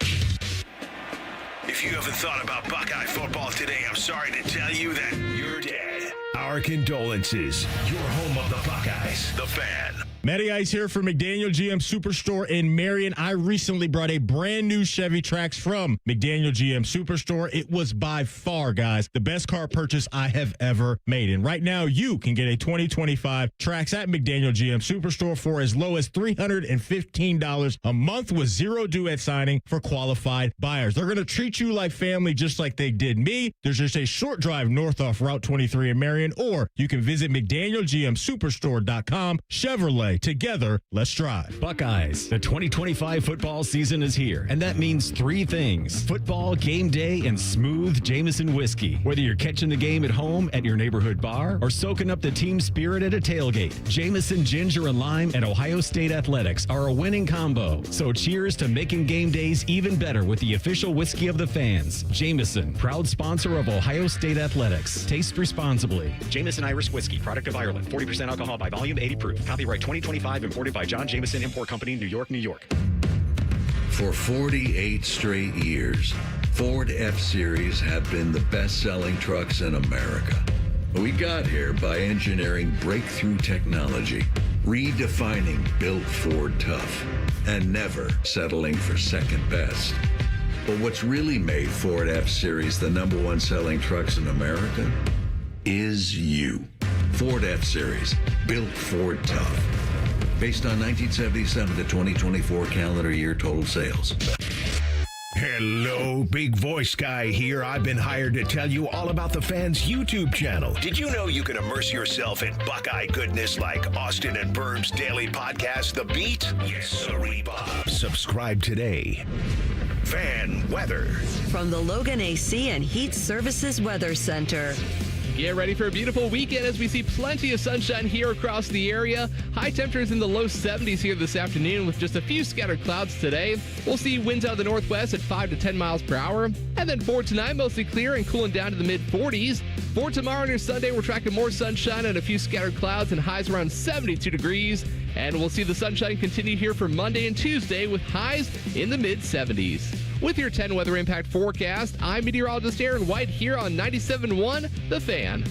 If you haven't thought about Buckeye football today, I'm sorry to tell you that you're dead. Our condolences. Your home of the Buckeyes, The Fan. Matty Ice here for McDaniel GM Superstore in Marion. I recently brought a brand new Chevy Trax from McDaniel GM Superstore. It was by far, guys, the best car purchase I have ever made. And right now, you can get a 2025 Trax at McDaniel GM Superstore for as low as $315 a month with zero due at signing for qualified buyers. They're going to treat you like family just like they did me. There's just a short drive north off Route 23 in Marion, or you can visit McDanielGMSuperstore.com. Chevrolet. Together, let's drive. Buckeyes, the 2025 football season is here, and that means three things: football, game day, and smooth Jameson whiskey. Whether you're catching the game at home, at your neighborhood bar, or soaking up the team spirit at a tailgate, Jameson Ginger and Lime and Ohio State Athletics are a winning combo. So cheers to making game days even better with the official whiskey of the fans. Jameson, proud sponsor of Ohio State Athletics. Taste responsibly. Jameson Irish Whiskey, product of Ireland. 40% alcohol by volume, 80 proof. Copyright 2025, imported by John Jameson Import Company, New York, New York. For 48 straight years, Ford F-Series have been the best-selling trucks in America. We got here by engineering breakthrough technology, redefining built Ford tough, and never settling for second best. But what's really made Ford F-Series the #1 selling trucks in America is you. Ford F-Series, built Ford tough. Based on 1977 to 2024 calendar year total sales. Hello, big voice guy here. I've been hired to tell you all about the Fan's YouTube channel. Did you know you can immerse yourself in Buckeye goodness like Austin and Burb's daily podcast, The Beat? Yes, sirree, Bob. Subscribe today. Fan weather. From the Logan AC and Heat Services Weather Center. Get ready for a beautiful weekend as we see plenty of sunshine here across the area. High temperatures in the low 70s here this afternoon with just a few scattered clouds today. We'll see winds out of the northwest at 5 to 10 miles per hour. And then for tonight, mostly clear and cooling down to the mid-40s. For tomorrow and your Sunday, we're tracking more sunshine and a few scattered clouds and highs around 72 degrees. And we'll see the sunshine continue here for Monday and Tuesday with highs in the mid-70s. With your 10 weather impact forecast, I'm meteorologist Aaron White here on 97.1 The Fan.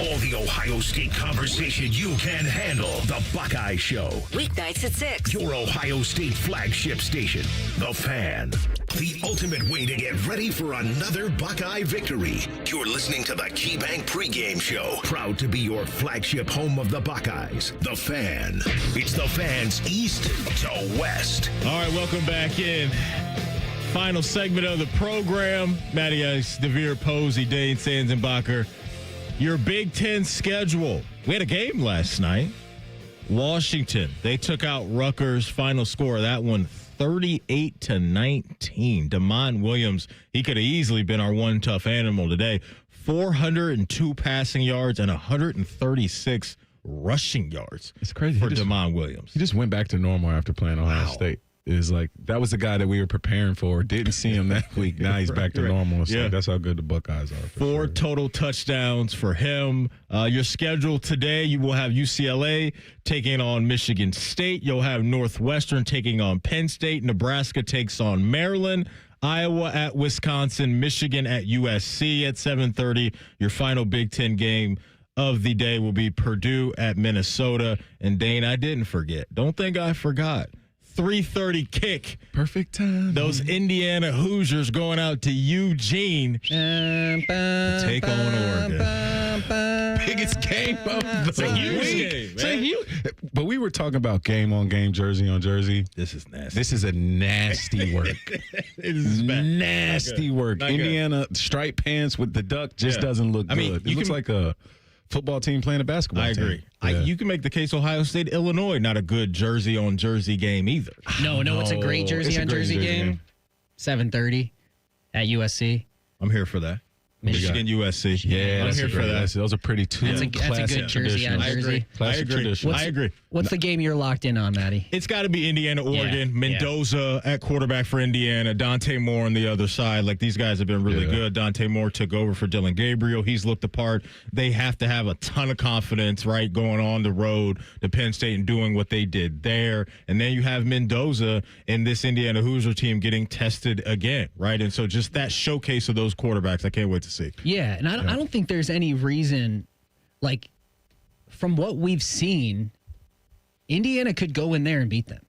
All the Ohio State conversation you can handle. The Buckeye Show. Weeknights at 6. Your Ohio State flagship station. The Fan. The ultimate way to get ready for another Buckeye victory. You're listening to the KeyBank Pregame Show. Proud to be your flagship home of the Buckeyes. The Fan. It's the Fan's East to West. All right, welcome back in. Final segment of the program. Matty Ice, DeVere Posey, Dane Sanzenbacher. Your Big Ten schedule. We had a game last night. Washington, they took out Rutgers. Final score of that one, 38-19. Damon Williams, he could have easily been our one tough animal today. 402 passing yards and 136 rushing yards. It's crazy for Damon Williams. He just went back to normal after playing Ohio State. Is like that was the guy that we were preparing for. Didn't see him that week. Now he's back to normal. So that's how good the Buckeyes are. Four total touchdowns for him. Your schedule today, you will have UCLA taking on Michigan State. You'll have Northwestern taking on Penn State. Nebraska takes on Maryland. Iowa at Wisconsin. Michigan at USC at 7:30. Your final Big Ten game of the day will be Purdue at Minnesota. And Dane, I didn't forget. Don't think I forgot. 3:30 kick. Perfect time. Those Indiana Hoosiers going out to Eugene to take on Oregon. Biggest game of the week. But we were talking about game on game, jersey on jersey. This is nasty. This is a nasty work. It is nasty work. Not Indiana striped pants with the duck just doesn't look good. It looks like a football team playing a basketball team. I agree. You can make the case Ohio State, Illinois, not a good jersey on jersey game either. No, it's a great jersey on jersey game. 7:30 at USC. I'm here for that. Michigan, USC. Yeah, I'm here for that. Those are pretty That's a good jersey on jersey. I agree. What's the game you're locked in on, Matty? It's got to be Indiana, Oregon. Yeah. Mendoza at quarterback for Indiana. Dante Moore on the other side. Like, these guys have been really good. Dante Moore took over for Dylan Gabriel. He's looked the part. They have to have a ton of confidence, right, going on the road to Penn State and doing what they did there. And then you have Mendoza and this Indiana Hoosier team getting tested again, right? And so just that showcase of those quarterbacks, I can't wait to see. Yeah, and I don't think there's any reason, like, from what we've seen, Indiana could go in there and beat them.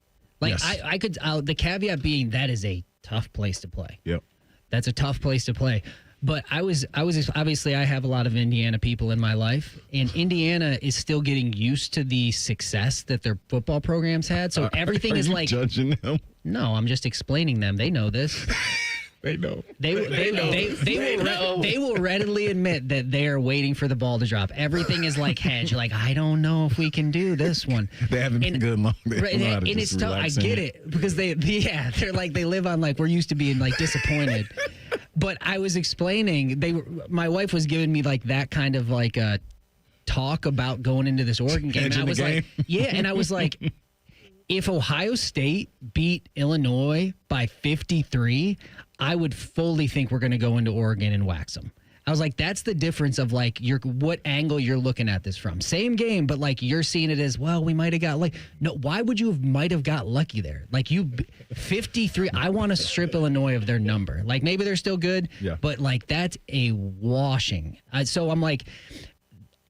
Like, I could. The caveat being that is a tough place to play. Yep, that's a tough place to play. But I was obviously I have a lot of Indiana people in my life, and Indiana is still getting used to the success that their football programs had. So everything is like judging them. No, I'm just explaining them. They know this. They know. They will readily admit that they are waiting for the ball to drop. Everything is like hedge. Like, I don't know if we can do this one. They haven't been good long. And it's tough. I get it because they're like they live on like we're used to being like disappointed. But I was explaining my wife was giving me like that kind of like a talk about going into this Oregon game. And I was like, and I was like, if Ohio State beat Illinois by 53, I would fully think we're going to go into Oregon and wax them. I was like, that's the difference of like what angle you're looking at this from. Same game, but like you're seeing it as, well, we might have got like, no, why would you might have got lucky there? Like 53, I want to strip Illinois of their number. Like maybe they're still good, but like that's a washing. So I'm like,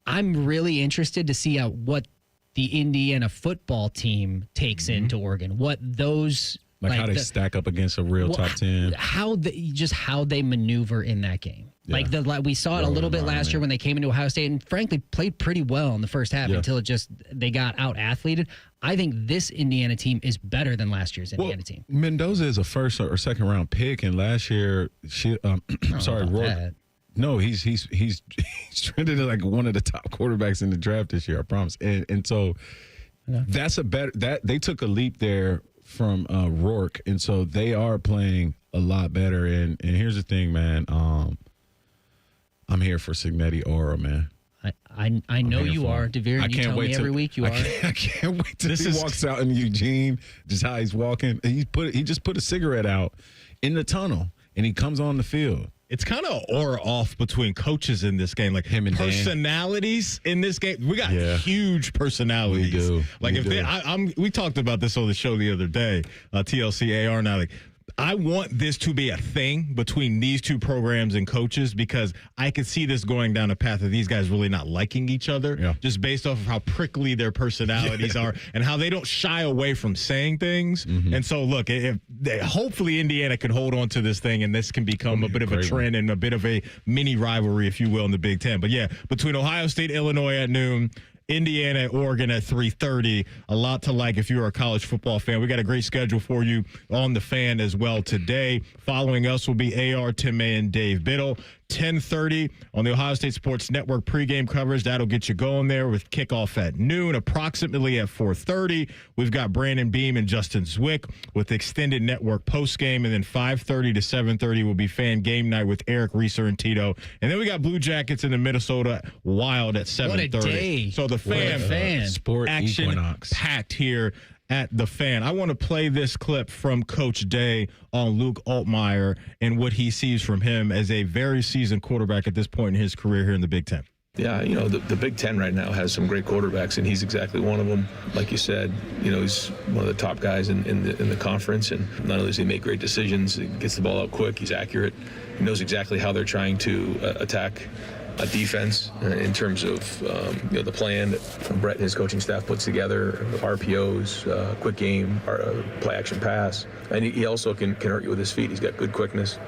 I'm really interested to see what the Indiana football team takes into Oregon. What those like how they stack up against a real top 10. How they maneuver in that game. Yeah. Like we saw it a little bit last year when they came into Ohio State and frankly played pretty well in the first half until they got out athleted. I think this Indiana team is better than last year's Indiana team. Mendoza is a first or second round pick, and last year Rourke. No, he's trended like one of the top quarterbacks in the draft this year. I promise. And so that's they took a leap there from Rourke, and so they are playing a lot better. And here's the thing, man. I'm here for Signetti Aura, man. I know you are, DeVere. You tell me every week you are. I can't wait till he walks out in Eugene, just how he's walking. He just put a cigarette out in the tunnel, and he comes on the field. It's kind of aura off between coaches in this game, like him and personalities in this game. We got huge personalities. We do. Like we talked about this on the show the other day, TLC AR now. Like, I want this to be a thing between these two programs and coaches, because I could see this going down a path of these guys really not liking each other, just based off of how prickly their personalities are and how they don't shy away from saying things. And so, look, hopefully Indiana can hold on to this thing, and this can become a bit of a trend and a bit of a mini rivalry, if you will, in the Big Ten. But, yeah, between Ohio State, Illinois at noon, Indiana, Oregon at 3:30. A lot to like if you're a college football fan. We got a great schedule for you on the Fan as well today. Following us will be AR, Tim May, and Dave Biddle. 10:30 on the Ohio State Sports Network pregame coverage. That'll get you going there with kickoff at noon. Approximately at 4:30, we've got Brandon Beam and Justin Zwick with extended network postgame. And then 5:30 to 7:30 will be Fan Game Night with Eric Reeser and Tito. And then we got Blue Jackets in the Minnesota Wild at 7:30. What a day. So the Fan sport action equinox packed here at the Fan. I want to play this clip from Coach Day on Luke Altmaier and what he sees from him as a very seasoned quarterback at this point in his career here in the Big Ten. Yeah, the Big Ten right now has some great quarterbacks, and he's exactly one of them. Like you said, he's one of the top guys in the conference, and not only does he make great decisions, he gets the ball out quick, he's accurate, he knows exactly how they're trying to attack a defense in terms of the plan that Brett and his coaching staff puts together, RPOs, quick game, play action pass, and he also can hurt you with his feet. He's got good quickness.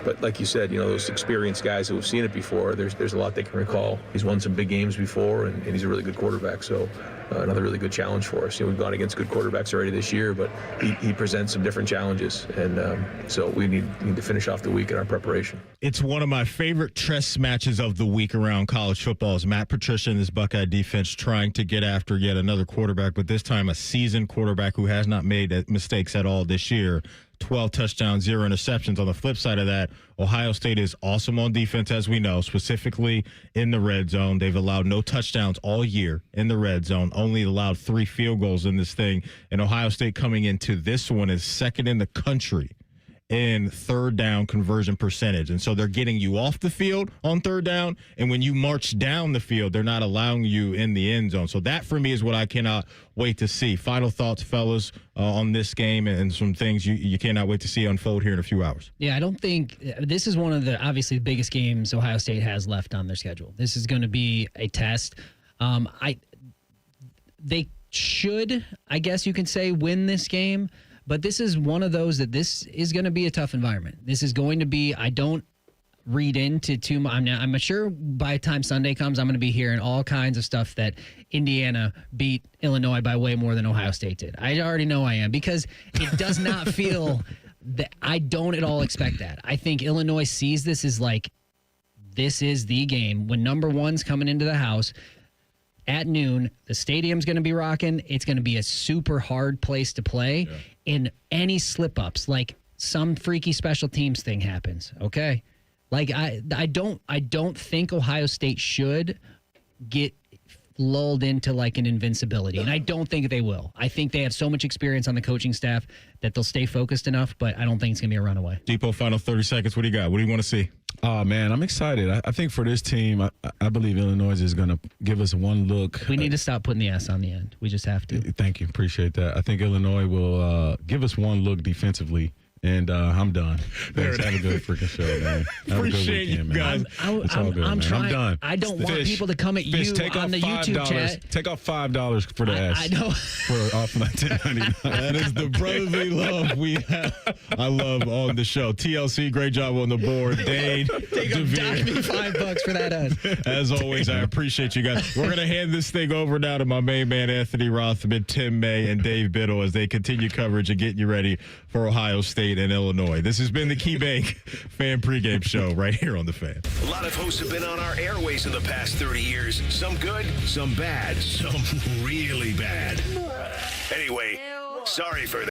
But like you said, those experienced guys who have seen it before, there's a lot they can recall. He's won some big games before, and he's a really good quarterback. So another really good challenge for us. We've gone against good quarterbacks already this year, but he presents some different challenges. And so we need to finish off the week in our preparation. It's one of my favorite chess matches of the week around college football is Matt Patricia and this Buckeye defense trying to get after yet another quarterback, but this time a seasoned quarterback who has not made mistakes at all this year. 12 touchdowns, 0 interceptions. On the flip side of that, Ohio State is awesome on defense, as we know, specifically in the red zone. They've allowed no touchdowns all year in the red zone, only allowed 3 field goals in this thing. And Ohio State coming into this one is second in the country in third down conversion percentage. And so they're getting you off the field on third down. And when you march down the field, they're not allowing you in the end zone. So that for me is what I cannot wait to see. Final thoughts, fellas, on this game and some things you cannot wait to see unfold here in a few hours. Yeah, I don't think this is one of the obviously the biggest games Ohio State has left on their schedule. This is going to be a test. They should, I guess you can say, win this game. But this is one of those that this is going to be a tough environment. This is going to be, I don't read into too much. I'm sure by the time Sunday comes, I'm going to be hearing all kinds of stuff that Indiana beat Illinois by way more than Ohio State did. I already know I am, because it does not feel that I don't at all expect that. I think Illinois sees this as like, this is the game. When number one's coming into the house at noon, the stadium's going to be rocking. It's going to be a super hard place to play. Yeah. In any slip-ups, like some freaky special teams thing happens, okay? Like I don't think Ohio State should get lulled into like an invincibility, and I don't think they will. I think they have so much experience on the coaching staff that they'll stay focused enough, but I don't think it's going to be a runaway. Depot, final 30 seconds. What do you got? What do you want to see? Oh, man, I'm excited. I think for this team, I believe Illinois is going to give us one look. We need to stop putting the S on the end. We just have to. Thank you. Appreciate that. I think Illinois will give us one look defensively. And I'm done. Thanks. Have a good freaking show, man. Have Appreciate a good weekend, you guys. It's all good, I'm man. trying, I'm done. I don't want people to come at you take on off the YouTube chat. Take off $5 for the S. I know. For off my $10.99. That is the brotherly love we have. I love on the show. TLC, great job on the board. Dane, Dock me $5 for that S. As always, I appreciate you guys. We're going to hand this thing over now to my main man, Anthony Rothman, Tim May, and Dave Biddle as they continue coverage and get you ready for Ohio State and Illinois. This has been the KeyBank Fan Pregame Show right here on The Fan. A lot of hosts have been on our airways in the past 30 years. Some good, some bad, some really bad. Anyway, sorry for that.